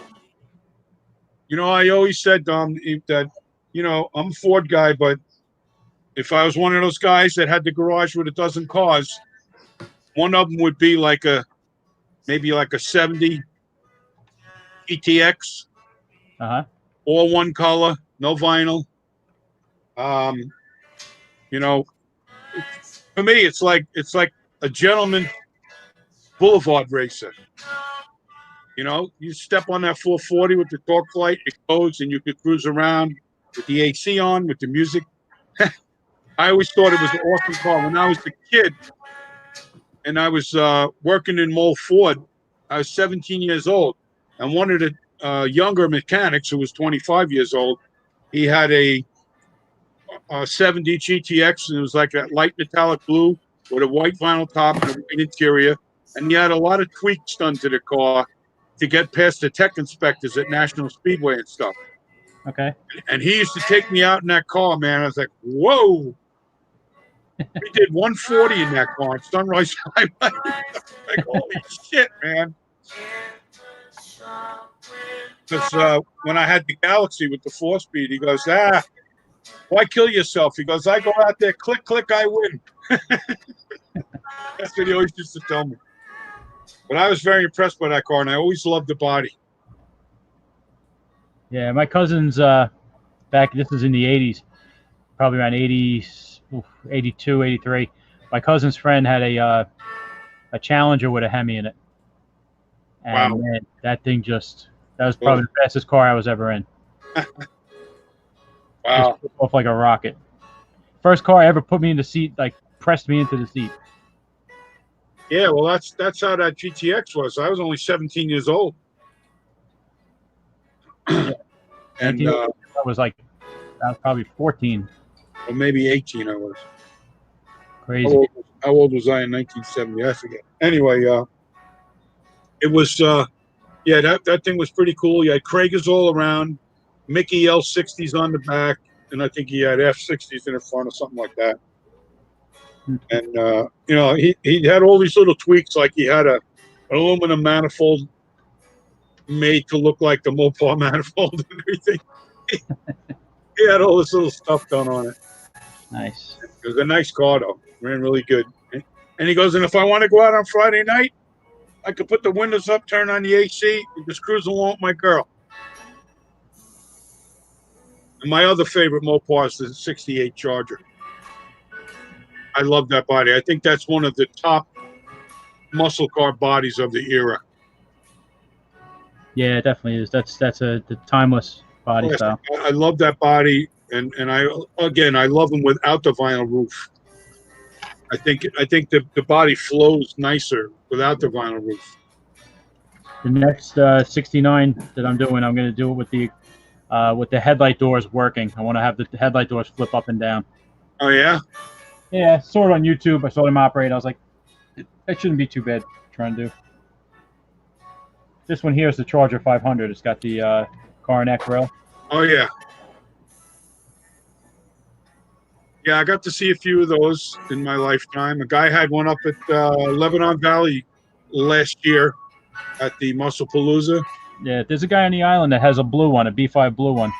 You know, I always said, Dom, that, you know, I'm a Ford guy, but if I was one of those guys that had the garage with a dozen cars, one of them would be maybe like a 70 ETX. All one color, no vinyl. You know, for me, it's like a gentleman boulevard racer. You know, you step on that 440 with the torque light, it goes, and you could cruise around with the AC on, with the music. I always thought it was an awesome car. When I was a kid and I was working in Mole Ford, I was 17 years old, and one of the younger mechanics, who was 25 years old, he had a 70 GTX, and it was like a light metallic blue with a white vinyl top and a white interior, and he had a lot of tweaks done to the car to get past the tech inspectors at National Speedway and stuff. Okay. And he used to take me out in that car, man. I was like, whoa. We did 140 in that car on Sunrise Highway. Like, holy shit, man. Because when I had the Galaxy with the 4-speed, he goes, why kill yourself? He goes, I go out there, click, click, I win. That's what he always used to tell me. But I was very impressed by that car, and I always loved the body. Yeah, my cousins back, this was in the 80s, probably around 80, 82, 83. My cousin's friend had a Challenger with a Hemi in it. And Wow. man, that was probably the fastest car I was ever in. Wow. Just took off like a rocket. First car I ever put me in the seat, like pressed me into the seat. Yeah, well, that's how that GTX was. I was only 17 years old. And I was probably 14. or maybe 18 I was. Crazy. How old was I in 1970? I forget. Anyway, it was that thing was pretty cool. You had Kragers all around, Mickey L60s on the back, and I think he had F60s in the front or something like that. And he had all these little tweaks, like he had an aluminum manifold made to look like the Mopar manifold and everything. He had all this little stuff done on it. Nice. It was a nice car, though. Ran really good. And he goes, and if I want to go out on Friday night, I could put the windows up, turn on the AC, and just cruise along with my girl. And my other favorite Mopar is the 68 Charger. I love that body. I think that's one of the top muscle car bodies of the era. Yeah, it definitely is. That's the timeless body style. I love that body, and I love them without the vinyl roof. I think the body flows nicer without the vinyl roof. The next 69 that I'm doing, I'm going to do it with the headlight doors working. I want to have the headlight doors flip up and down. Oh yeah. Yeah, saw it on YouTube. I saw them operate. I was like, that shouldn't be too bad to try and do. This one here is the Charger 500. It's got the Coronet grill. Oh yeah. Yeah, I got to see a few of those in my lifetime. A guy had one up at Lebanon Valley last year at the Muscle Palooza. Yeah, there's a guy on the island that has a blue one, a B5 blue one.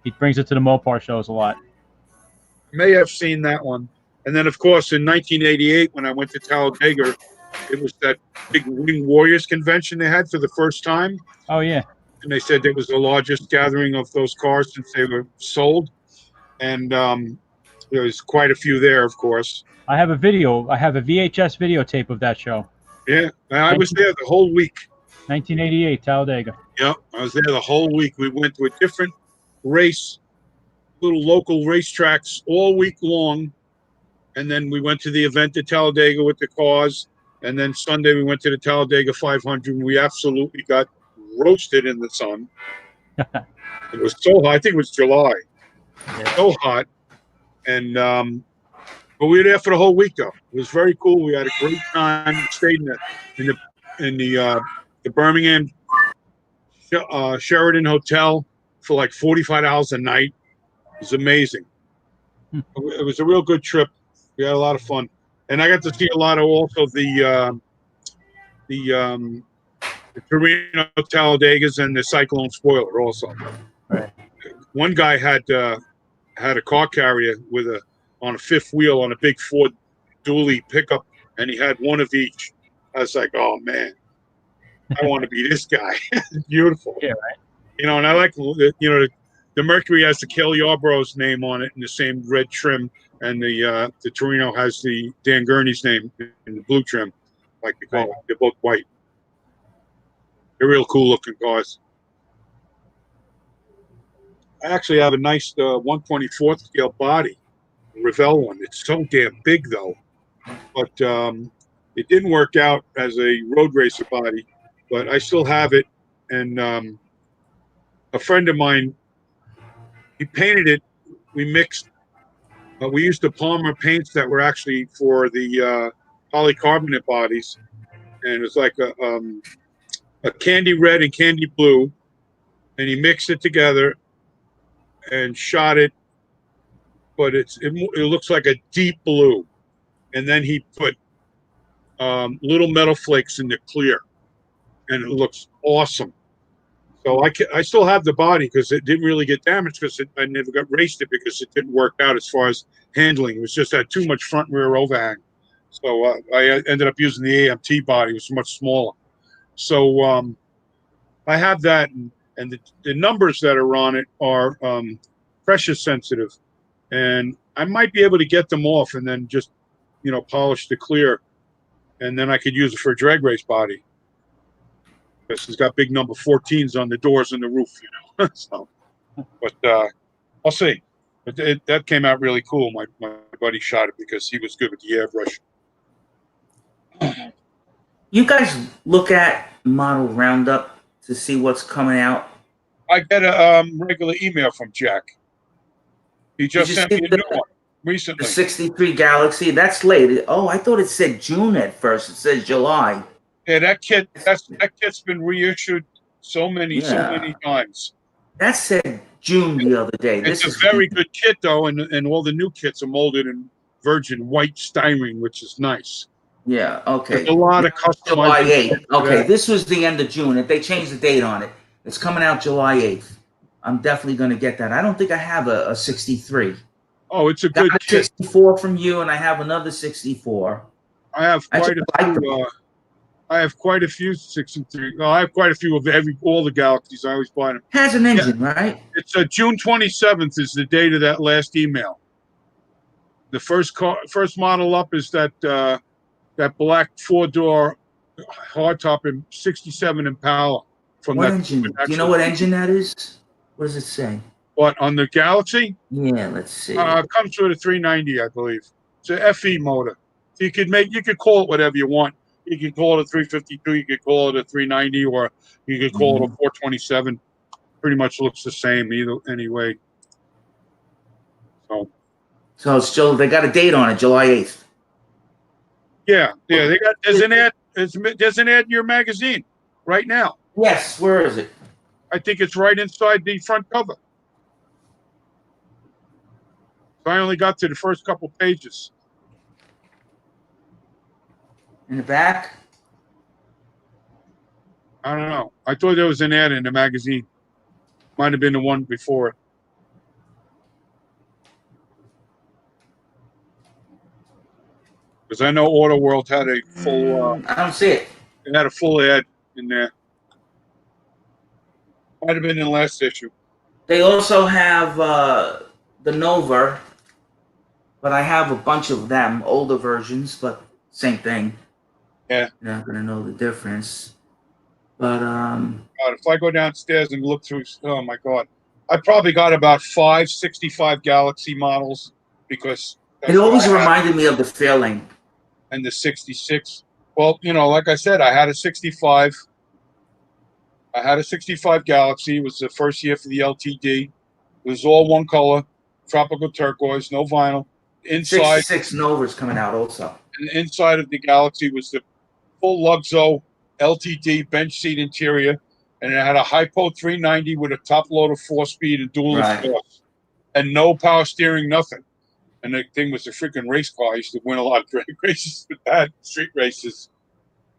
He brings it to the Mopar shows a lot. May have seen that one. And then, of course, in 1988, when I went to Talladega, it was that big Wing Warriors convention they had for the first time. Oh, yeah. And they said it was the largest gathering of those cars since they were sold. And there was quite a few there, of course. I have a VHS videotape of that show. Yeah, I was there the whole week. 1988, Talladega. Yep, I was there the whole week. We went to a different race, little local racetracks all week long. And then we went to the event at Talladega with the cars. And then Sunday we went to the Talladega 500. And we absolutely got roasted in the sun. It was so hot. I think it was July. Yeah. So hot. And but we were there for the whole week, though. It was very cool. We had a great time. We stayed in the Birmingham Sheraton Hotel for like $45 a night. It was amazing. It was a real good trip. We had a lot of fun, and I got to see a lot of also the Torino Talladegas and the Cyclone Spoiler also. Right. One guy had a car carrier on a fifth wheel on a big Ford dually pickup, and he had one of each. I was like, oh man, I want to be this guy. Beautiful. Yeah, right. And I like the Mercury has the Cale Yarborough's name on it in the same red trim, and the Torino has the Dan Gurney's name in the blue trim, like they call it. They're both white. They're real cool looking cars. I actually have a nice 1/24 scale body, Revell one. It's so damn big though, but it didn't work out as a road racer body. But I still have it, and a friend of mine, he painted it. We mixed. We used the Palmer paints that were actually for the polycarbonate bodies, and it's like a candy red and candy blue, and he mixed it together and shot it, but it looks like a deep blue. and then he put little metal flakes in the clear, and it looks awesome. So I still have the body because it didn't really get damaged because I never got raced it because it didn't work out as far as handling. It was just had too much front and rear overhang. So I ended up using the AMT body, which was much smaller. So I have that, and the numbers that are on it are pressure sensitive, and I might be able to get them off and then just, polish the clear, and then I could use it for a drag race body. Because it's got big number 14s on the doors and the roof, So, but I'll see. But that came out really cool. My buddy shot it because he was good with the airbrush. You guys look at Model Roundup to see what's coming out? I get a regular email from Jack. He just sent me a new one recently. The 63 Galaxy, that's late. Oh, I thought it said June at first. It says July. Yeah, that kit's been reissued so many times. That said June the other day. It's a very good kit though, and all the new kits are molded in virgin white styrene, which is nice. Yeah, okay. There's a lot of customized. July 8th. Okay, this was the end of June. If they changed the date on it, it's coming out July 8th. I'm definitely going to get that. I don't think I have a 63. Oh, it's a good kit. 64 from you, and I have another 64. I have quite a few 63. No, I have quite a few of all the Galaxies. I always buy them. Has an engine, right? It's June 27th is the date of that last email. The first model up is that black 4-door hardtop in 67 Impala. From What that engine? Do you know what engine that is? What does it say? What, on the Galaxy? Yeah, let's see. It comes with a 390, I believe. It's an FE motor. You could call it whatever you want. You could call it a 352, you could call it a 390, or you could call it a 427. Pretty much looks the same anyway. So it's still, they got a date on it, July 8th. Yeah. There's an ad in your magazine right now. Yes, where is it? I think it's right inside the front cover. So I only got to the first couple pages. In the back? I don't know. I thought there was an ad in the magazine. Might have been the one before it. Because I know Auto World had a full. I don't see it. It had a full ad in there. Might have been in the last issue. They also have the Nova, but I have a bunch of them, older versions, but same thing. Yeah. You're not gonna know the difference. But God, if I go downstairs and look through, oh my God, I probably got about 5 65 Galaxy models because it always reminded me of the Fairlane. And the 66. Well, like I said, I had a 65. I had a 65 Galaxy. It was the first year for the LTD. It was all one color, tropical turquoise, no vinyl. Inside 66 Nova's coming out also. And the inside of the Galaxy was the full Luxo LTD bench seat interior, and it had a Hypo 390 with a top loader 4-speed and dual exhaust, and no power steering, nothing. And the thing was a freaking race car. I used to win a lot of drag races with that, street races.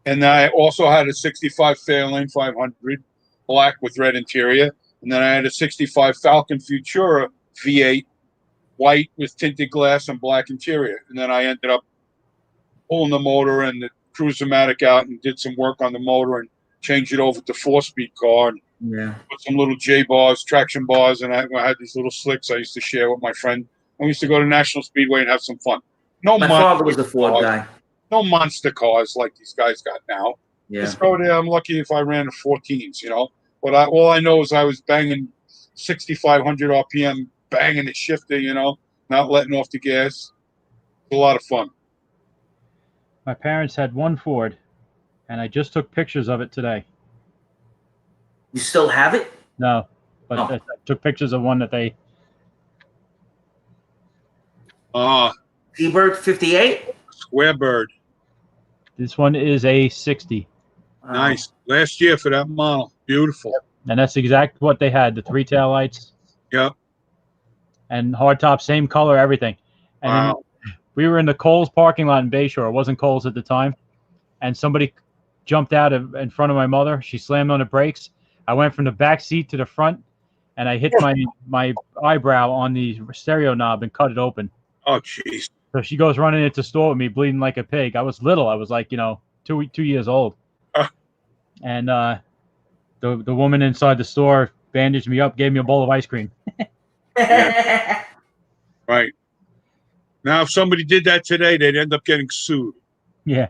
And I also had a 65 Fairlane 500, black with red interior. And then I had a 65 Falcon Futura V8, white with tinted glass and black interior. And then I ended up pulling the motor and the Cruiser-Matic out and did some work on the motor and changed it over to 4-speed car and put some little J-bars, traction bars, and I had these little slicks I used to share with my friend. We used to go to National Speedway and have some fun. My father was a Ford guy. No monster cars like these guys got now. Yeah. Just go there. I'm lucky if I ran the 14s, But all I know is I was banging 6,500 RPM, banging the shifter, not letting off the gas. It was a lot of fun. My parents had one Ford, and I just took pictures of it today. You still have it? No, but I took pictures of one that they... T-Bird 58? Square Bird. This one is a 60. Nice. Last year for that model. Beautiful. And that's exactly what they had, the 3 tail lights. Yep. And hardtop, same color, everything. And We were in the Kohl's parking lot in Bayshore. It wasn't Kohl's at the time, and somebody jumped out in front of my mother. She slammed on the brakes. I went from the back seat to the front, and I hit my eyebrow on the stereo knob and cut it open. Oh, jeez. So she goes running into the store with me, bleeding like a pig. I was little. I was like, 2 years old. And the woman inside the store bandaged me up, gave me a bowl of ice cream. Yeah. Right. Now, if somebody did that today, they'd end up getting sued. Yeah.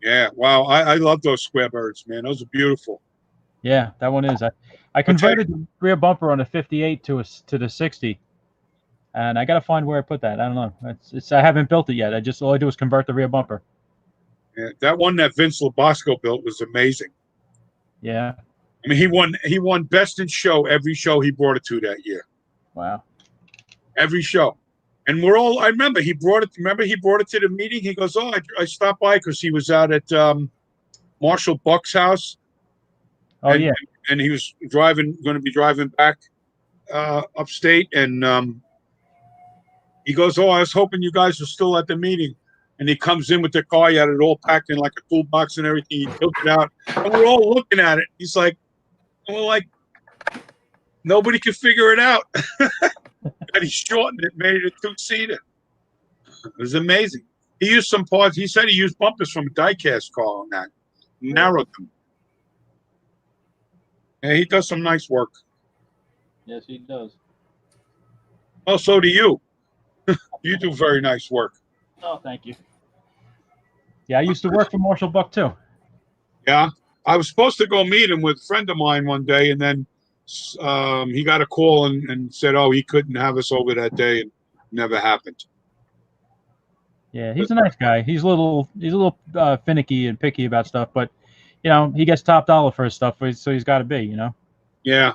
Yeah. Wow. I love those square birds, man. Those are beautiful. Yeah, that one is. I converted the rear bumper on a 58 to the 60, and I got to find where I put that. I don't know. I haven't built it yet. All I do is convert the rear bumper. Yeah, that one that Vince Labosco built was amazing. Yeah. I mean, he won best in show every show he brought it to that year. Wow. Every show. And I remember he brought it to the meeting. He goes, oh, I stopped by because he was out at Marshall Buck's house. Oh, yeah. And he was going to be driving back upstate. And he goes, oh, I was hoping you guys were still at the meeting. And he comes in with the car. He had it all packed in like a toolbox and everything. He took it out. And we're all looking at it. He's like, we're like, nobody could figure it out. And he shortened it, made it a 2-seater. It was amazing. He used some parts. He said he used bumpers from a die-cast car on that. Narrowed them. Yeah, he does some nice work. Yes, he does. Oh, so do you. You do very nice work. Oh, thank you. Yeah, I used to work for Marshall Buck, too. Yeah. I was supposed to go meet him with a friend of mine one day, and then he got a call and said, oh, he couldn't have us over that day, and never happened. Yeah, he's a nice guy. He's a little finicky and picky about stuff, but he gets top dollar for his stuff, so he's got to be, Yeah.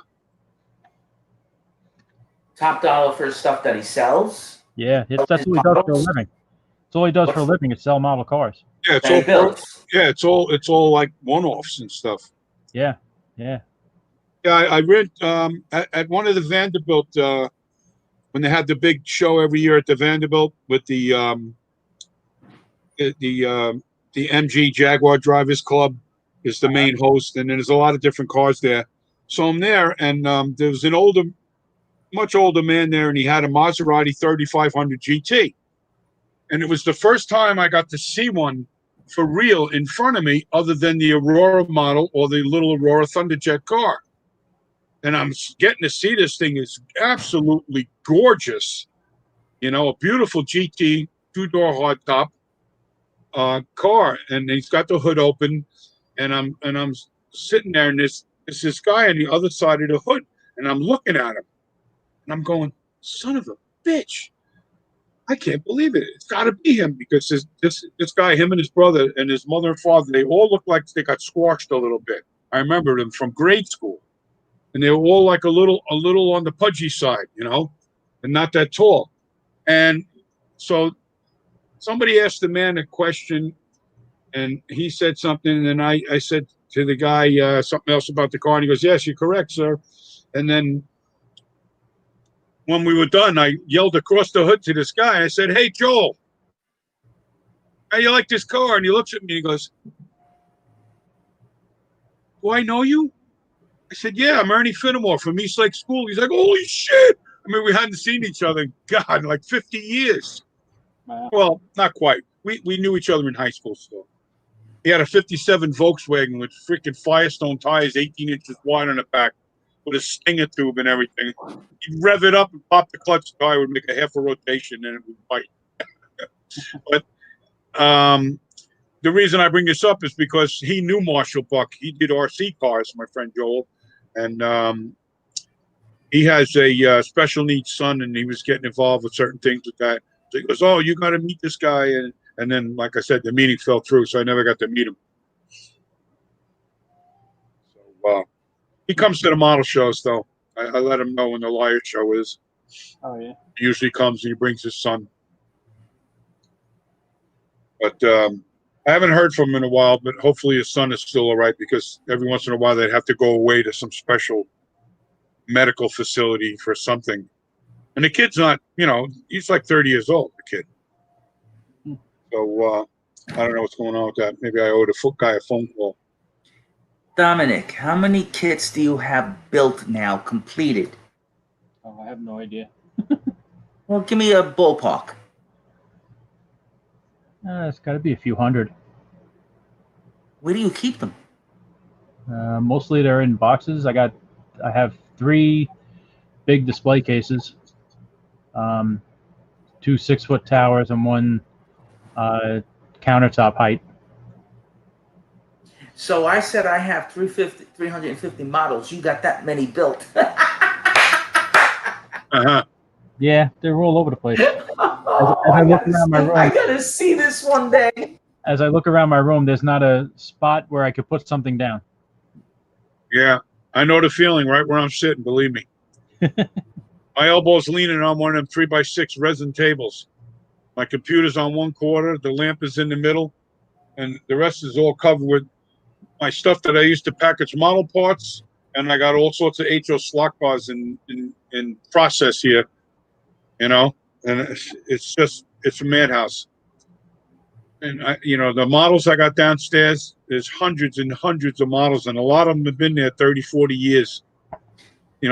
Top dollar for stuff that he sells. Yeah, that's what he does for a living. That's all he does for a living is sell model cars. Yeah, it's all like one-offs and stuff. Yeah, yeah. Yeah, I read at one of the Vanderbilt when they had the big show every year at the Vanderbilt with the MG Jaguar Drivers Club is the main host, and there's a lot of different cars there. So I'm there, and there was an much older man there, and he had a Maserati 3500 GT, and it was the first time I got to see one for real in front of me, other than the Aurora model or the little Aurora Thunderjet car. And I'm getting to see this thing. Is absolutely gorgeous. A beautiful GT 2-door hardtop car, and he's got the hood open, and I'm sitting there, and there's this guy on the other side of the hood, and I'm looking at him, and I'm going, son of a bitch. I can't believe it. It's got to be him, because this guy, him and his brother and his mother and father, they all look like they got squashed a little bit. I remember them from grade school. And they were all like a little on the pudgy side, and not that tall. And so somebody asked the man a question, and he said something, and I said to the guy something else about the car, and he goes, yes, you're correct, sir. And then when we were done, I yelled across the hood to this guy. I said, hey, Joel, how you like this car? And he looks at me and he goes, do I know you? I said, yeah, I'm Ernie Finnemore from East Lake School. He's like, holy shit. I mean, we hadn't seen each other, God, like 50 years. Wow. Well, not quite. We knew each other in high school still. He had a 57 Volkswagen with freaking Firestone tires, 18 inches wide on the back, with a stinger tube and everything. He'd rev it up and pop the clutch. The tire would make a half a rotation and it would bite. But the reason I bring this up is because he knew Marshall Buck. He did RC cars, my friend Joel. And he has a special needs son, and he was getting involved with certain things with that. So he goes, oh, you got to meet this guy. And then, like I said, the meeting fell through, so I never got to meet him. So he comes to the model shows, though. I let him know when the Liar show is. Oh, yeah. He usually comes and he brings his son. But I haven't heard from him in a while, but hopefully his son is still all right, because every once in a while they'd have to go away to some special medical facility for something. And the kid's not, he's like 30 years old, the kid. So I don't know what's going on with that. Maybe I owe the guy a phone call. Dominic, how many kits do you have built now, completed? Oh, I have no idea. Well, give me a ballpark. It's got to be a few hundred. Where do you keep them? Mostly they're in boxes. I have 3 big display cases, 2 6-foot towers, and 1 countertop height. So I said I have 350 models. You got that many built. Uh-huh. Yeah, they're all over the place. I gotta see this one day. As I look around my room, there's not a spot where I could put something down. Yeah, I know the feeling right where I'm sitting, believe me. My elbow's leaning on one of them 3x6 resin tables. My computer's on one quarter, the lamp is in the middle, and the rest is all covered with my stuff that I used to package model parts, and I got all sorts of HO slot bars in process here, and it's a madhouse. And the models I got downstairs, there's hundreds and hundreds of models, and a lot of them have been there 30, 40 years.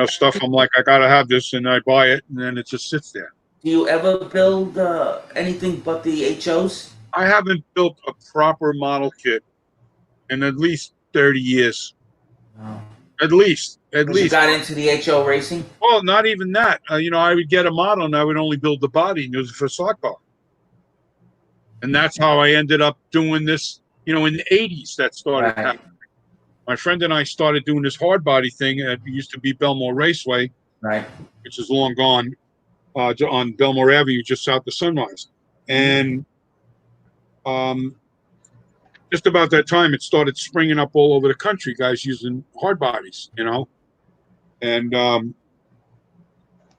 Stuff I'm like, I gotta have this, and I buy it, and then it just sits there. Do you ever build anything but the HOs? I haven't built a proper model kit in at least 30 years. Oh. At least. You got into the HO racing? Well, not even that. I would get a model, and I would only build the body and use it for slot car. And that's how I ended up doing this, in the 80s that started happening. My friend and I started doing this hard body thing at used to be Belmore Raceway, right, which is long gone, on Belmore Avenue, just south of Sunrise. And just about that time, it started springing up all over the country, guys using hard bodies, And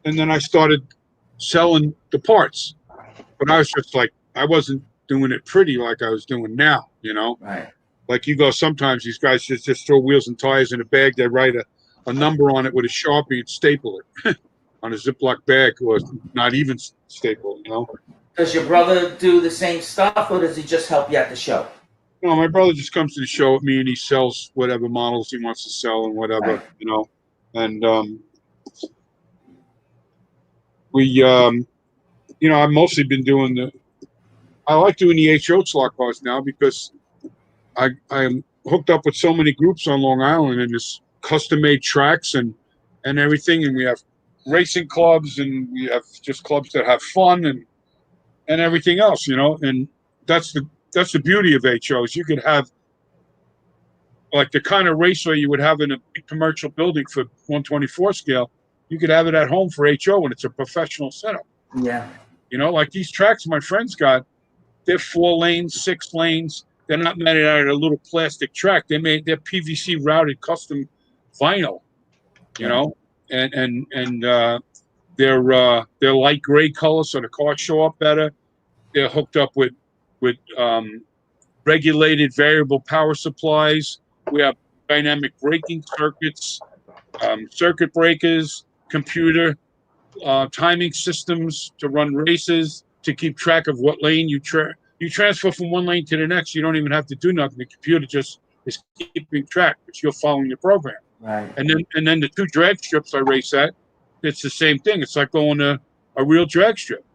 then I started selling the parts. But I was just like, I wasn't doing it pretty like I was doing now, Right. Like you go, sometimes these guys just throw wheels and tires in a bag. They write a number on it with a Sharpie and staple it on a Ziploc bag, or not even staple, Does your brother do the same stuff, or does he just help you at the show? No, my brother just comes to the show with me, and he sells whatever models he wants to sell and whatever, right. And I've mostly been doing I like doing the HO slot cars now because I'm hooked up with so many groups on Long Island and this custom-made tracks and everything, and we have racing clubs and we have just clubs that have fun and everything else, and that's the beauty of HOs. You could have like the kind of raceway you would have in a big commercial building for 124 scale. You could have it at home for HO, and it's a professional setup. Yeah. Like these tracks my friends got, they're 4 lanes, 6 lanes. They're not made out of a little plastic track. They're PVC routed custom vinyl, and they're light gray color, so the cars show up better. They're hooked up with regulated variable power supplies. We have dynamic braking circuits, circuit breakers, computer timing systems to run races, to keep track of what lane you transfer from one lane to the next. You don't even have to do nothing. The computer just is keeping track, but you're following the program. Right. And then the 2 drag strips I race at, it's the same thing. It's like going to a real drag strip.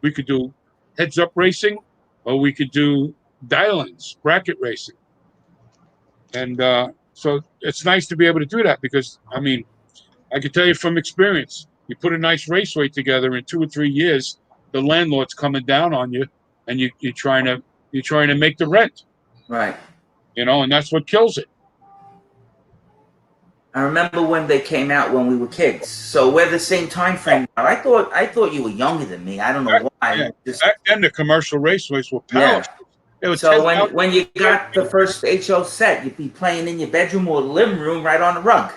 We could do heads-up racing, or we could do dial-ins, bracket racing. And so it's nice to be able to do that because, I can tell you from experience, you put a nice raceway together in 2 or 3 years, the landlord's coming down on you, and you're trying to make the rent. Right. And that's what kills it. I remember when they came out when we were kids. So we're the same time frame now. I thought you were younger than me. I don't know why. Yeah. Back then, the commercial raceways were power. Yeah. So when you got the first HO set, you'd be playing in your bedroom or living room right on the rug.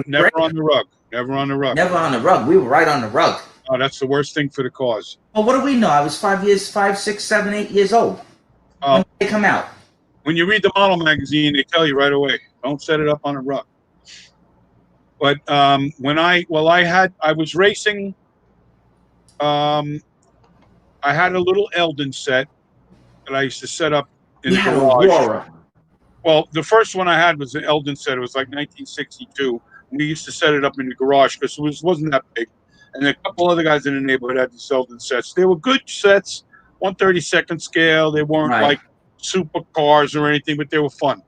Never on the rug. Never on the rug. Never on the rug. We were right on the rug. Oh, that's the worst thing for the cause. Well, what do we know? I was 5, 6, 7, 8 years old when they come out. When you read the model magazine, they tell you right away, don't set it up on a rug. But I was racing I had a little Eldon set that I used to set up in You the had garage. Aurora. Well, the first one I had was an Eldon set. It was like 1962. We used to set it up in the garage because it wasn't that big. And a couple other guys in the neighborhood had these Eldon sets. They were good sets, 1/32 scale. They weren't Right. like super cars or anything, but they were fun.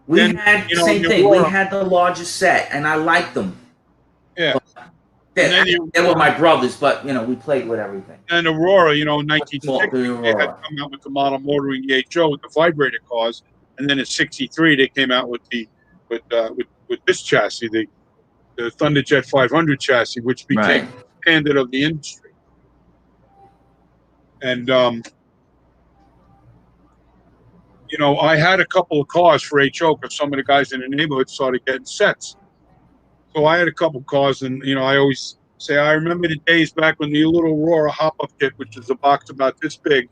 We Then, had you know, same the thing. We Aurora- had the largest set, and I liked them. Yeah. They, And then they were my brothers, but you know, we played with everything. And Aurora, you know, in The 1960, they had Aurora. come out with the model motoring HO with the vibrator cars, and then in '63 they came out with the with this chassis, the Thunderjet 500 chassis, which became Right. standard of the industry. And you know, I had a couple of cars for HO because some of the guys in the neighborhood started getting sets. So I had a couple cars, and you know, I always say I remember the days back when the little Aurora hop-up kit, which is a box about this big,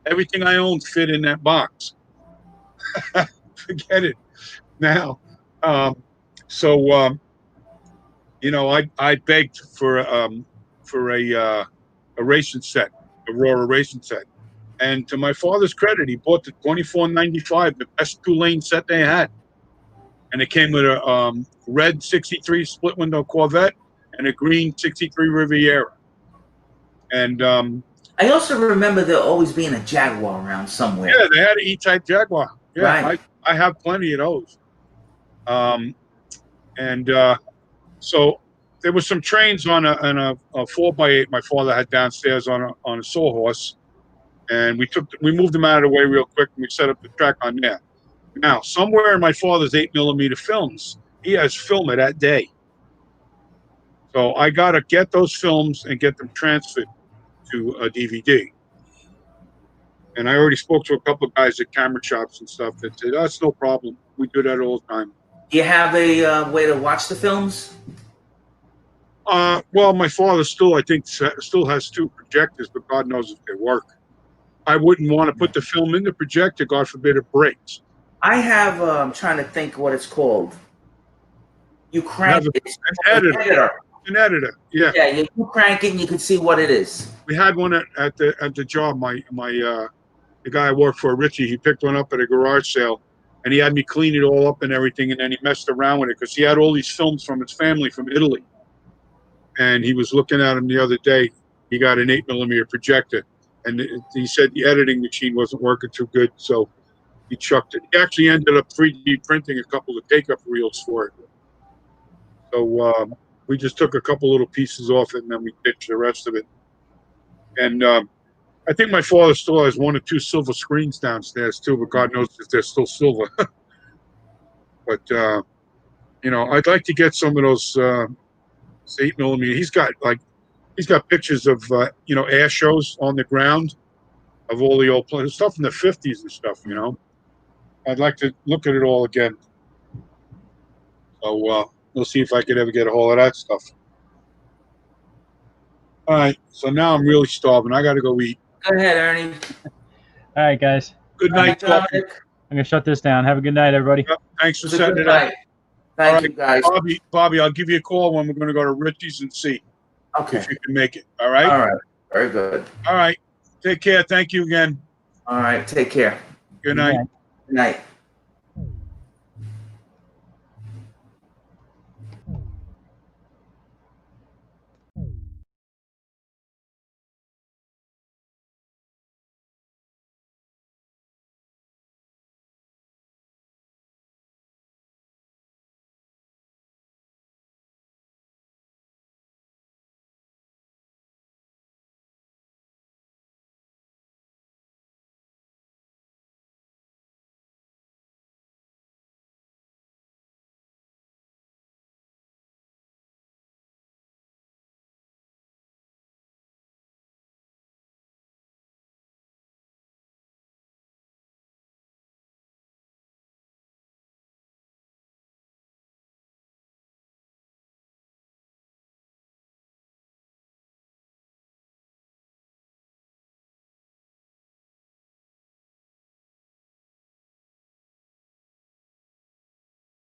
everything I owned fit in that box. Forget it now. You know, I begged for a racing set, Aurora racing set, and to my father's credit, he bought the 2495, the best 2-lane set they had, and it came with a red '63 split window Corvette and a green '63 Riviera, and I also remember there always being a Jaguar around somewhere. yeah, they had an E-type Jaguar. Yeah, Right. I have plenty of those. And so there was some trains on a 4x8 my father had downstairs on a sawhorse, and we moved them out of the way real quick, and we set up the track on there. Now, somewhere in my father's 8mm films, he has film of that day. So I got to get those films and get them transferred to a DVD. And I already spoke to a couple of guys at camera shops and stuff that said, that's no problem. We do that all the time. Do you have a way to watch the films? Well, my father still, I think, still has 2 projectors, but God knows if they work. I wouldn't want to put the film in the projector. God forbid it breaks. I have. I'm trying to think what it's called. You crank Have it. an editor. An editor, yeah. Yeah, you crank it and you can see what it is. We had one at the job. The guy I worked for, Richie, he picked one up at a garage sale, and he had me clean it all up and everything, and then he messed around with it because he had all these films from his family from Italy. And he was looking at them the other day. He got an 8mm projector, and he said the editing machine wasn't working too good, so he chucked it. He actually ended up 3D printing a couple of take-up reels for it. So we just took a couple little pieces off it, and then we ditched the rest of it. And I think my father still has 1 or 2 silver screens downstairs too, but God knows if they're still silver. But you know, I'd like to get some of those 8mm. He's got pictures of you know, air shows on the ground of all the old planes, stuff in the '50s and stuff. You know, I'd like to look at it all again. So we'll see if I could ever get a hold of that stuff. All right, so now I'm really starving. I got to go eat. Go ahead, Ernie. All right, guys. Good night, talking. Dominic. I'm gonna shut this down. Have a good night, everybody. Thanks for It was a setting good it up. night. Thank All you, guys. Bobby, I'll give you a call when we're going to go to Richie's and see Okay. if you can make it. All right. All right. Very good. All right. Take care. Thank you again. All right. Take care. Good night. Good night.